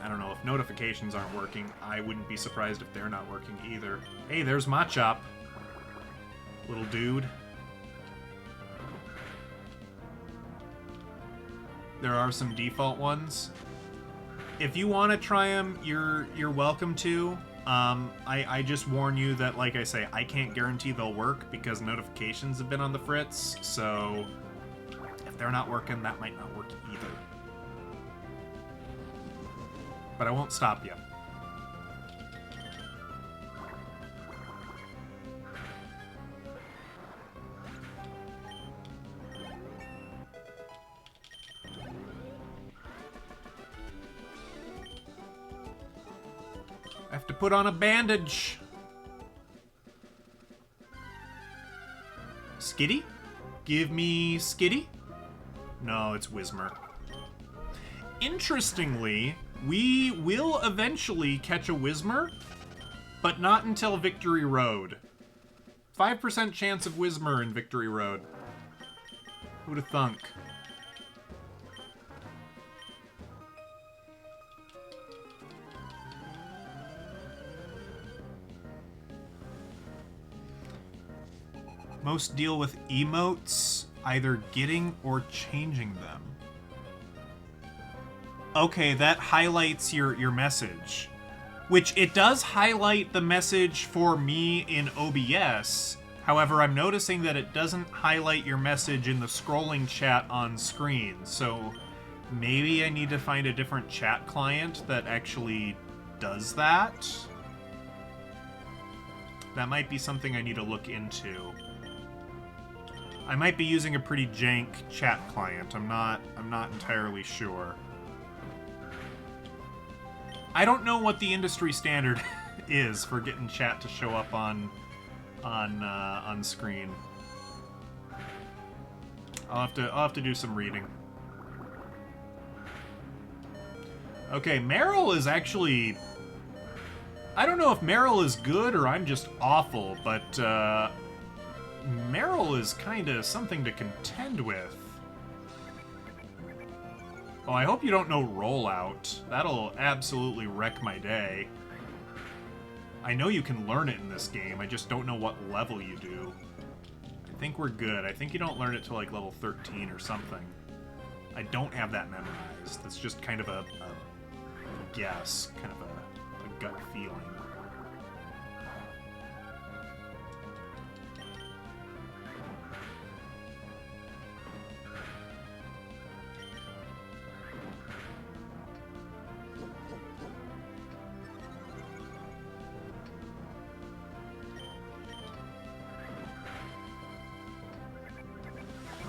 I don't know, if notifications aren't working, I wouldn't be surprised if they're not working either. Hey, there's Machop. Little dude. There are some default ones. If you want to try them, you're welcome to. I just warn you that, like I say, I can't guarantee they'll work because notifications have been on the fritz, so if they're not working, that might not work either. But I won't stop you. I have to put on a bandage. Skitty? Give me Skitty? No, it's Whismur. Interestingly, we will eventually catch a Whismur, but not until Victory Road. 5% chance of Whismur in Victory Road. Who'da thunk? Most deal with emotes, either getting or changing them. Okay, that highlights your message. which it does highlight the message for me in OBS. However, I'm noticing that it doesn't highlight your message in the scrolling chat on screen, so maybe I need to find a different chat client that actually does that. That might be something I need to look into. I might be using a pretty jank chat client. I'm not entirely sure. I don't know what the industry standard is for getting chat to show up on screen. I'll have to do some reading. Okay, Meryl is actually... I don't know if Meryl is good or I'm just awful, but Meryl is kind of something to contend with. Oh, I hope you don't know Rollout. That'll absolutely wreck my day. I know you can learn it in this game, I just don't know what level you do. I think we're good. I think you don't learn it till like level 13 or something. I don't have that memorized. That's just kind of a guess, kind of a gut feeling.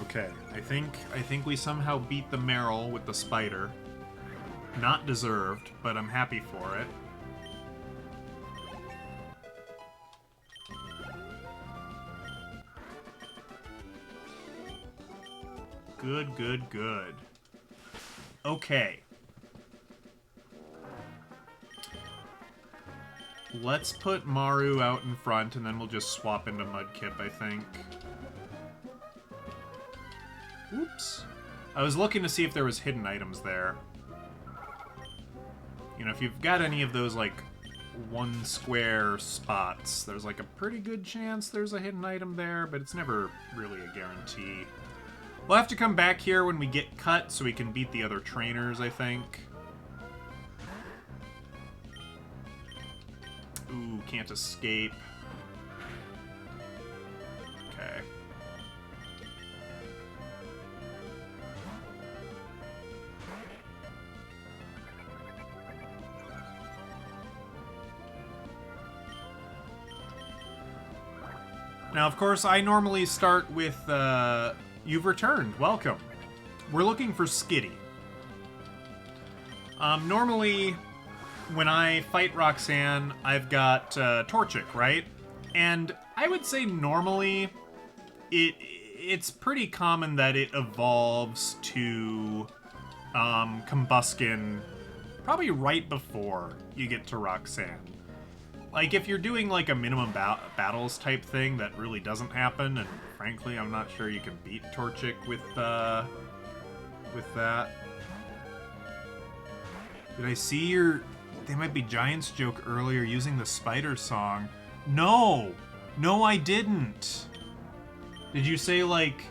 Okay, I think we somehow beat the Meryl with the spider. Not deserved, but I'm happy for it. Good, good, good. Okay. Let's put Maru out in front, and then we'll just swap into Mudkip, I think. Oops. I was looking to see if there was hidden items there. You know, if you've got any of those, like, one square spots, there's, like, a pretty good chance there's a hidden item there, but it's never really a guarantee. We'll have to come back here when we get cut so we can beat the other trainers, I think. Ooh, can't escape. Okay. Now, of course, I normally start with, you've returned, welcome. We're looking for Skitty. Normally, when I fight Roxanne, I've got, Torchic, right? And I would say normally, it's pretty common that it evolves to, Combuskin probably right before you get to Roxanne. Like, if you're doing, like, a minimum battles type thing, that really doesn't happen, and frankly, I'm not sure you can beat Torchic with that. Did I see your They Might Be Giants joke earlier using the spider song? No! No, I didn't! Did you say, like,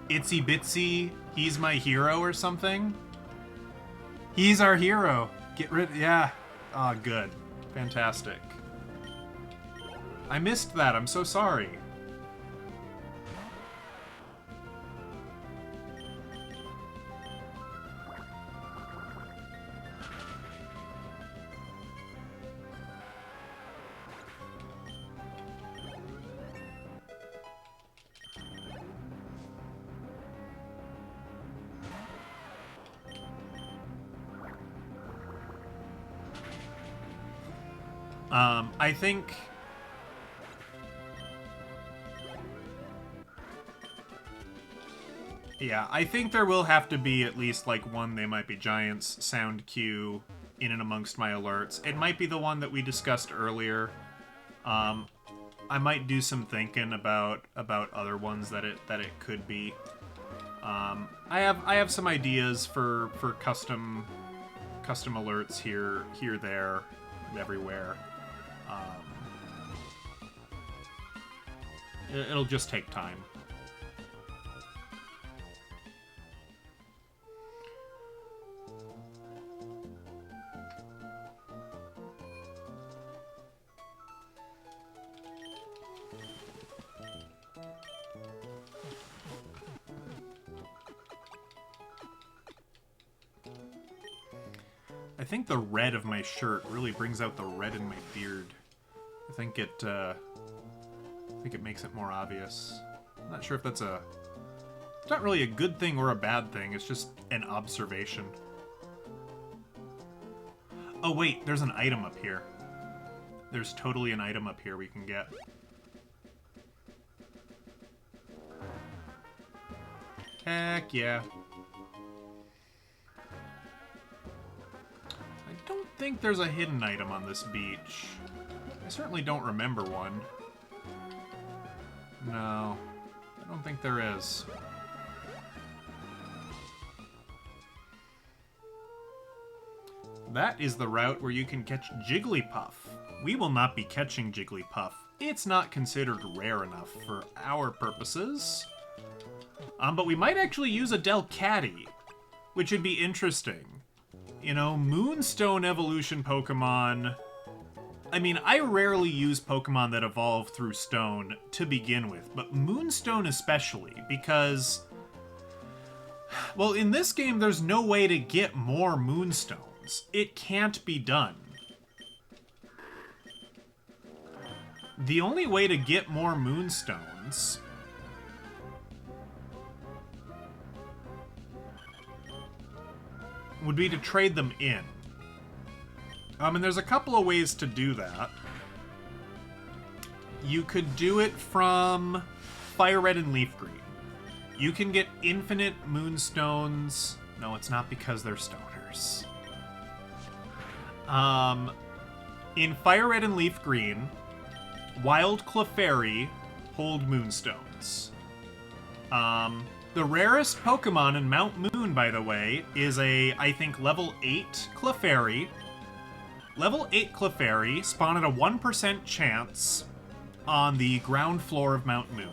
Itsy Bitsy, he's my hero or something? He's our hero! Get rid... yeah. Ah, good. Fantastic. I missed that. I'm so sorry. I think... yeah, I think there will have to be at least, like, one They Might Be Giants sound cue in and amongst my alerts. It might be the one that we discussed earlier. I might do some thinking about other ones that it could be. I have some ideas for custom alerts here, there, and everywhere. It'll just take time. I think the red of my shirt really brings out the red in my beard. I think it makes it more obvious. I'm not sure if that's it's not really a good thing or a bad thing. It's just an observation. Oh wait, there's an item up here. There's totally an item up here we can get. Heck yeah. I don't think there's a hidden item on this beach. I certainly don't remember one. No, I don't think there is. That is the route where you can catch Jigglypuff. We will not be catching Jigglypuff. It's not considered rare enough for our purposes. But we might actually use a Delcatty, which would be interesting. You know, Moonstone evolution Pokemon... I mean, I rarely use Pokemon that evolve through Stone to begin with, but Moonstone especially, because... well, in this game, there's no way to get more Moonstones. It can't be done. The only way to get more Moonstones... would be to trade them in. And there's a couple of ways to do that. You could do it from Fire Red and Leaf Green. You can get infinite Moonstones. No, it's not because they're stoners. In Fire Red and Leaf Green, Wild Clefairy hold Moonstones. The rarest Pokemon in Mount Moon, by the way, is I think, level 8 Clefairy. Level 8 Clefairy spawn at a 1% chance on the ground floor of Mount Moon.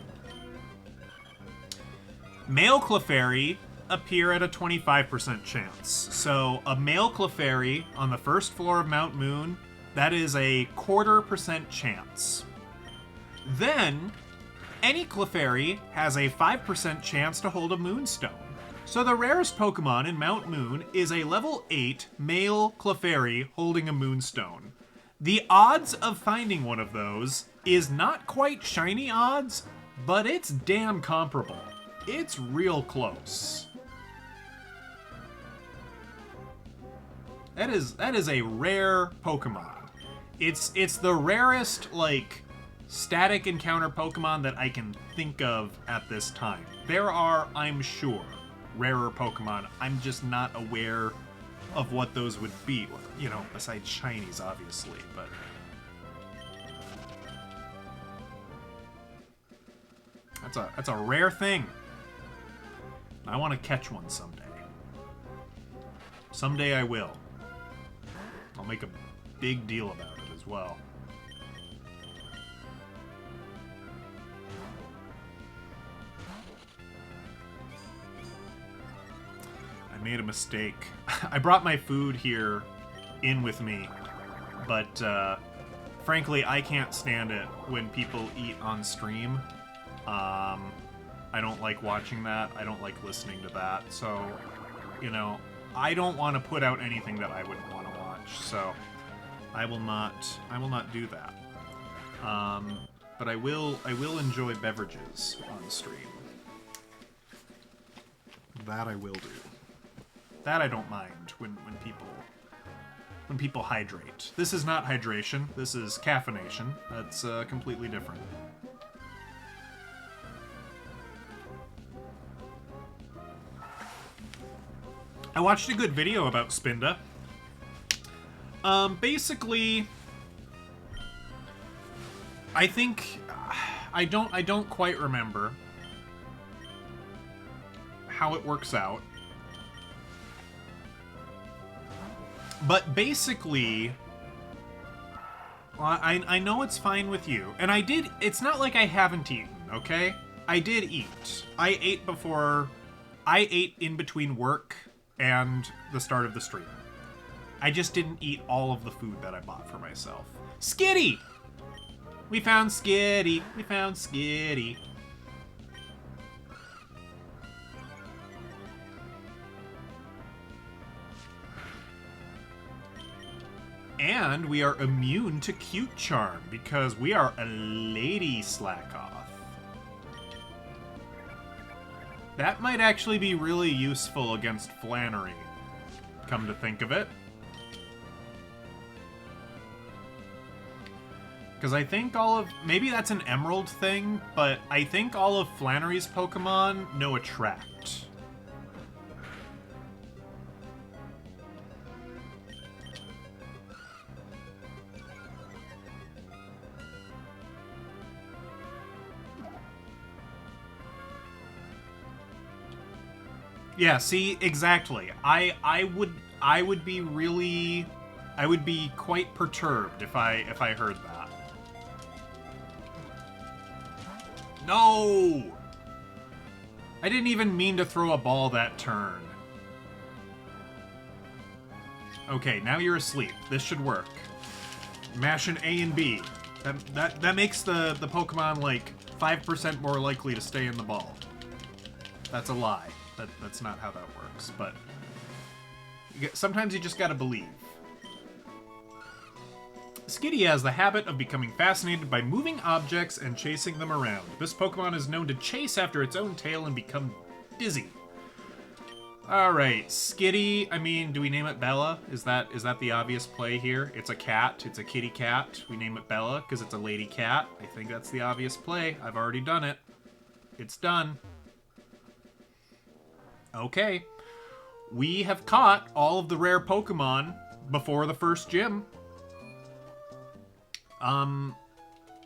Male Clefairy appear at a 25% chance. So a male Clefairy on the first floor of Mount Moon, that is a 0.25% chance. Then, any Clefairy has a 5% chance to hold a Moonstone. So the rarest Pokemon in Mount Moon is a level 8 male Clefairy holding a Moonstone. The odds of finding one of those is not quite shiny odds, but it's damn comparable. It's real close. That is a rare Pokemon. It's the rarest, like, static encounter Pokemon that I can think of at this time. There are, I'm sure, rarer Pokemon. I'm just not aware of what those would be. You know, besides shinies, obviously, but... That's a rare thing. I want to catch one someday. Someday I will. I'll make a big deal about it as well. I made a mistake. I brought my food here in with me, but frankly, I can't stand it when people eat on stream. I don't like watching that. I don't like listening to that. So, you know, I don't want to put out anything that I wouldn't want to watch. So, I will not do that. But I will enjoy beverages on stream. That I will do. That I don't mind when people hydrate. This is not hydration. This is caffeination. That's completely different. I watched a good video about Spinda. Basically, I think I don't quite remember how it works out. But basically, I know it's fine with you. And I did, it's not like I haven't eaten, okay? I did eat. I ate in between work and the start of the stream. I just didn't eat all of the food that I bought for myself. Skitty! We found Skitty. We found Skitty. And we are immune to Cute Charm because we are a Lady Slackoth. That might actually be really useful against Flannery, come to think of it. Because I think maybe that's an Emerald thing, but I think all of Flannery's Pokemon know Attract. Yeah, see, exactly. I would be quite perturbed if I heard that. No! I didn't even mean to throw a ball that turn. Okay, now you're asleep. This should work. Mashing A and B. That makes the Pokemon like 5% more likely to stay in the ball. That's a lie. That's not how that works, but sometimes you just gotta believe. Skitty has the habit of becoming fascinated by moving objects and chasing them around. This Pokemon is known to chase after its own tail and become dizzy. Alright, Skitty, I mean, do we name it Bella? Is that the obvious play here? It's a cat, it's a kitty cat. We name it Bella because it's a lady cat. I think that's the obvious play. I've already done it. It's done. Okay. We have caught all of the rare Pokemon before the first gym.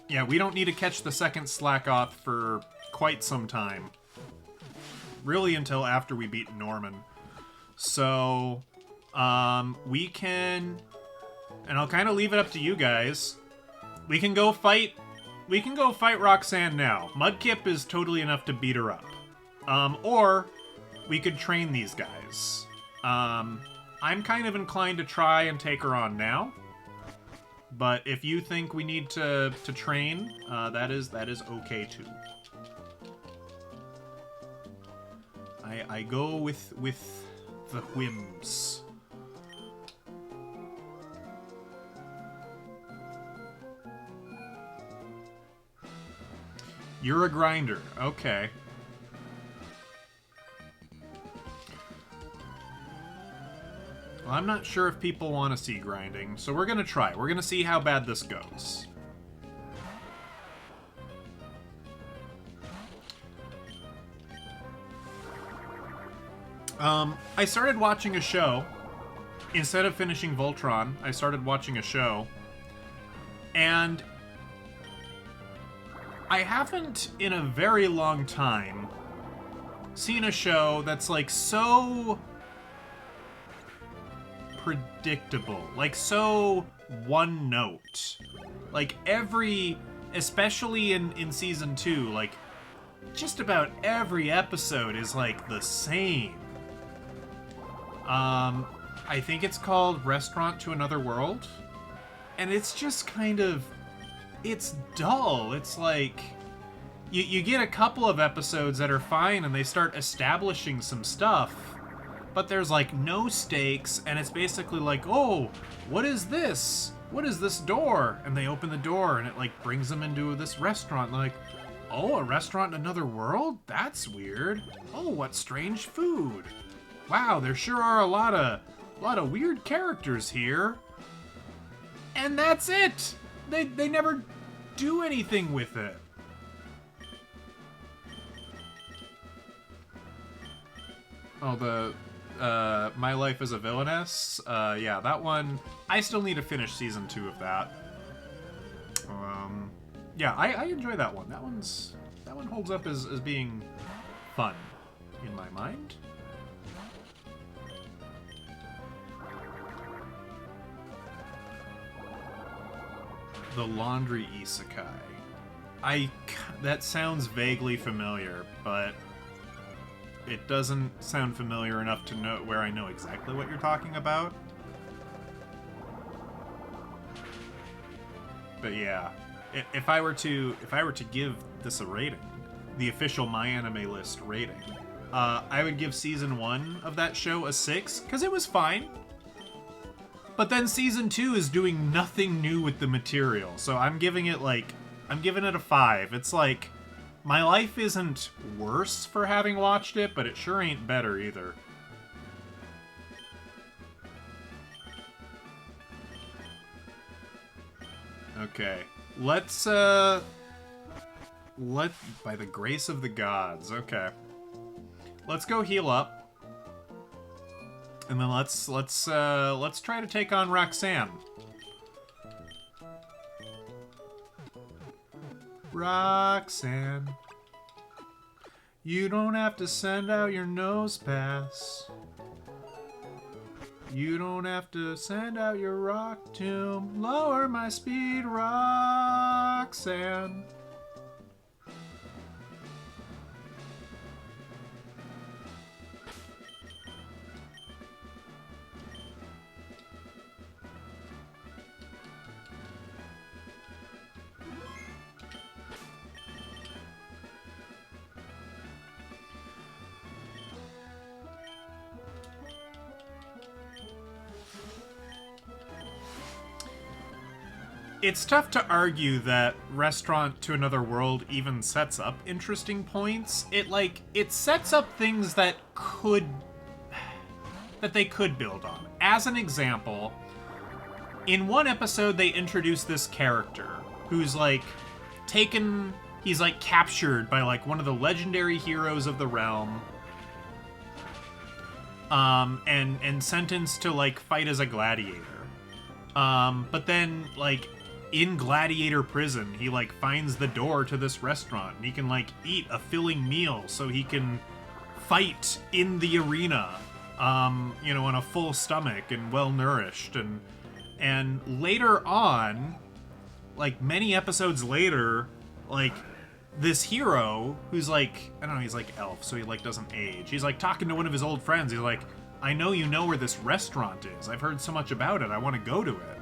Yeah, we don't need to catch the second Slackoth for quite some time. Really until after we beat Norman. So, we can... And I'll kind of leave it up to you guys. We can go fight Roxanne now. Mudkip is totally enough to beat her up. Or we could train these guys. I'm kind of inclined to try and take her on now. But if you think we need to train, that is okay too. I go with the whims. You're a grinder. Okay. Well, I'm not sure if people want to see grinding, so we're gonna try. We're gonna see how bad this goes. I started watching a show. Instead of finishing Voltron, I started watching a show. And I haven't, in a very long time, seen a show that's, like, so predictable. Like, so one note. Like, especially in Season 2, like, just about every episode is, like, the same. I think it's called Restaurant to Another World. And it's just kind of... It's dull. It's like... You get a couple of episodes that are fine and they start establishing some stuff. But there's, like, no stakes, and it's basically like, oh, what is this? What is this door? And they open the door, and it, like, brings them into this restaurant. And they're like, oh, a restaurant in another world? That's weird. Oh, what strange food. Wow, there sure are a lot of weird characters here. And that's it. They never do anything with it. Oh, the My Life as a Villainess? Yeah, that one, I still need to finish Season 2 of that. Yeah, I enjoy that one. That one holds up as being fun in my mind. The Laundry Isekai. That sounds vaguely familiar, but it doesn't sound familiar enough to know where I know exactly what you're talking about. But yeah, if I were to give this a rating, the official MyAnimeList rating, I would give Season 1 of that show a 6, because it was fine. But then season 2 is doing nothing new with the material. So I'm giving it a 5. It's like, my life isn't worse for having watched it, but it sure ain't better either. Okay. Let's, by the grace of the gods. Okay. Let's go heal up. And then let's try to take on Roxanne. Roxanne, you don't have to send out your nose pass. You don't have to send out your rock tomb. Lower my speed, Roxanne. It's tough to argue that Restaurant to Another World even sets up interesting points. It sets up things that they could build on. As an example, in one episode they introduce this character who's he's captured by one of the legendary heroes of the realm, and sentenced to fight as a gladiator. But then in gladiator prison, he finds the door to this restaurant, and he can eat a filling meal so he can fight in the arena, on a full stomach and well nourished. And later on, many episodes later, this hero who's I don't know, he's elf, so he doesn't age. He's talking to one of his old friends. He's I know you know where this restaurant is. I've heard so much about it. I want to go to it.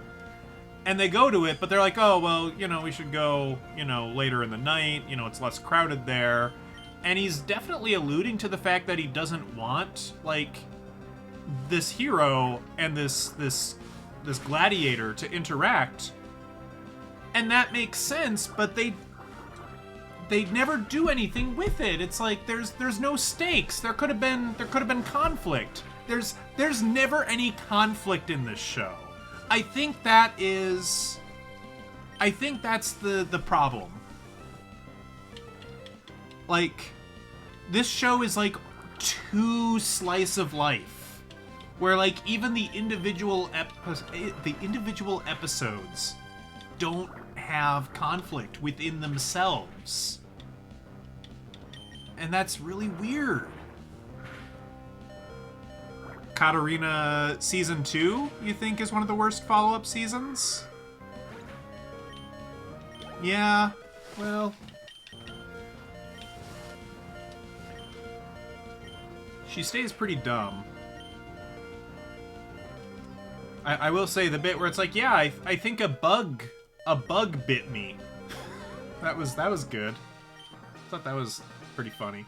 And they go to it, but they're oh, well, we should go, later in the night. It's less crowded there. And he's definitely alluding to the fact that he doesn't want, this hero and this gladiator to interact. And that makes sense, but they never do anything with it. It's there's no stakes. There could have been conflict. There's never any conflict in this show. I think that's the problem. This show is too slice of life, where even the individual episodes don't have conflict within themselves. And that's really weird. Katarina Season 2, you think, is one of the worst follow-up seasons? Yeah, well... she stays pretty dumb. I will say the bit where it's yeah, I think a bug bit me. that was good. I thought that was pretty funny.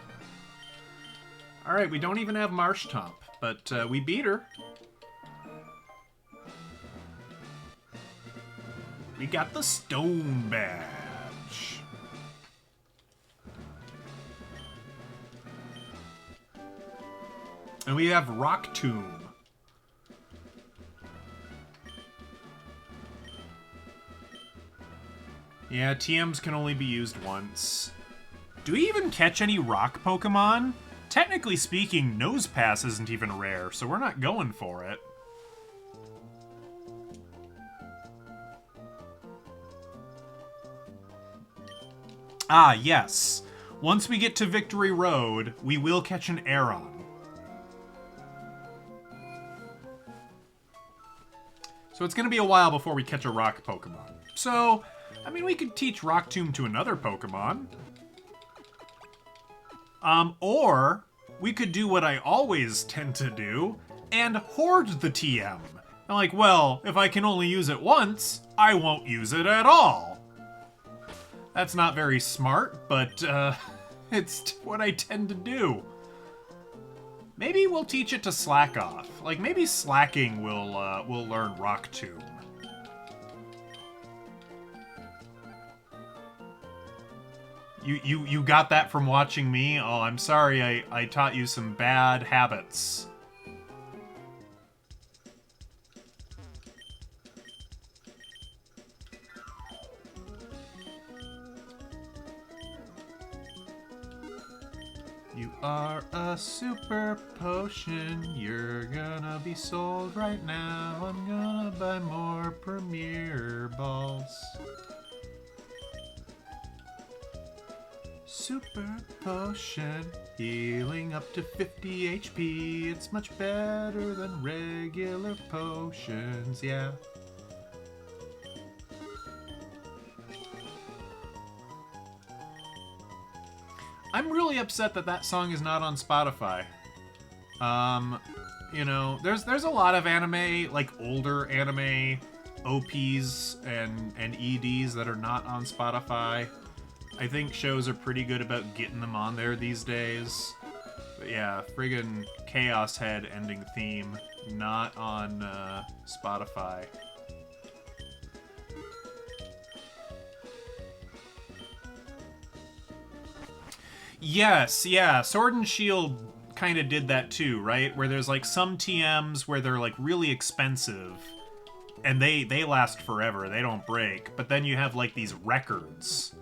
Alright, we don't even have Marsh Tomp, but we beat her. We got the Stone Badge. And we have Rock Tomb. Yeah, TMs can only be used once. Do we even catch any rock Pokemon? Technically speaking, Nosepass isn't even rare, so we're not going for it. Ah, yes. Once we get to Victory Road, we will catch an Aeron. So it's going to be a while before we catch a rock Pokemon. So, I mean, we could teach Rock Tomb to another Pokemon. Or we could do what I always tend to do and hoard the TM. I'm well, if I can only use it once, I won't use it at all. That's not very smart, but it's what I tend to do. Maybe we'll teach it to slack off. Like, maybe slacking will learn Rock Tomb. You got that from watching me? Oh, I'm sorry I taught you some bad habits. You are a super potion, you're gonna be sold right now. I'm gonna buy more Premier Balls. Super potion, healing up to 50 HP. It's much better than regular potions, yeah. I'm really upset that that song is not on Spotify. You know, there's a lot of anime, like older anime OPs and EDs that are not on Spotify. I think shows are pretty good about getting them on there these days. But yeah, friggin' Chaos Head ending theme, not on Spotify. Yes, yeah, Sword and Shield kind of did that too, right? Where there's like some TMs where they're like really expensive and they last forever, they don't break. But then you have like these records.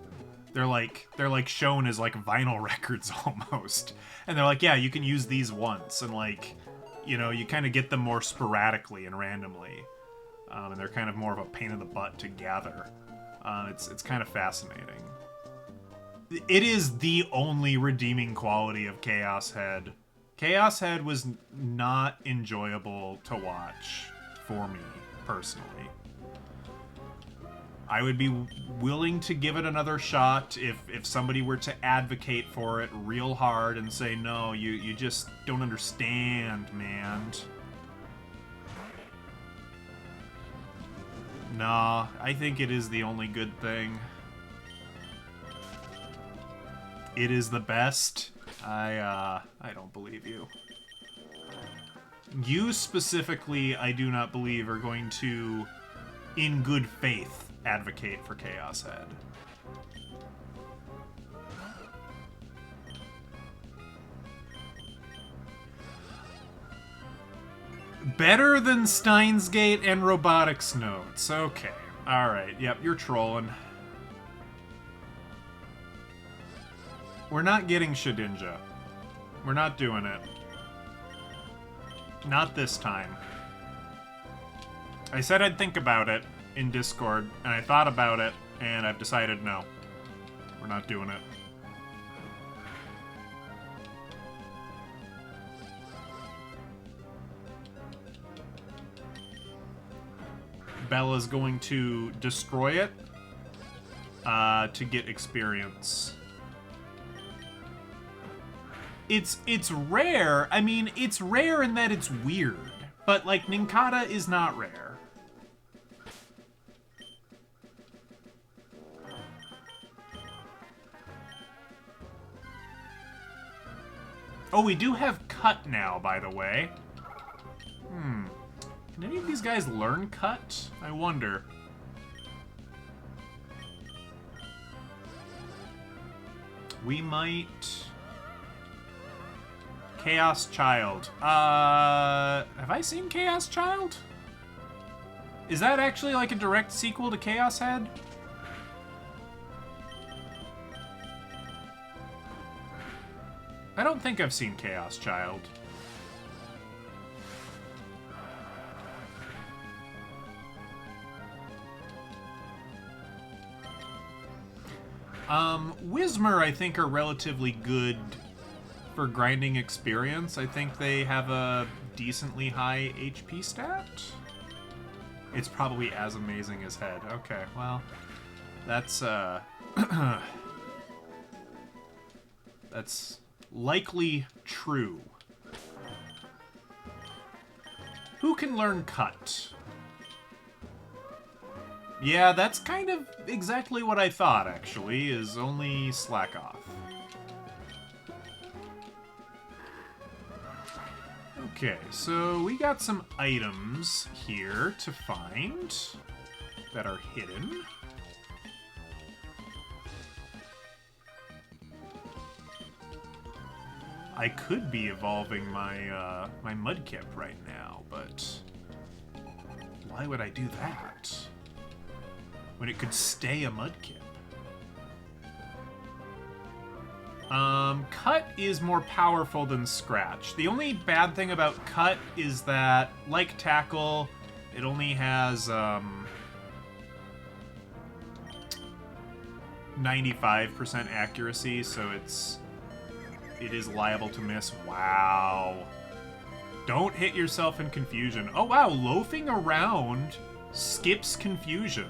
They're like shown as like vinyl records almost. And they're like, yeah, you can use these once, and like, you know, you kind of get them more sporadically and randomly. And they're kind of more of a pain in the butt to gather. It's kind of fascinating. It is the only redeeming quality of Chaos Head. Chaos Head was not enjoyable to watch for me, personally. I would be willing to give it another shot if somebody were to advocate for it real hard and say, no, you just don't understand, man. Nah, I think it is the only good thing. It is the best. I don't believe you. You specifically, I do not believe, are going to, in good faith, advocate for Chaos Head. Better than Steins Gate and Robotics Notes. Okay. Alright, yep, you're trolling. We're not getting Shedinja. We're not doing it. Not this time. I said I'd think about it in Discord, and I thought about it, and I've decided no. We're not doing it. Bella's going to destroy it to get experience. It's rare. I mean, it's rare in that it's weird. But, like, Ninkata is not rare. Oh, we do have Cut now, by the way. Can any of these guys learn Cut? I wonder. We might... Chaos Child. Have I seen Chaos Child? Is that actually like a direct sequel to Chaos Head? I don't think I've seen Chaos Child. Whismer, I think, are relatively good for grinding experience. I think they have a decently high HP stat. It's probably as amazing as Head. Okay, well, that's that's likely true. Who can learn Cut? Yeah, that's kind of exactly what I thought, actually, is only Slack Off. Okay, so we got some items here to find that are hidden. I could be evolving my my Mudkip right now, but why would I do that when it could stay a Mudkip? Cut is more powerful than Scratch. The only bad thing about Cut is that, like Tackle, it only has 95% accuracy, so it is liable to miss. Wow. Don't hit yourself in confusion. Oh wow, loafing around skips confusion.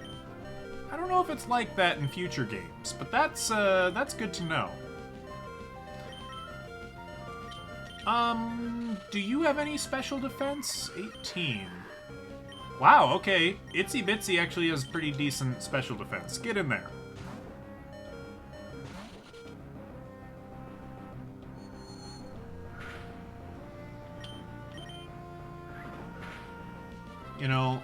I don't know if it's like that in future games, but that's good to know. Do you have any special defense? 18. Wow, okay. Itsy Bitsy actually has pretty decent special defense. Get in there. You know,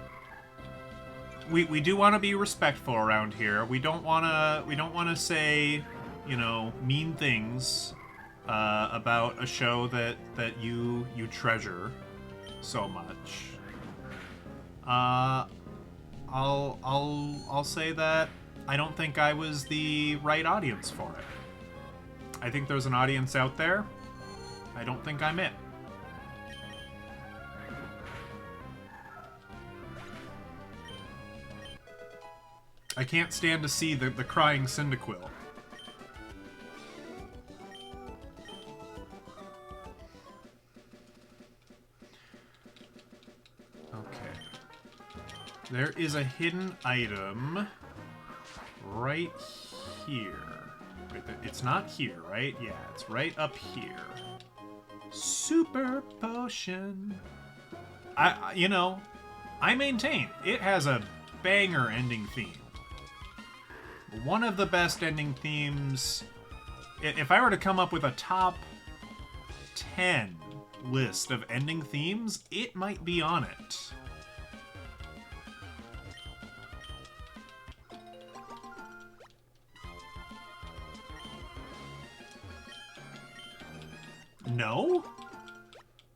we do want to be respectful around here. We don't want to say, you know, mean things about a show that you treasure so much. I'll say that I don't think I was the right audience for it. I think there's an audience out there. I don't think I'm it. I can't stand to see the crying Cyndaquil. Okay. There is a hidden item right here. Wait, it's not here, right? Yeah, it's right up here. Super potion. You know, I maintain it has a banger ending theme. One of the best ending themes. If I were to come up with a top 10 list of ending themes, it might be on it. No?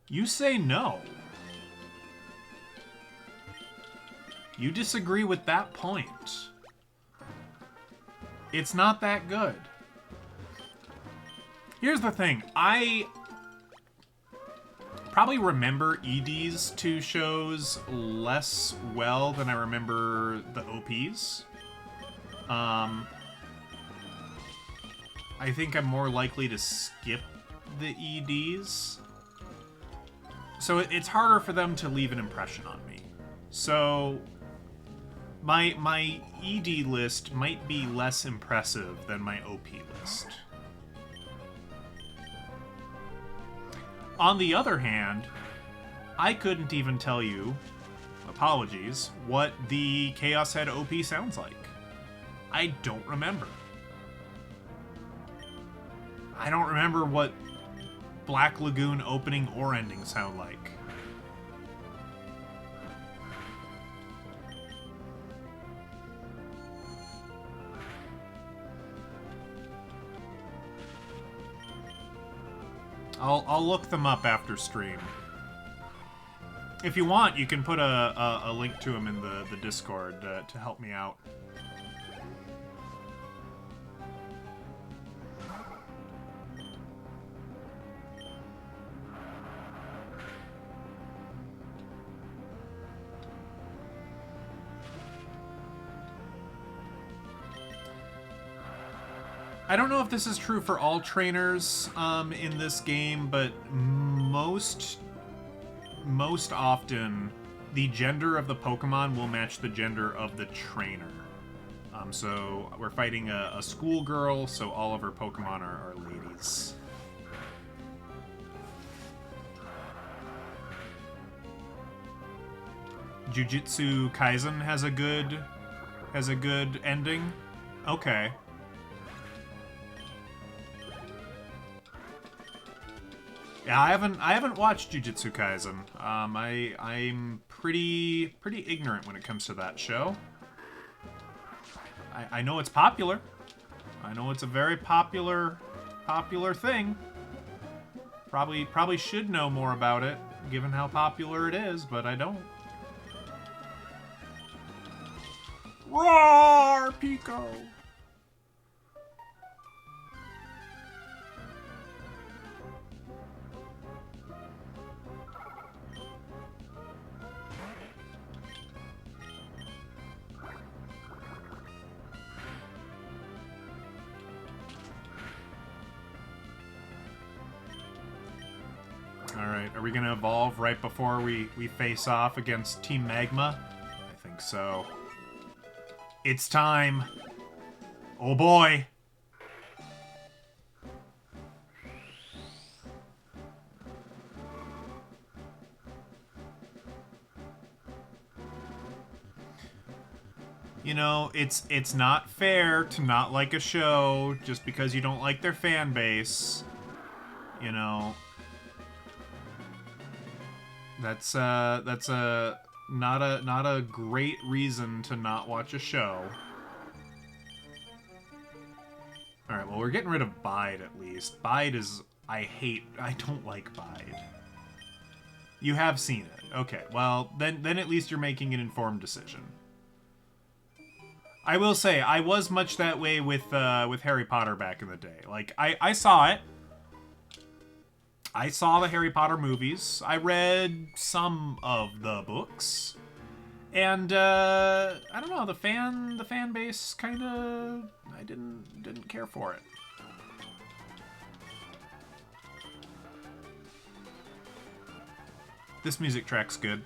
You say no. You disagree with that point. It's not that good. Here's the thing. I probably remember ED's two shows less well than I remember the OPs. I think I'm more likely to skip the EDs. So it's harder for them to leave an impression on me. So my ED list might be less impressive than my OP list. On the other hand, I couldn't even tell you, apologies, what the Chaos Head OP sounds like. I don't remember. I don't remember what Black Lagoon opening or ending sound like. I'll look them up after stream. If you want, you can put a link to them in the Discord to help me out. I don't know if this is true for all trainers in this game, but most often the gender of the Pokemon will match the gender of the trainer. So we're fighting a schoolgirl, so all of her Pokemon are ladies. Jujutsu Kaisen has a good ending. Okay. Yeah, I haven't watched Jujutsu Kaisen. I'm pretty ignorant when it comes to that show. I know it's popular. I know it's a very popular thing. Probably should know more about it, given how popular it is, but I don't. Roar, Pico! Alright, are we gonna evolve right before we face off against Team Magma? I think so. It's time! Oh boy! You know, it's not fair to not like a show just because you don't like their fan base. You know, that's a not a great reason to not watch a show. All right, well we're getting rid of Bide at least. Bide is I don't like Bide. You have seen it. Okay, well then at least you're making an informed decision. I will say, I was much that way with Harry Potter back in the day. Like, I saw it. I saw the Harry Potter movies. I read some of the books. And, I don't know, the fan base kinda... I didn't care for it. This music track's good.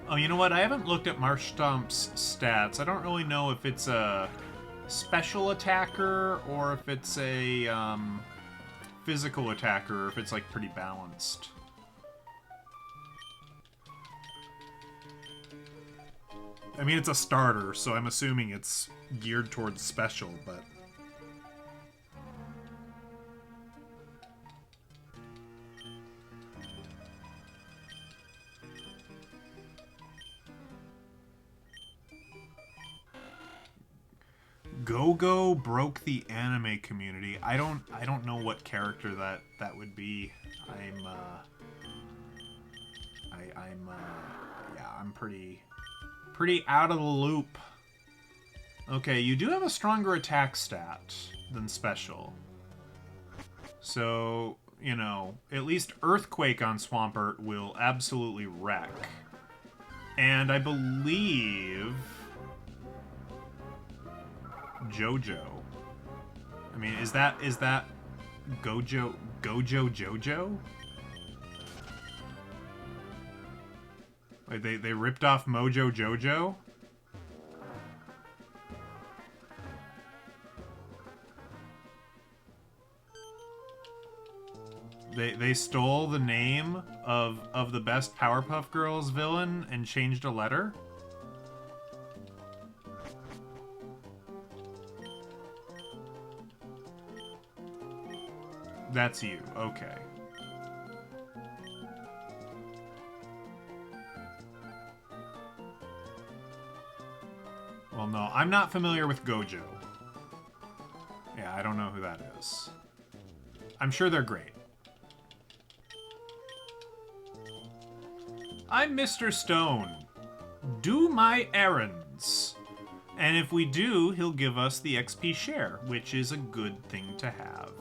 Oh, you know what? I haven't looked at Marshtomp's stats. I don't really know if it's a special attacker or if it's a physical attacker, or if it's like pretty balanced. I mean, it's a starter, so I'm assuming it's geared towards special, but... Go-Go broke the anime community. I don't know what character that would be. I'm pretty out of the loop. Okay, you do have a stronger attack stat than special. So, you know, at least Earthquake on Swampert will absolutely wreck. And I believe Jojo. I mean, is that Gojo Jojo? Like they ripped off Mojo Jojo? They stole the name of the best Powerpuff Girls villain and changed a letter? That's you. Okay. Well, no, I'm not familiar with Gojo. Yeah, I don't know who that is. I'm sure they're great. I'm Mr. Stone. Do my errands. And if we do, he'll give us the XP share, which is a good thing to have.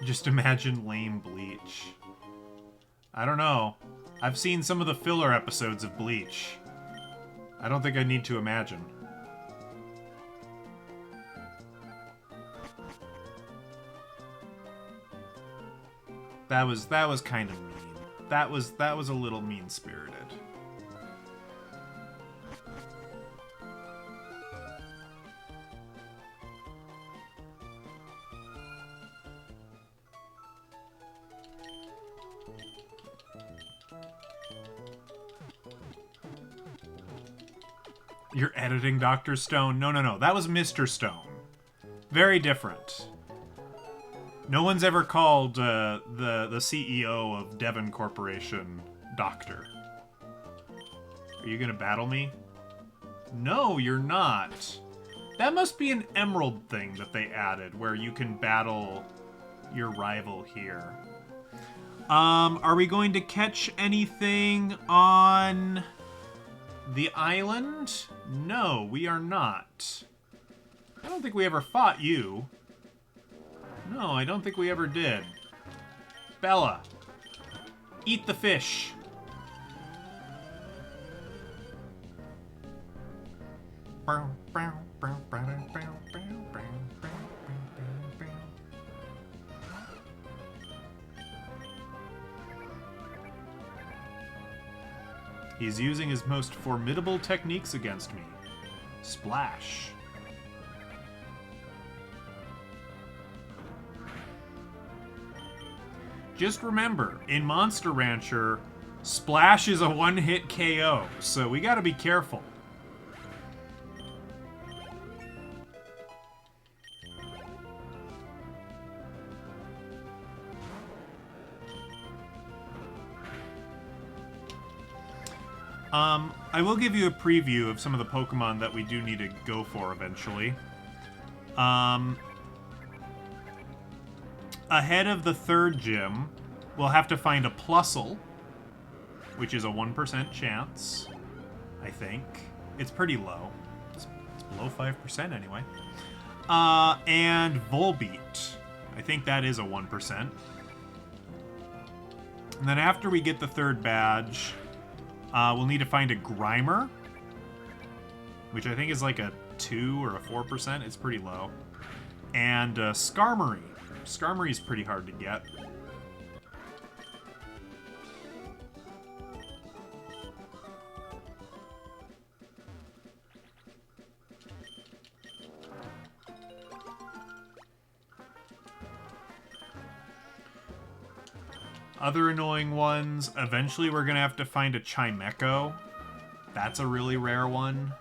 Just imagine lame Bleach. I don't know. I've seen some of the filler episodes of Bleach. I don't think I need to imagine. That was kind of mean. That was a little mean-spirited. You're editing Dr. Stone? No, no, no. That was Mr. Stone. Very different. No one's ever called the CEO of Devon Corporation Doctor. Are you gonna battle me? No, you're not. That must be an Emerald thing that they added, where you can battle your rival here. Are we going to catch anything on the island? No, we are not. I don't think we ever fought you. No, I don't think we ever did. Bella, eat the fish. He's using his most formidable techniques against me. Splash. Just remember, in Monster Rancher, Splash is a one-hit KO, so we gotta be careful. I will give you a preview of some of the Pokemon that we do need to go for eventually. Ahead of the third gym, we'll have to find a Plusle, which is a 1% chance, I think. It's pretty low. It's below 5% anyway. And Volbeat. I think that is a 1%. And then after we get the third badge, we'll need to find a Grimer, which I think is like a 2 or a 4%. It's pretty low. And Skarmory. Skarmory is pretty hard to get. Other annoying ones, eventually we're going to have to find a Chimecho. That's a really rare one.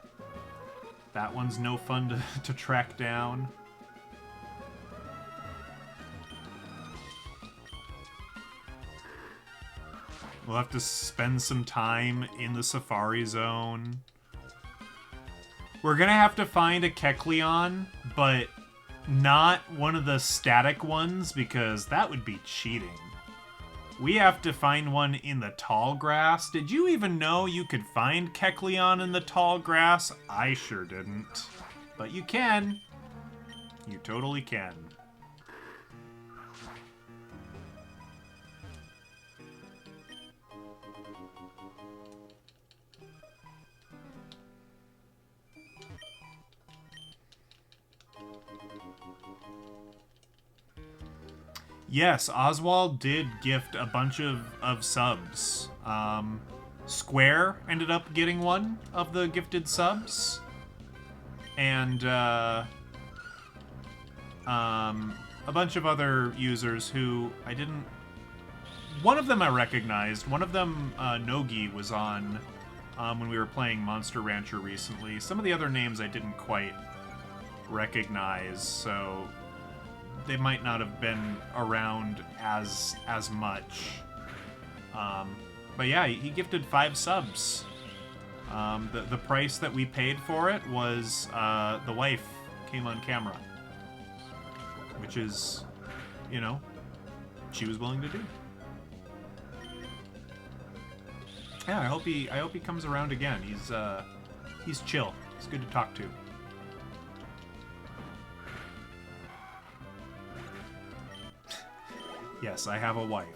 That one's no fun to track down. We'll have to spend some time in the Safari Zone. We're going to have to find a Kecleon, but not one of the static ones, because that would be cheating. We have to find one in the tall grass. Did you even know you could find Kecleon in the tall grass? I sure didn't. But you can. You totally can. Yes, Oswald did gift a bunch of subs. Square ended up getting one of the gifted subs. And a bunch of other users who I didn't... One of them I recognized. One of them, Nogi, was on when we were playing Monster Rancher recently. Some of the other names I didn't quite recognize, so... they might not have been around as much. But yeah, he gifted 5 subs. The price that we paid for it was the wife came on camera. Which is, you know, she was willing to do. Yeah, I hope he comes around again. He's chill. He's good to talk to. Yes, I have a wife.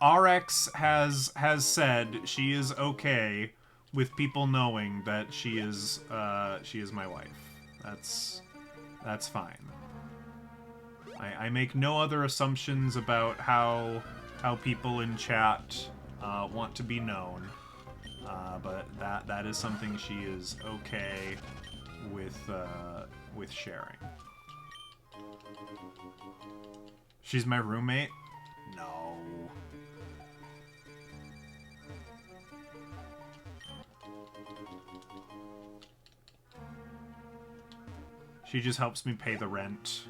RX has said she is okay with people knowing that she is my wife. That's fine. I make no other assumptions about how people in chat want to be known, but that is something she is okay with sharing. She's my roommate? No. She just helps me pay the rent.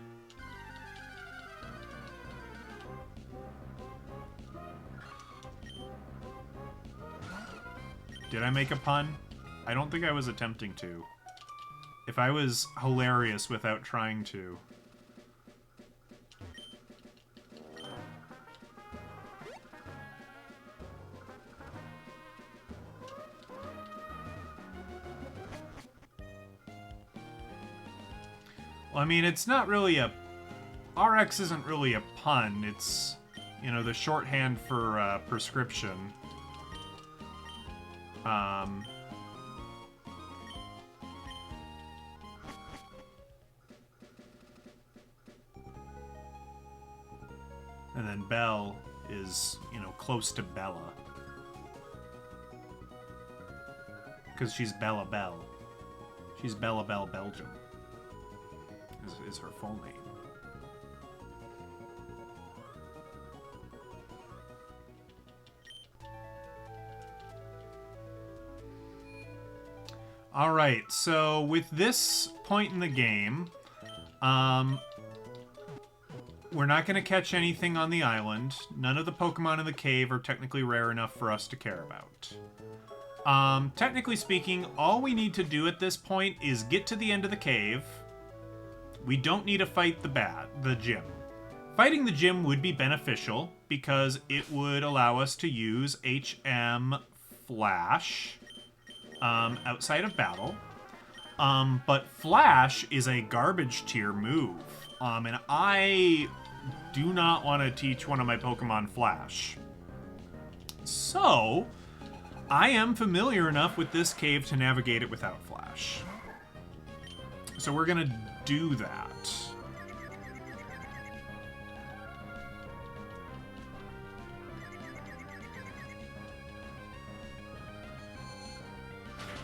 Did I make a pun? I don't think I was attempting to. If I was hilarious without trying to. Well, I mean, it's not really a... RX isn't really a pun. It's, you know, the shorthand for prescription. And then Belle is, you know, close to Bella. Because she's Bella Belle. She's Bella Belle Belgium. Is her full name. Alright, so with this point in the game, we're not going to catch anything on the island. None of the Pokemon in the cave are technically rare enough for us to care about. Technically speaking, all we need to do at this point is get to the end of the cave. We don't need to fight the gym. Fighting the gym would be beneficial because it would allow us to use HM Flash outside of battle. But Flash is a garbage tier move. And I do not want to teach one of my Pokemon Flash. So, I am familiar enough with this cave to navigate it without Flash. So we're going to do that.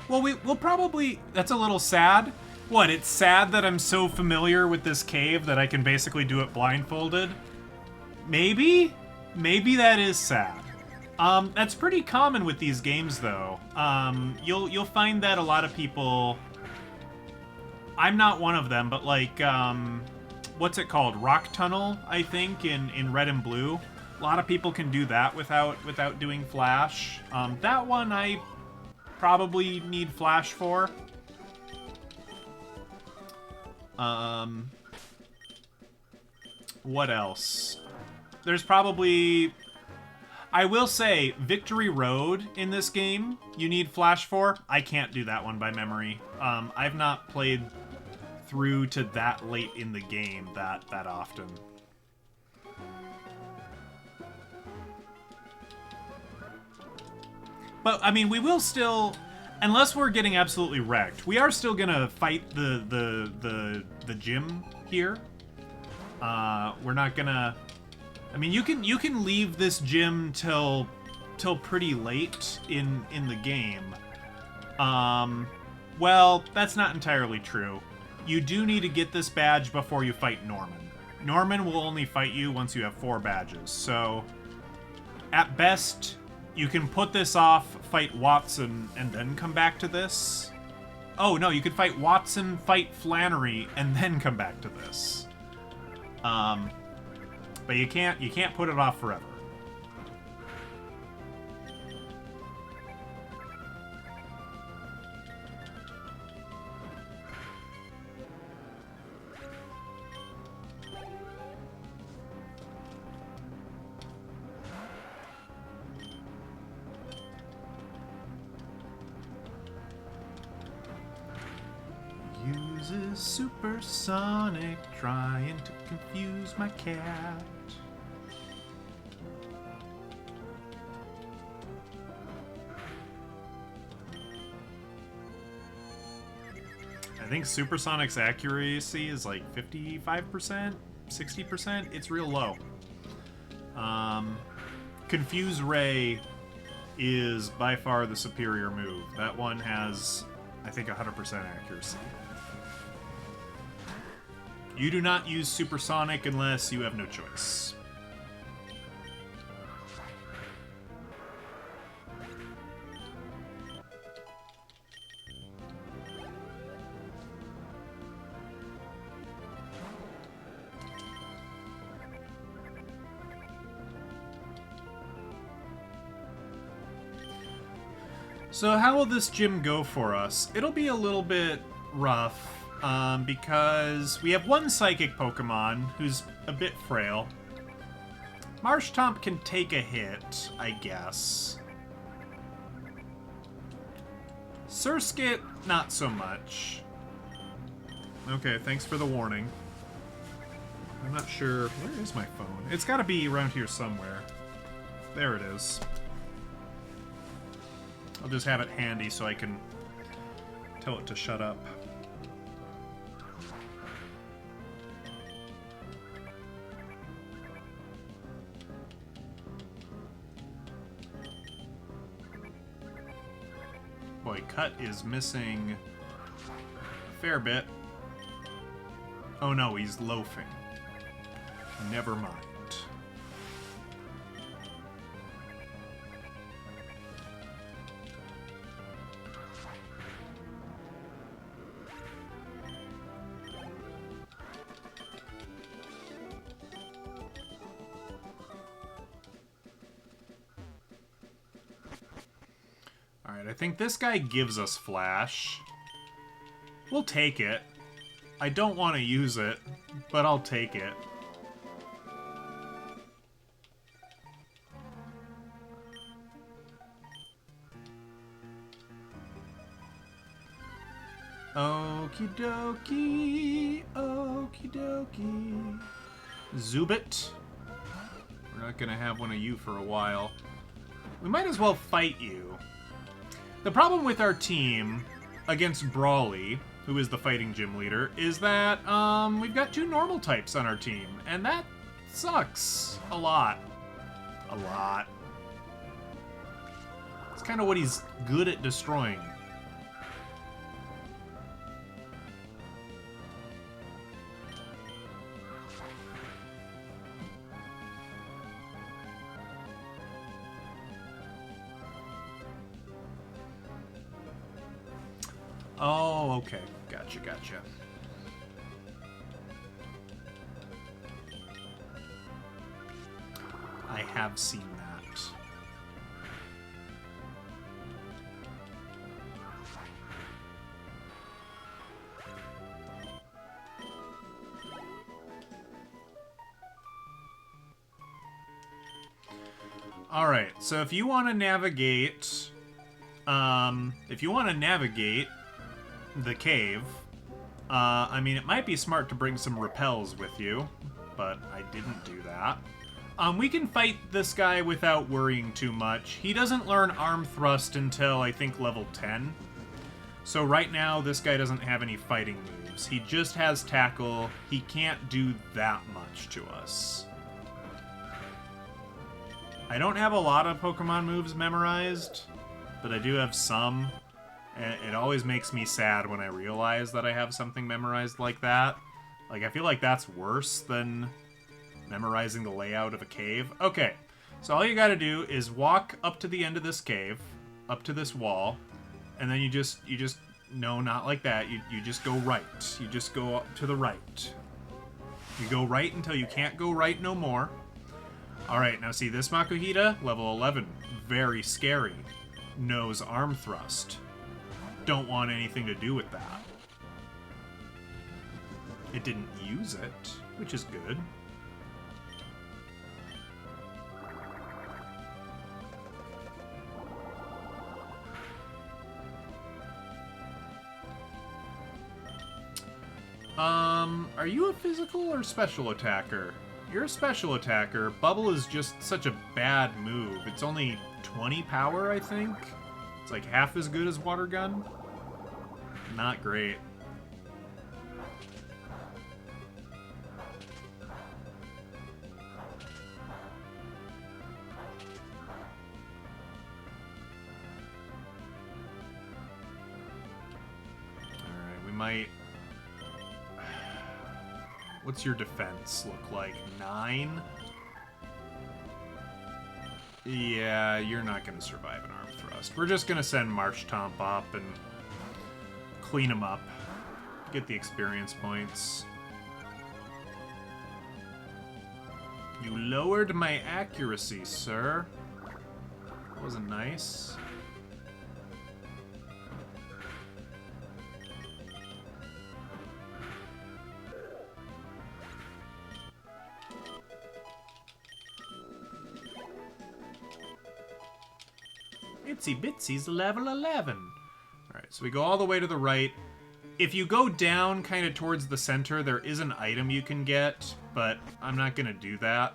Well, we'll probably... That's a little sad. What, it's sad that I'm so familiar with this cave that I can basically do it blindfolded? Maybe? Maybe that is sad. That's pretty common with these games, though. You'll find that a lot of people... I'm not one of them, but like, what's it called? Rock Tunnel, I think, in Red and Blue. A lot of people can do that without doing Flash. That one I probably need Flash for. What else? There's probably... I will say, Victory Road in this game, you need Flash for. I can't do that one by memory. I've not played through to that late in the game that often. But, I mean, we will still... Unless we're getting absolutely wrecked, we are still gonna fight the gym here. We're not gonna... I mean, you can leave this gym till pretty late in the game. Well, that's not entirely true. You do need to get this badge before you fight Norman. Norman will only fight you once you have 4 badges, so at best, you can put this off, fight Watson, and then come back to this. Oh, no, you could fight Watson, fight Flannery, and then come back to this. But you can't put it off forever. Uses supersonic, trying to confuse my cat. I think Supersonic's accuracy is like 55%, 60%. It's real low. Confuse Ray is by far the superior move. That one has, I think, 100% accuracy. You do not use Supersonic unless you have no choice. So how will this gym go for us? It'll be a little bit rough, because we have one psychic Pokemon who's a bit frail. Marshtomp can take a hit, I guess. Surskit, not so much. Okay, thanks for the warning. I'm not sure. Where is my phone? It's gotta be around here somewhere. There it is. I'll just have it handy so I can tell it to shut up. Boy, Cut is missing a fair bit. Oh no, he's loafing. Never mind. Alright, I think this guy gives us Flash. We'll take it. I don't want to use it, but I'll take it. Okie dokie, okie dokie. Zubit. We're not gonna have one of you for a while. We might as well fight you. The problem with our team against Brawly, who is the fighting gym leader, is that we've got 2 normal types on our team, and that sucks a lot. A lot. It's kind of what he's good at destroying. Oh, okay. Gotcha, gotcha. I have seen that. All right, so if you want to navigate, the cave, I mean, it might be smart to bring some repels with you, but I didn't do that. We can fight this guy without worrying too much. He doesn't learn Arm Thrust until, I think, level 10. So right now, this guy doesn't have any fighting moves. He just has Tackle. He can't do that much to us. I don't have a lot of Pokemon moves memorized, but I do have some. And it always makes me sad when I realize that I have something memorized like that. Like, I feel like that's worse than memorizing the layout of a cave. Okay, so all you gotta do is walk up to the end of this cave, up to this wall, and then you just, no, not like that. You just go right. You just go up to the right. You go right until you can't go right no more. Alright, now see this Makuhita? Level 11. Very scary. Knows Arm Thrust. Don't want anything to do with that. It didn't use it, which is good. Are you a physical or special attacker? You're a special attacker. Bubble is just such a bad move. It's only 20 power, I think. It's like half as good as Water Gun. Not great. Alright, we might... What's your defense look like? 9? Yeah, you're not going to survive an Arm Thrust. We're just going to send Marshtomp up and clean him up. Get the experience points. You lowered my accuracy, sir. That wasn't nice. Itsy Bitsy's level 11. Alright, so we go all the way to the right. If you go down kind of towards the center, there is an item you can get, but I'm not going to do that.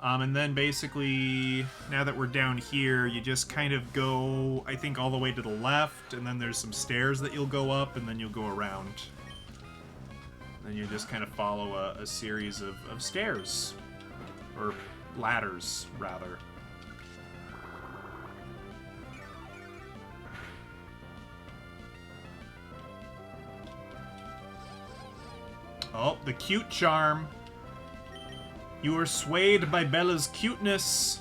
And then basically, now that we're down here, you just kind of go, I think, all the way to the left, and then there's some stairs that you'll go up, and then you'll go around. Then you just kind of follow a series of stairs. Or ladders, rather. Oh, the cute charm. You are swayed by Bella's cuteness.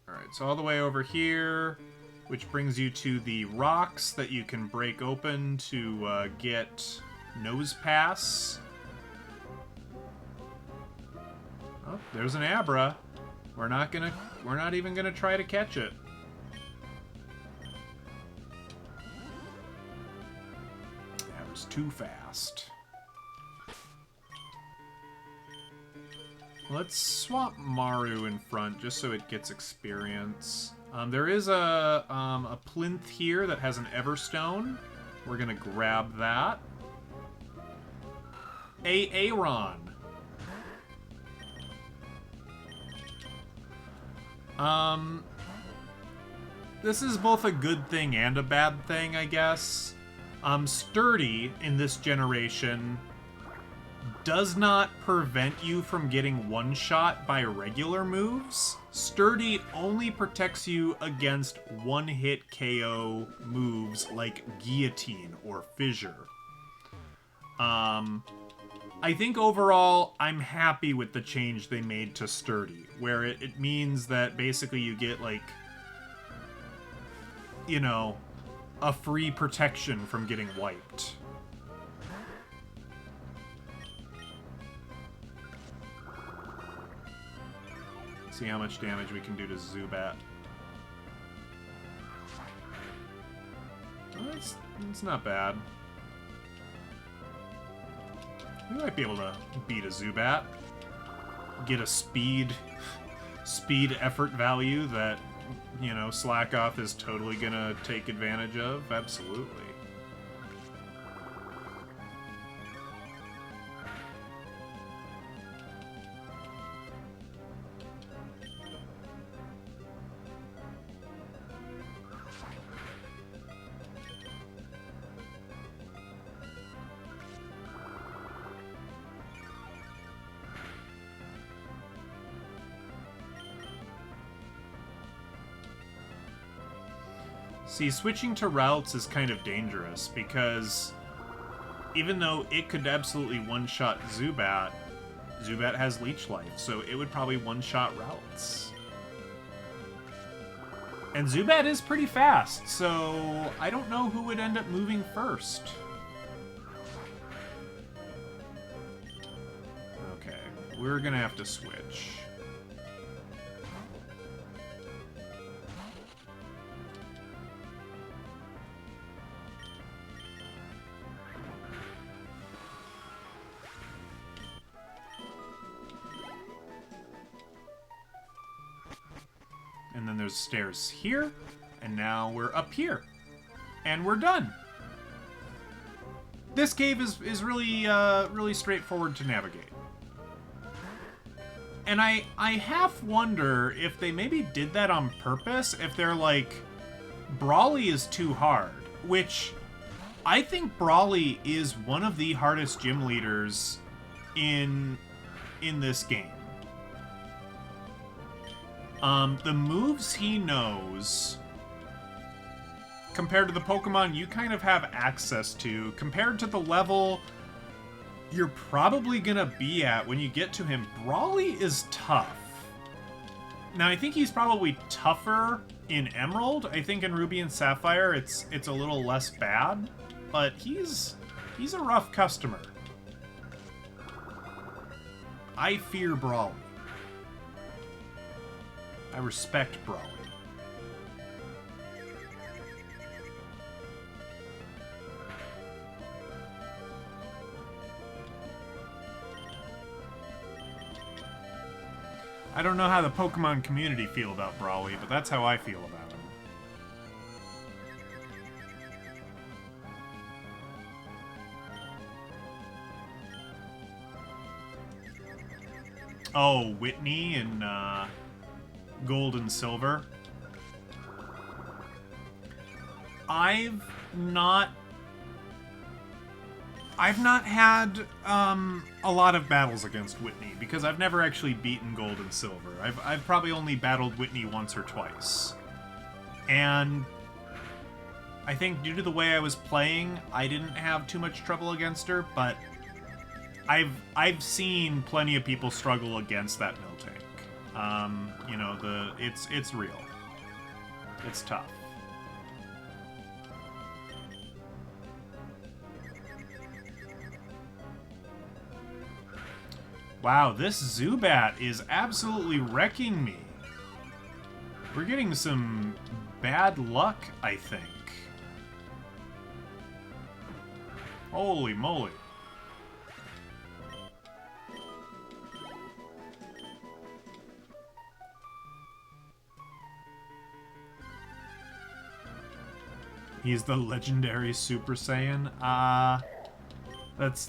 Alright, so all the way over here, which brings you to the rocks that you can break open to get nose pass. Oh, there's an Abra. We're not even gonna try to catch it. Abra's too fast. Let's swap Maru in front just so it gets experience. There is a plinth here that has an Everstone. We're gonna grab that. Aaron. This is both a good thing and a bad thing, I guess. Sturdy in this generation does not prevent you from getting one-shot by regular moves. Sturdy only protects you against one-hit KO moves like Guillotine or Fissure. I think overall, I'm happy with the change they made to Sturdy, where it means that basically you get, like, you know, a free protection from getting wiped. See how much damage we can do to Zubat. Well, it's not bad. We might be able to beat a Zubat. Get a speed effort value that, you know, Slackoff is totally gonna take advantage of. Absolutely. See, switching to routes is kind of dangerous, because even though it could absolutely one-shot Zubat, Zubat has Leech Life, so it would probably one-shot routes. And Zubat is pretty fast, so I don't know who would end up moving first. Okay, we're gonna have to switch. And then there's stairs here, and now we're up here. And we're done. This cave is really, really straightforward to navigate. And I half wonder if they maybe did that on purpose, if they're like, Brawly is too hard, which I think Brawly is one of the hardest gym leaders in this game. The moves he knows, compared to the Pokemon you kind of have access to, compared to the level you're probably gonna be at when you get to him, Brawly is tough. Now, I think he's probably tougher in Emerald. I think in Ruby and Sapphire it's a little less bad, but he's a rough customer. I fear Brawly. I respect Brawly. I don't know how the Pokemon community feel about Brawly, but that's how I feel about him. Oh, Whitney in Gold and Silver. I've not had a lot of battles against Whitney because I've never actually beaten Gold and Silver. I've probably only battled Whitney once or twice. And I think due to the way I was playing, I didn't have too much trouble against her, but I've seen plenty of people struggle against that Miltank. You know, it's real. It's tough. Wow, this Zubat is absolutely wrecking me. We're getting some bad luck, I think. Holy moly. He's the legendary Super Saiyan. That's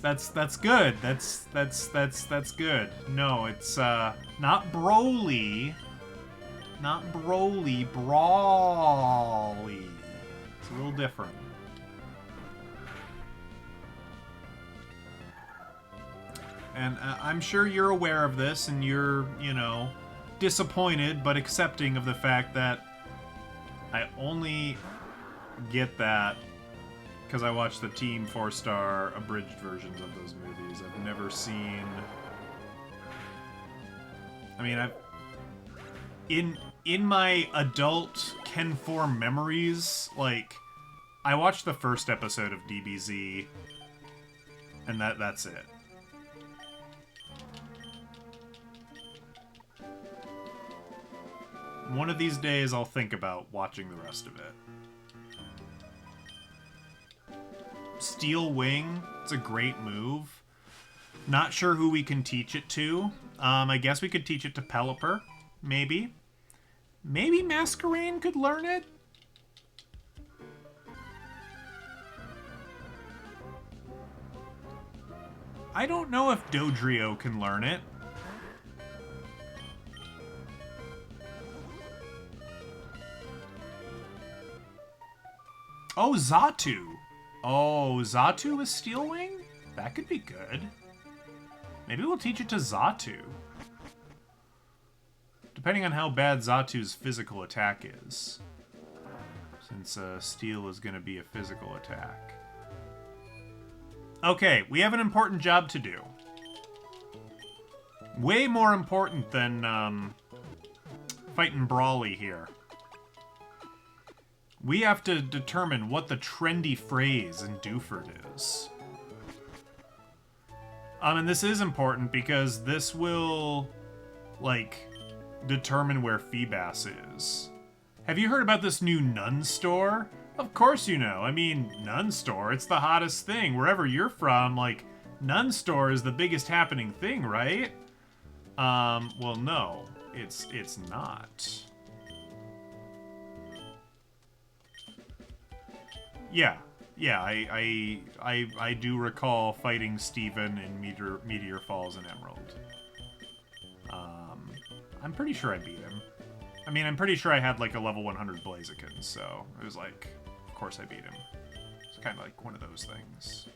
good. That's good. No, it's not Broly. Not Broly, Brawly. It's a little different. And I'm sure you're aware of this, and you're, you know, disappointed but accepting of the fact that I only get that because I watched the Team 4-Star abridged versions of those movies. I've never seen... I mean, in my adult Ken 4 memories, like, I watched the first episode of DBZ, and that's it. One of these days, I'll think about watching the rest of it. Steel Wing, it's a great move. Not sure who we can teach it to. I guess we could teach it to Pelipper, maybe. Maybe Masquerain could learn it? I don't know if Dodrio can learn it. Oh, Xatu. Oh, Xatu with Steel Wing? That could be good. Maybe we'll teach it to Xatu. Depending on how bad Zatu's physical attack is. Since Steel is going to be a physical attack. Okay, we have an important job to do. Way more important than fighting Brawly here. We have to determine what the trendy phrase in Dewford is. And this is important because this will, like, determine where Feebas is. Have you heard about this new Nun store? Of course you know. I mean, Nun store, it's the hottest thing. Wherever you're from, like, Nun store is the biggest happening thing, right? Well, no. It's not. Yeah, I do recall fighting Steven in Meteor Falls and Emerald. I'm pretty sure I beat him. I mean, I'm pretty sure I had like a level 100 Blaziken, so it was like, of course I beat him. It's kind of like one of those things.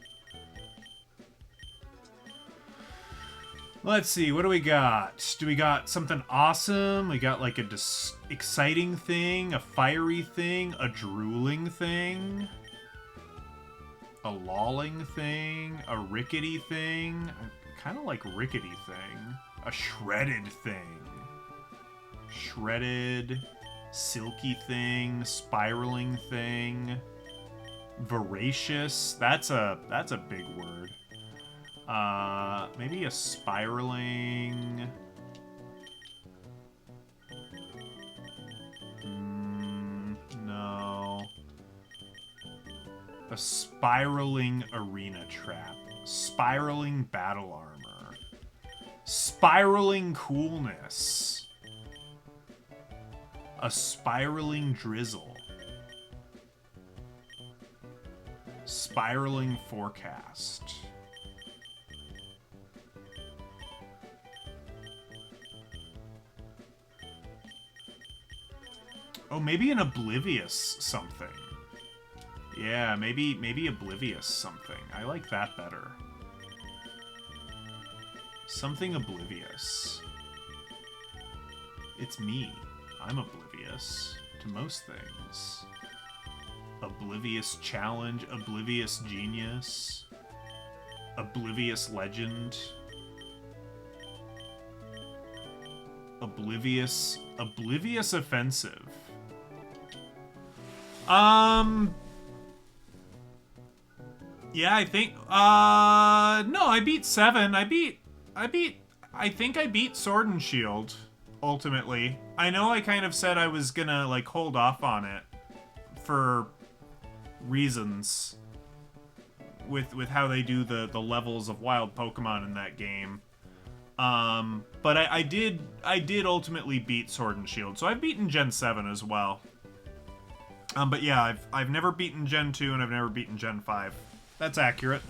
Let's see, what do we got? Do we got something awesome? We got like a exciting thing, a fiery thing, a drooling thing, a lolling thing, a rickety thing. I kind of like rickety thing. A shredded thing. Shredded, silky thing, spiraling thing. Voracious. That's a big word. Maybe a spiraling. A spiraling arena trap. Spiraling battle armor. Spiraling coolness. A spiraling drizzle. Spiraling forecast. Oh, maybe an oblivious something. Yeah, maybe oblivious something. I like that better. Something oblivious. It's me. I'm oblivious to most things. Oblivious challenge, oblivious genius, oblivious legend, oblivious offensive. Yeah, I think, no, I beat 7. I think I beat Sword and Shield, ultimately. I know I kind of said I was gonna, like, hold off on it for reasons with how they do the levels of wild Pokemon in that game. But I did ultimately beat Sword and Shield, so I've beaten Gen 7 as well. But yeah, I've never beaten Gen 2 and I've never beaten Gen 5. That's accurate.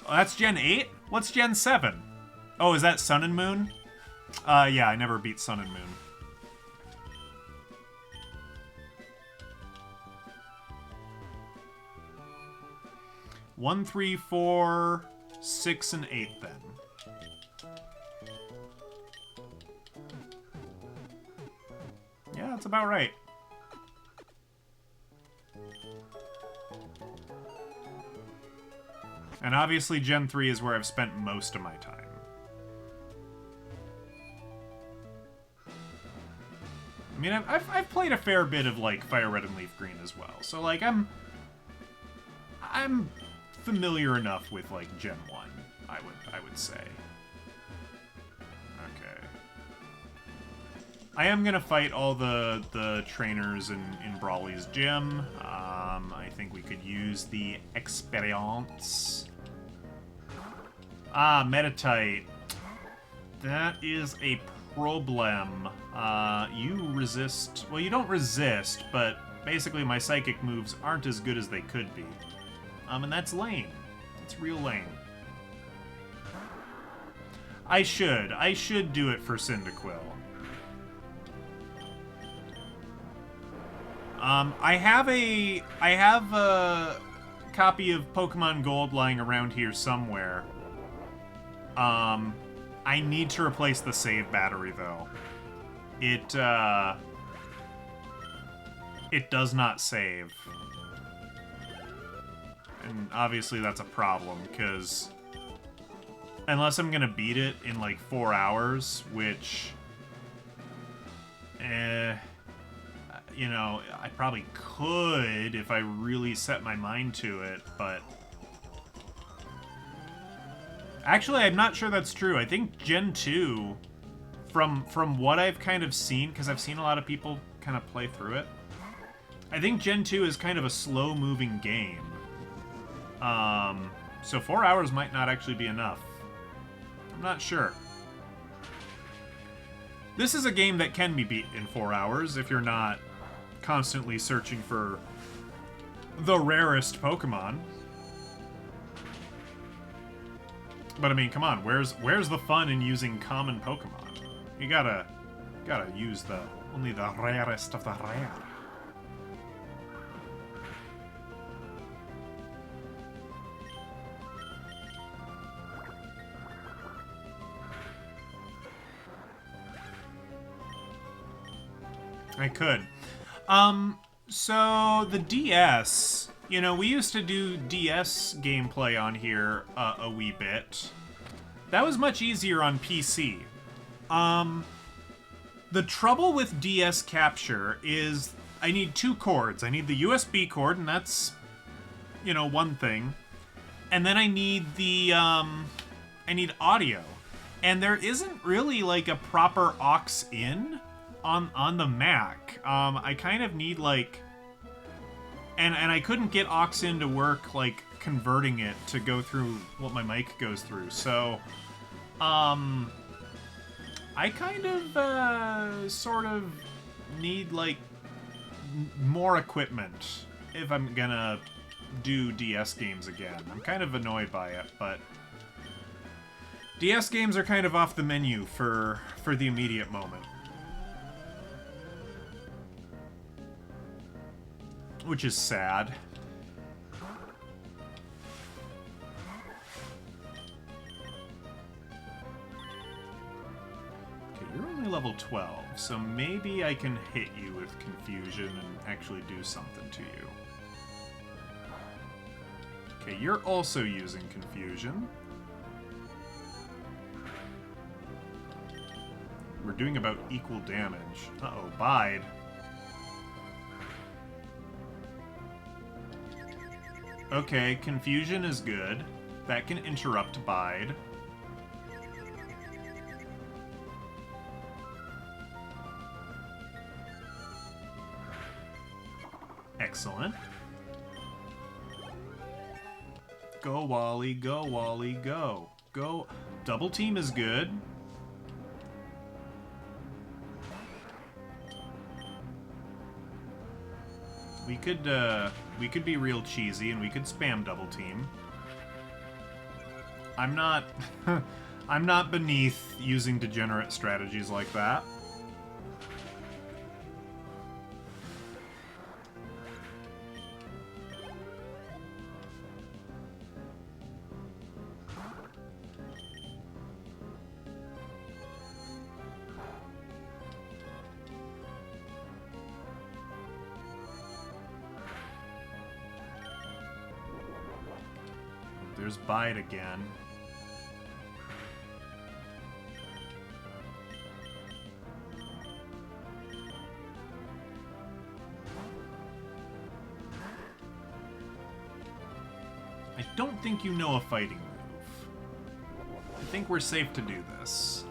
Oh, that's Gen 8? What's Gen 7? Oh, is that Sun and Moon? Yeah, I never beat Sun and Moon. One, 3, 4, 6, and 8 then. Yeah, that's about right. And obviously Gen 3 is where I've spent most of my time. I mean, I've played a fair bit of, like, Fire Red and Leaf Green as well. So, like, I'm familiar enough with, like, Gen 1, I would say. Okay. I am gonna fight all the trainers in Brawly's gym. I think we could use the experience. Ah, Metatite. That is a problem. You resist... Well, you don't resist, but basically my psychic moves aren't as good as they could be. And that's lame. It's real lame. I should do it for Cyndaquil. I have a copy of Pokemon Gold lying around here somewhere. I need to replace the save battery, though. It does not save. And obviously that's a problem, because unless I'm gonna beat it in, like, 4 hours, which... you know, I probably could if I really set my mind to it, but... Actually, I'm not sure that's true. I think Gen 2, from what I've kind of seen, because I've seen a lot of people kind of play through it, I think Gen 2 is kind of a slow-moving game. So 4 hours might not actually be enough. I'm not sure. This is a game that can be beat in 4 hours if you're not constantly searching for the rarest Pokemon. But I mean, come on, where's the fun in using common Pokemon? You gotta use only the rarest of the rare. I could. So the DS, you know, we used to do DS gameplay on here a wee bit. That was much easier on PC. The trouble with DS capture is I need 2 cords. I need the USB cord, and that's, you know, one thing. And then I need I need audio. And there isn't really, like, a proper aux in on the Mac. I kind of need like, and I couldn't get aux in to work like converting it to go through what my mic goes through. So, I kind of sort of need like more equipment if I'm gonna do DS games again. I'm kind of annoyed by it, but DS games are kind of off the menu for the immediate moment. Which is sad. Okay, you're only level 12, so maybe I can hit you with confusion and actually do something to you. Okay, you're also using confusion. We're doing about equal damage. Uh-oh, bide. Okay, confusion is good. That can interrupt bide. Excellent. Go, Wally, go, Wally, go. Go. Double team is good. We could be real cheesy and we could spam double team. I'm not I'm not beneath using degenerate strategies like that. There's bite again. I don't think you know a fighting move. I think we're safe to do this.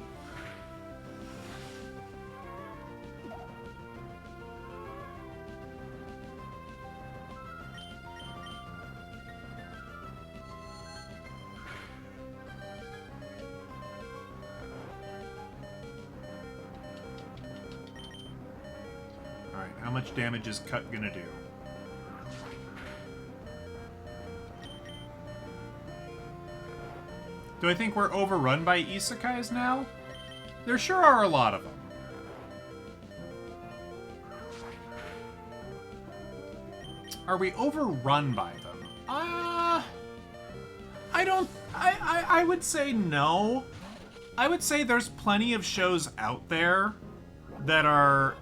How much damage is Cut gonna do? Do I think we're overrun by isekais now? There sure are a lot of them. Are we overrun by them? I would say no. I would say there's plenty of shows out there that are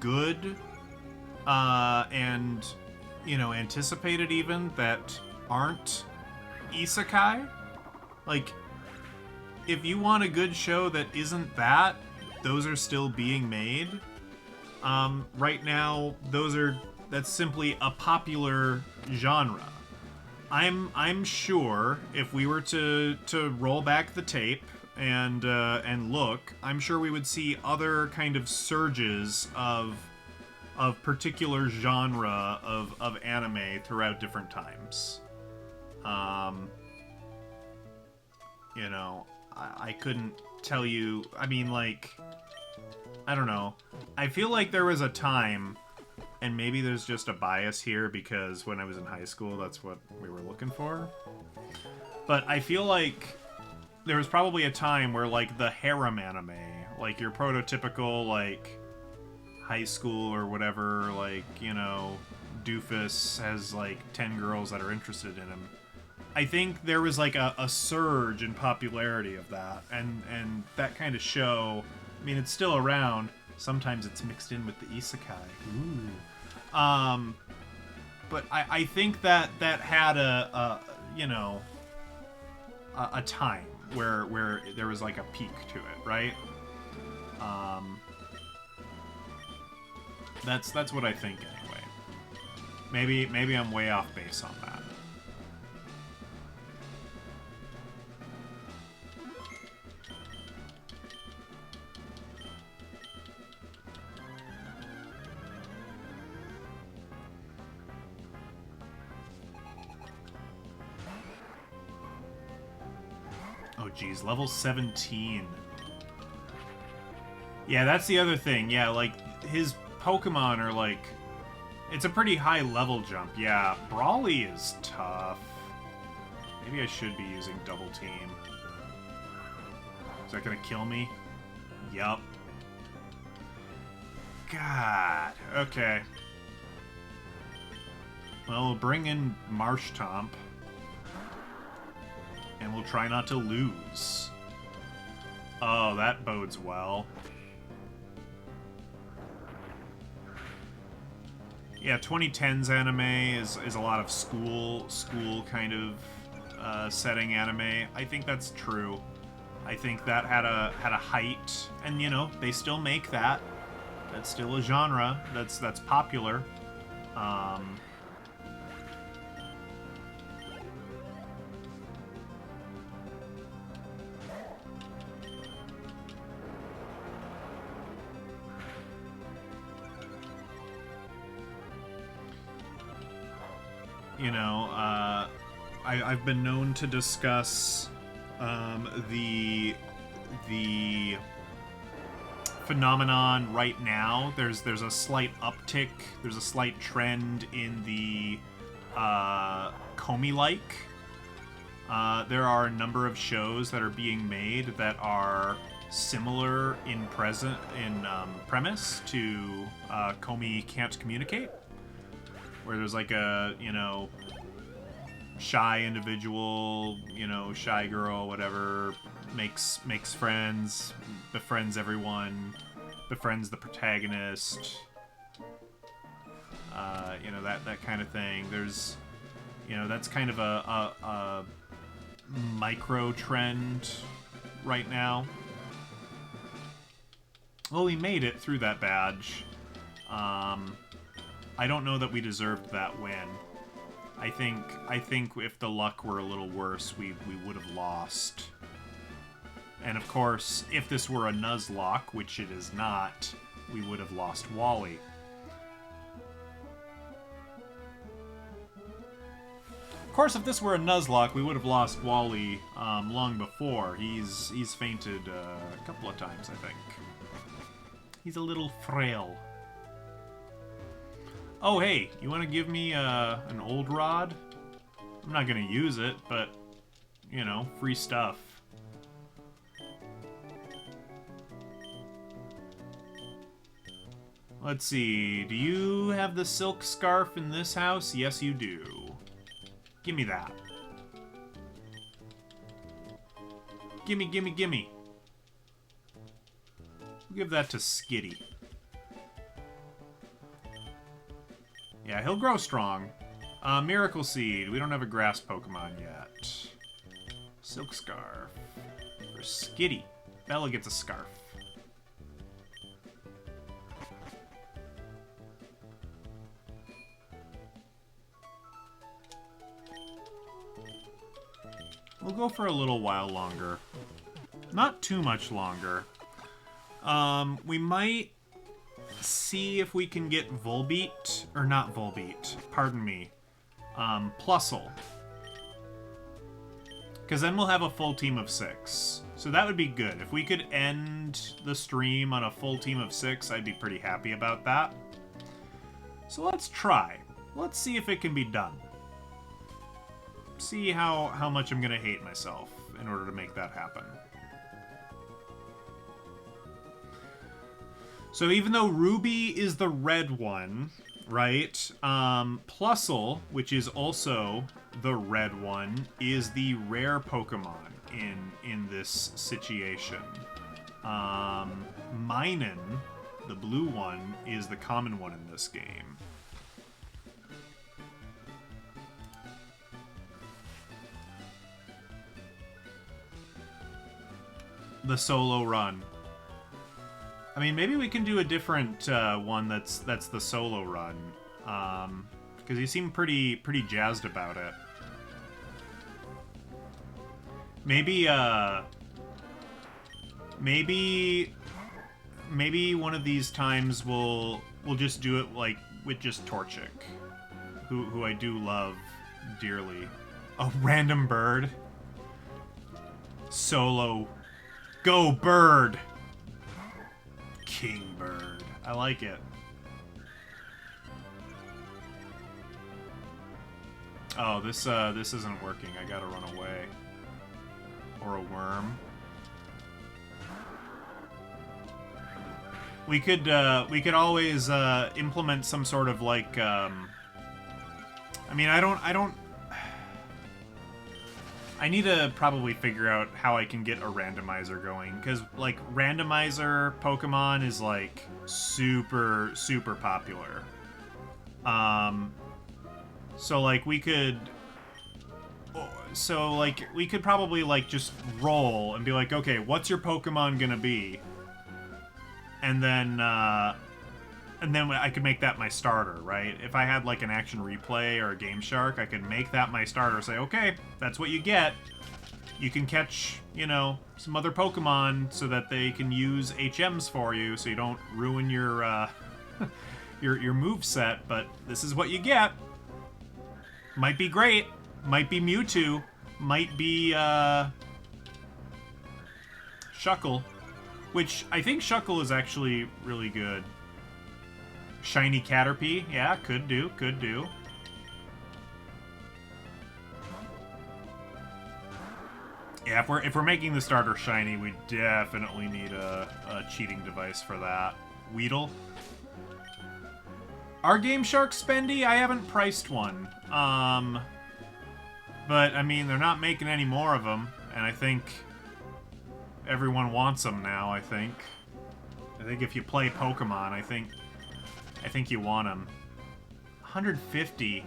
good. And, you know, anticipated even, that aren't isekai. Like, if you want a good show that isn't that, those are still being made. Right now, that's simply a popular genre. I'm sure if we were to roll back the tape and look, I'm sure we would see other kind of surges of particular genre of anime throughout different times. You know, I couldn't tell you. I mean, like, I don't know. I feel like there was a time, and maybe there's just a bias here because when I was in high school, that's what we were looking for. But I feel like there was probably a time where, like, the harem anime, like your prototypical, like, high school or whatever, like, you know, doofus has like 10 girls that are interested in him. I think there was like a surge in popularity of that, and that kind of show, I mean, it's still around. Sometimes it's mixed in with the isekai. Ooh. But I think that had a you know, a time where there was like a peak to it, right? That's what I think anyway. Maybe I'm way off base on that. Oh, geez, level 17. Yeah, that's the other thing. Yeah, like, his Pokemon are, like... It's a pretty high level jump. Yeah, Brawly is tough. Maybe I should be using Double Team. Is that gonna kill me? Yup. God. Okay. Well, we'll bring in Marshtomp. And we'll try not to lose. Oh, that bodes well. Yeah, 2010s anime is a lot of school kind of setting anime. I think that's true. I think that had a height, and you know they still make that. That's still a genre that's popular. You know, I've been known to discuss the phenomenon right now. There's a slight uptick. There's a slight trend in the Komi-like. There are a number of shows that are being made that are similar in premise to Komi Can't Communicate, where there's like a, you know, shy individual, you know, shy girl, whatever, makes friends, befriends everyone, befriends the protagonist, you know, that kind of thing. There's, you know, that's kind of a micro trend right now. Well, we made it through that badge. I don't know that we deserved that win. I think if the luck were a little worse, we would have lost. And of course, if this were a Nuzlocke, which it is not, we would have lost Wally. Of course, if this were a Nuzlocke, we would have lost Wally long before. He's fainted a couple of times, I think. He's a little frail. Oh, hey, you want to give me an old rod? I'm not going to use it, but, you know, free stuff. Let's see, do you have the silk scarf in this house? Yes, you do. Give me that. Gimme, gimme, gimme. We'll give that to Skitty. Yeah, he'll grow strong. Miracle Seed. We don't have a grass Pokemon yet. Silk Scarf. For Skitty. Bella gets a scarf. We'll go for a little while longer. Not too much longer. We might see if we can get Volbeat, or not Volbeat, pardon me, Plusle. Because then we'll have a full team of 6. So that would be good. If we could end the stream on a full team of 6, I'd be pretty happy about that. So let's try. Let's see if it can be done. See how much I'm going to hate myself in order to make that happen. So even though Ruby is the red one, right, Plusle, which is also the red one, is the rare Pokemon in this situation. Minun, the blue one, is the common one in this game. The solo run. I mean, maybe we can do a different one that's the solo run, because you seem pretty jazzed about it. Maybe one of these times we'll just do it like with just Torchic, who I do love dearly. A random bird. Solo. Go, bird! King bird. I like it. Oh, this isn't working. I gotta run away. Or a worm. We could always implement some sort of like I mean, I need to probably figure out how I can get a randomizer going, because like randomizer Pokemon is like super popular. So like we could probably like just roll and be like, okay, what's your Pokemon gonna be? And then I could make that my starter, right? If I had like an Action Replay or a Game Shark, I could make that my starter. Say, okay, that's what you get. You can catch, you know, some other Pokemon so that they can use HMs for you, so you don't ruin your your moveset. But this is what you get. Might be great. Might be Mewtwo. Might be Shuckle. Which, I think Shuckle is actually really good. Shiny Caterpie, yeah, could do. Yeah, if we're making the starter shiny, we definitely need a cheating device for that. Weedle. Are Game Shark spendy? I haven't priced one. But, I mean, they're not making any more of them, and I think everyone wants them now, I think. I think if you play Pokemon, I think you want them. 150.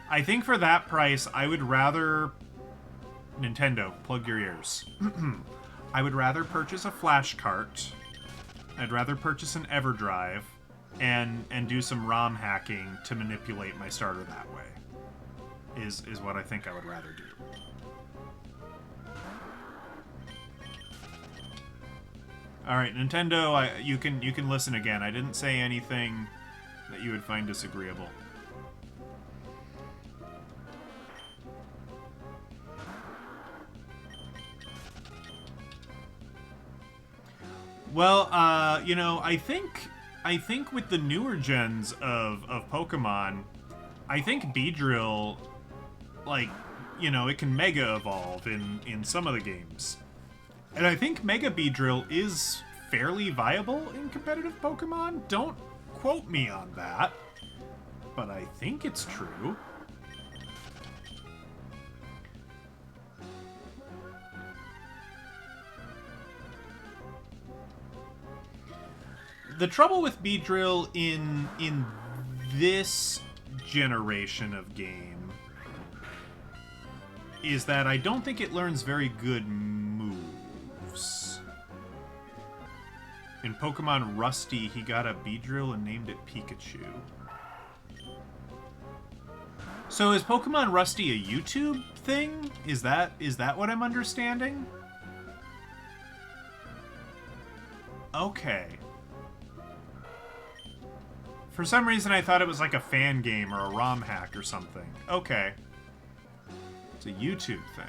I think for that price, I would rather... Nintendo, plug your ears. I would rather purchase a flash cart. I'd rather purchase an EverDrive and do some ROM hacking to manipulate my starter that way. Is what I think I would rather do. Alright, Nintendo, you can listen again. I didn't say anything that you would find disagreeable. Well, you know, I think with the newer gens of Pokemon, I think Beedrill, like, you know, it can Mega Evolve in some of the games. And I think Mega Beedrill is fairly viable in competitive Pokemon. Don't quote me on that, but I think it's true. The trouble with Beedrill in this generation of game is that I don't think it learns very good moves. In Pokemon Rusty, he got a Beedrill and named it Pikachu. So is Pokemon Rusty a YouTube thing? Is that what I'm understanding? Okay. For some reason, I thought it was like a fan game or a ROM hack or something. Okay. It's a YouTube thing.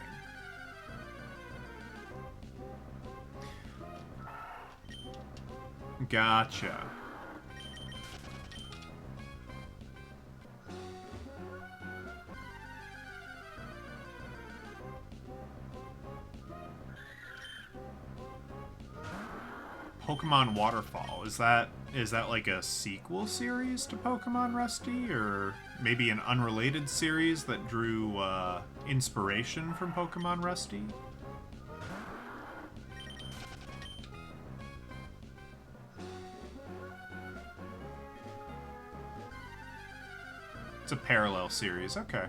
Gotcha. Pokemon Waterfall. Is that like a sequel series to Pokemon Rusty, or maybe an unrelated series that drew inspiration from Pokemon Rusty? It's a parallel series, okay.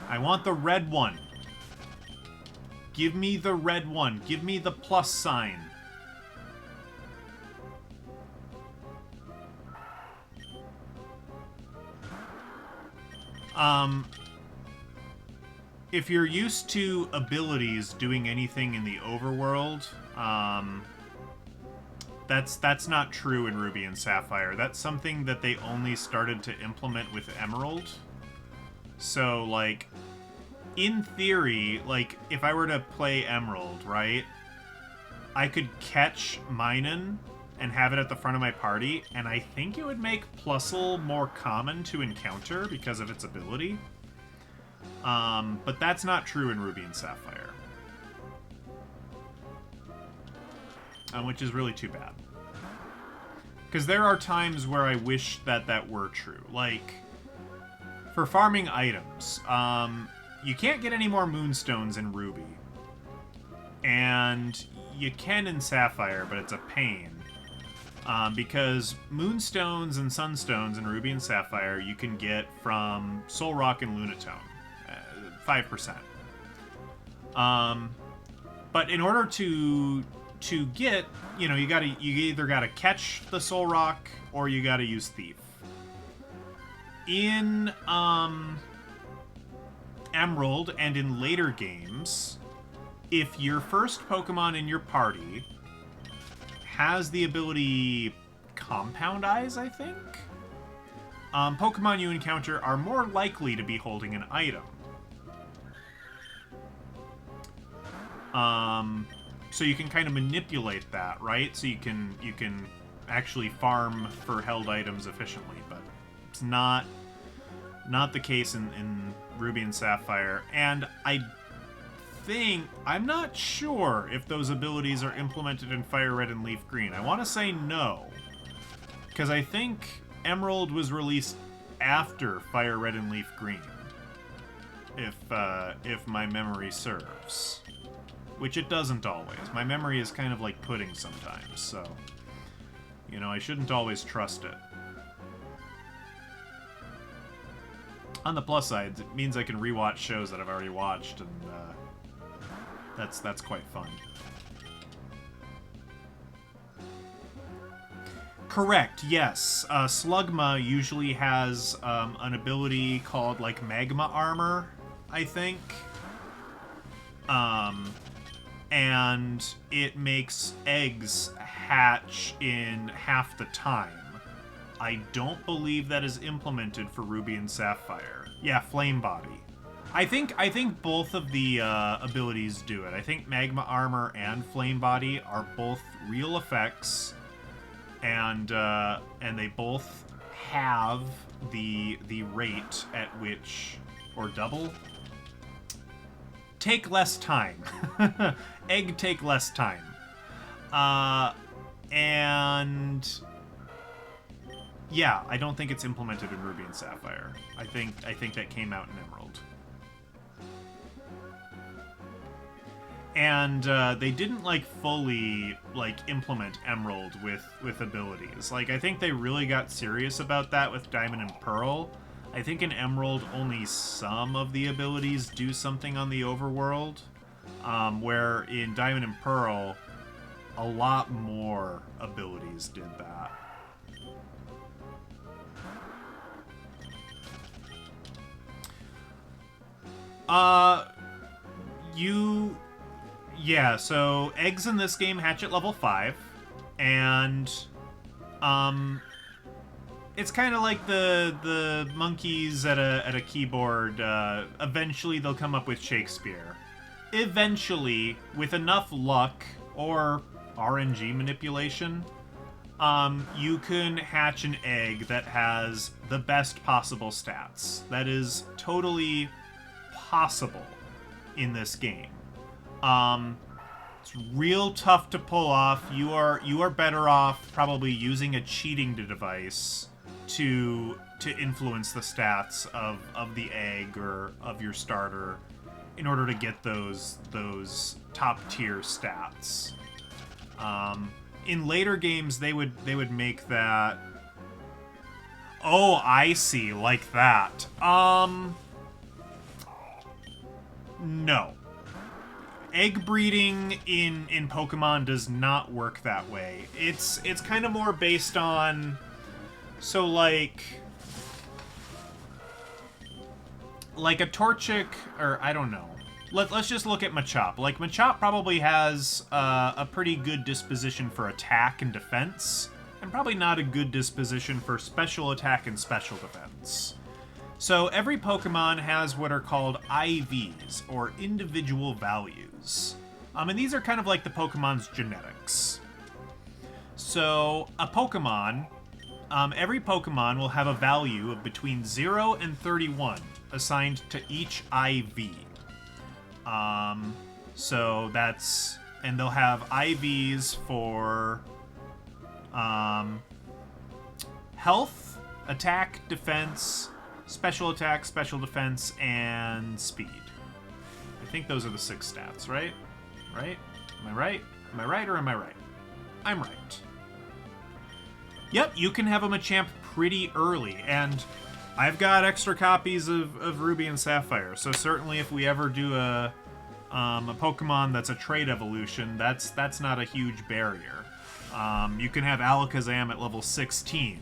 I want the red one. Give me the red one. Give me the plus sign. If you're used to abilities doing anything in the overworld, that's not true in Ruby and Sapphire. That's something that they only started to implement with Emerald. So, like, in theory, like, if I were to play Emerald, right, I could catch Minun and have it at the front of my party, and I think it would make Plusle more common to encounter because of its ability. But that's not true in Ruby and Sapphire. Which is really too bad. Because there are times where I wish that that were true. Like, for farming items, you can't get any more Moonstones in Ruby. And you can in Sapphire, but it's a pain. Because Moonstones and Sunstones in Ruby and Sapphire you can get from Soul Rock and Lunatone. 5%. But in order to get, you know, you either gotta catch the Soul Rock or you gotta use Thief. In Emerald and in later games, if your first Pokemon in your party has the ability Compound Eyes, I think, Pokemon you encounter are more likely to be holding an item. So you can kind of manipulate that, right? So you can actually farm for held items efficiently, but it's not the case in Ruby and Sapphire. And I'm not sure if those abilities are implemented in Fire Red and Leaf Green. I want to say no, because I think Emerald was released after Fire Red and Leaf Green, if my memory serves. Which it doesn't always. My memory is kind of like pudding sometimes, so, you know, I shouldn't always trust it. On the plus side, it means I can rewatch shows that I've already watched, and that's quite fun. Correct, yes. Slugma usually has an ability called, like, Magma Armor, I think. And it makes eggs hatch in half the time. I don't believe that is implemented for Ruby and Sapphire. Yeah, Flame Body. I think both of the abilities do it. I think Magma Armor and Flame Body are both real effects, and they both have the rate at which, or double. Take less time. Egg take less time. And yeah, I don't think it's implemented in Ruby and Sapphire. I think that came out in Emerald. And they didn't like fully like implement Emerald with abilities. Like, I think they really got serious about that with Diamond and Pearl. I think in Emerald, only some of the abilities do something on the overworld, where in Diamond and Pearl, a lot more abilities did that. Yeah, so eggs in this game hatch at level 5, and, it's kind of like the monkeys at a keyboard. Eventually, they'll come up with Shakespeare. Eventually, with enough luck or RNG manipulation, you can hatch an egg that has the best possible stats. That is totally possible in this game. It's real tough to pull off. You are better off probably using a cheating device to influence the stats of the egg or of your starter in order to get those top tier stats. In later games, they would make that. Oh, I see, like that. No. Egg breeding in Pokemon does not work that way. It's kind of more based on. So, like a Torchic, or I don't know. Let's just look at Machop. Like, Machop probably has a pretty good disposition for attack and defense, and probably not a good disposition for special attack and special defense. So every Pokemon has what are called IVs, or individual values. And these are kind of like the Pokemon's genetics. So a Pokemon, every Pokemon will have a value of between 0 and 31 assigned to each IV. So that's, and they'll have IVs for health, attack, defense, special attack, special defense, and speed. I think those are the 6 stats, right? Right? Am I right? Am I right or am I right? I'm right. Yep, you can have a Machamp pretty early, and I've got extra copies of Ruby and Sapphire, so certainly if we ever do a Pokemon that's a trait evolution, that's not a huge barrier. You can have Alakazam at level 16.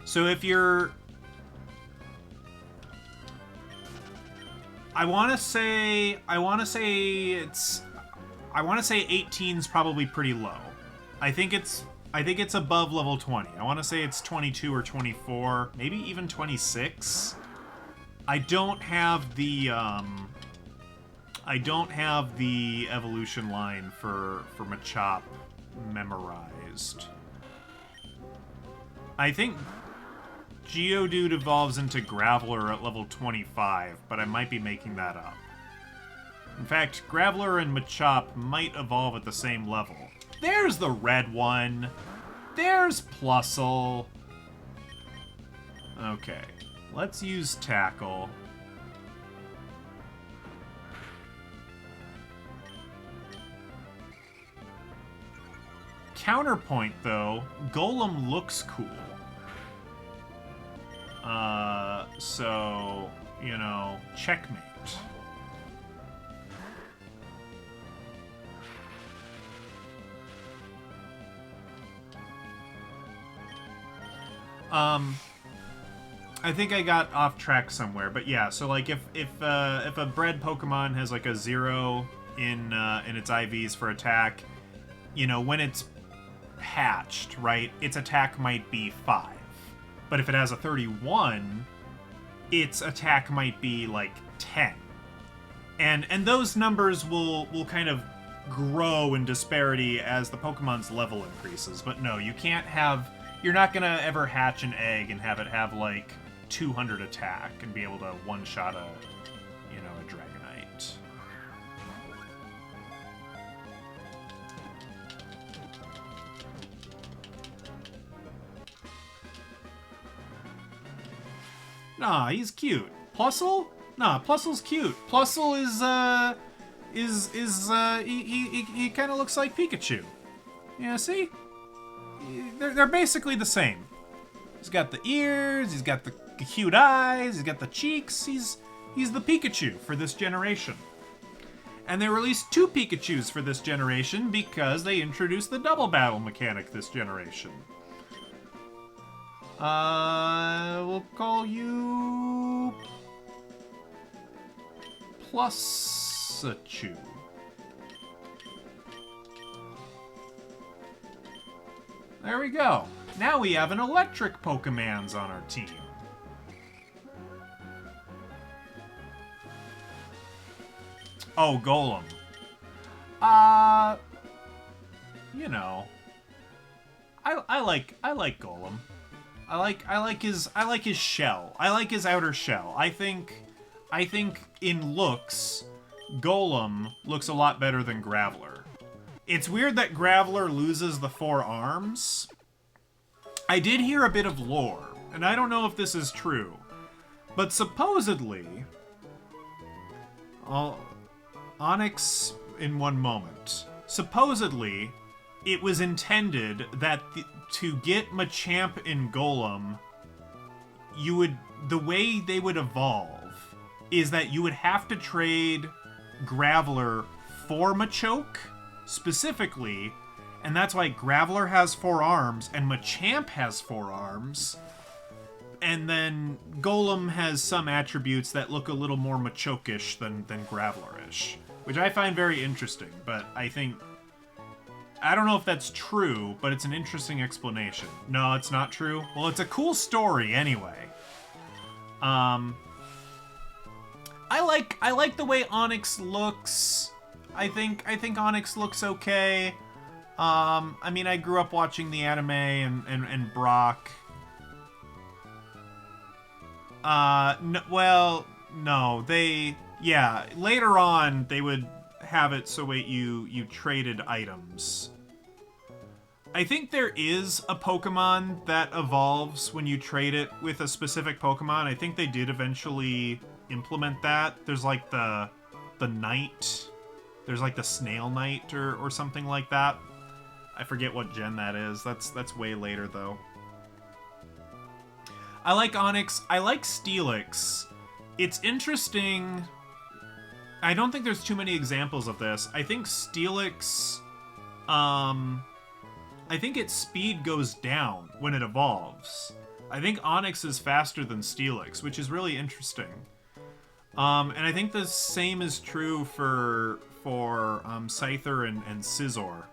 So if you're... I want to say 18's probably pretty low. I think it's above level 20. I want to say it's 22 or 24, maybe even 26. I don't have the evolution line for Machop memorized. I think Geodude evolves into Graveler at level 25, but I might be making that up. In fact, Graveler and Machop might evolve at the same level. There's the red one. There's Plusle. Okay, let's use Tackle. Counterpoint, though, Golem looks cool. So, you know, checkmate. I think I got off track somewhere, but yeah, so like if a bred Pokemon has like a 0 in its IVs for attack, you know, when it's hatched, right, its attack might be 5. But if it has a 31, its attack might be like 10. And those numbers will kind of grow in disparity as the Pokemon's level increases. But no, you can't have... You're not going to ever hatch an egg and have it have like 200 attack and be able to one-shot a Dragonite. Nah, he's cute. Plusle? Nah, Plusle's cute. Plusle he kind of looks like Pikachu. Yeah, see? They're basically the same. He's got the ears, he's got the cute eyes, he's got the cheeks. He's the Pikachu for this generation. And they released 2 Pikachus for this generation because they introduced the double battle mechanic this generation. We'll call you Plusachu. There we go. Now we have an electric Pokemons on our team. Oh, Golem. You know, I like Golem. I like his shell. I like his outer shell. I think in looks, Golem looks a lot better than Graveler. It's weird that Graveler loses the 4 arms. I did hear a bit of lore, and I don't know if this is true, but supposedly, Onyx in one moment. Supposedly, it was intended that to get Machamp and Golem, the way they would evolve is that you would have to trade Graveler for Machoke, specifically, and that's why Graveler has 4 arms and Machamp has 4 arms, and then Golem has some attributes that look a little more Machoke-ish than Graveler-ish, which I find very interesting, but I think I don't know if that's true, but it's an interesting explanation. No, it's not true. Well, it's a cool story anyway. I like the way Onyx looks. I think Onyx looks okay. I mean, I grew up watching the anime and Brock. No, yeah, later on they would have it so wait, you traded items. I think there is a Pokemon that evolves when you trade it with a specific Pokemon. I think they did eventually implement that. There's like the Knight. There's like the Snail Knight or something like that. I forget what gen that is. That's way later though. I like Onyx. I like Steelix. It's interesting. I don't think there's too many examples of this. I think Steelix, I think its speed goes down when it evolves. I think Onyx is faster than Steelix, which is really interesting. And I think the same is true for Scyther and Scizor.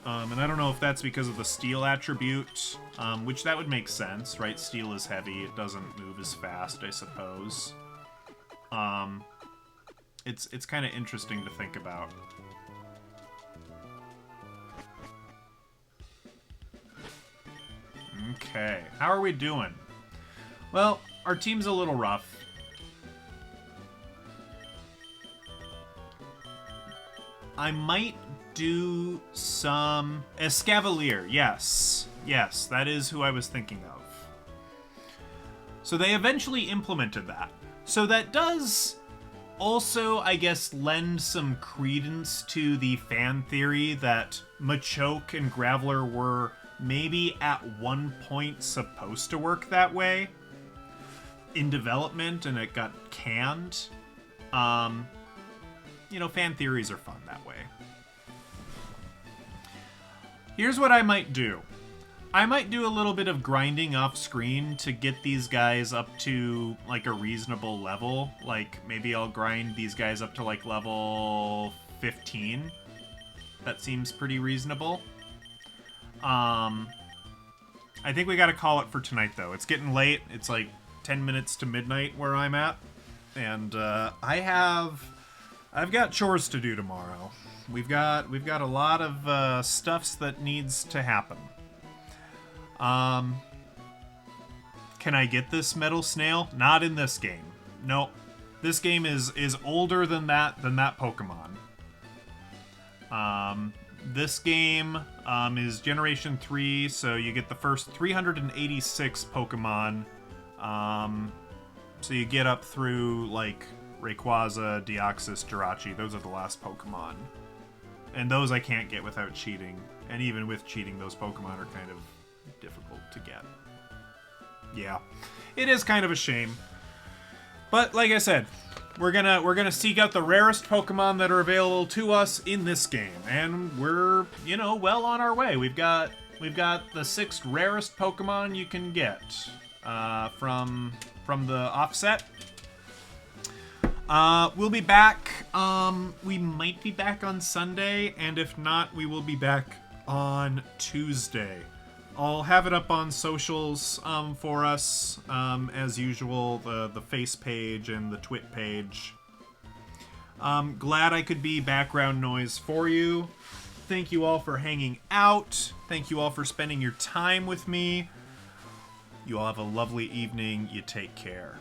And I don't know if that's because of the steel attribute, which that would make sense, right? Steel is heavy, it doesn't move as fast, I suppose. It's kind of interesting to think about. Okay, how are we doing? Well, our team's a little rough. I might do some Escavalier. Yes, that is who I was thinking of. So they eventually implemented that. So that does also, I guess, lend some credence to the fan theory that Machoke and Graveler were maybe at one point supposed to work that way in development, and it got canned. You know, fan theories are fun that way. Here's what I might do. I might do a little bit of grinding off screen to get these guys up to like a reasonable level. Like maybe I'll grind these guys up to like level 15. That seems pretty reasonable. I think we gotta call it for tonight though. It's getting late. It's like 10 minutes to midnight where I'm at. And I've got chores to do tomorrow. We've got a lot of stuffs that needs to happen. Can I get this metal snail? Not in this game. Nope. This game is older than that Pokemon. This game is Generation 3, so you get the first 386 Pokemon. So you get up through, like, Rayquaza, Deoxys, Jirachi. Those are the last Pokemon. And those I can't get without cheating. And even with cheating, those Pokemon are kind of difficult to get. Yeah. It is kind of a shame. But, like I said, we're gonna seek out the rarest Pokemon that are available to us in this game. And we're, you know, well on our way. We've got the 6th rarest Pokemon you can get from the offset. We'll be back. We might be back on Sunday, and if not, we will be back on Tuesday. I'll have it up on socials for us, as usual, the face page and the Twit page. Glad I could be background noise for you. Thank you all for hanging out. Thank you all for spending your time with me. You all have a lovely evening. You take care.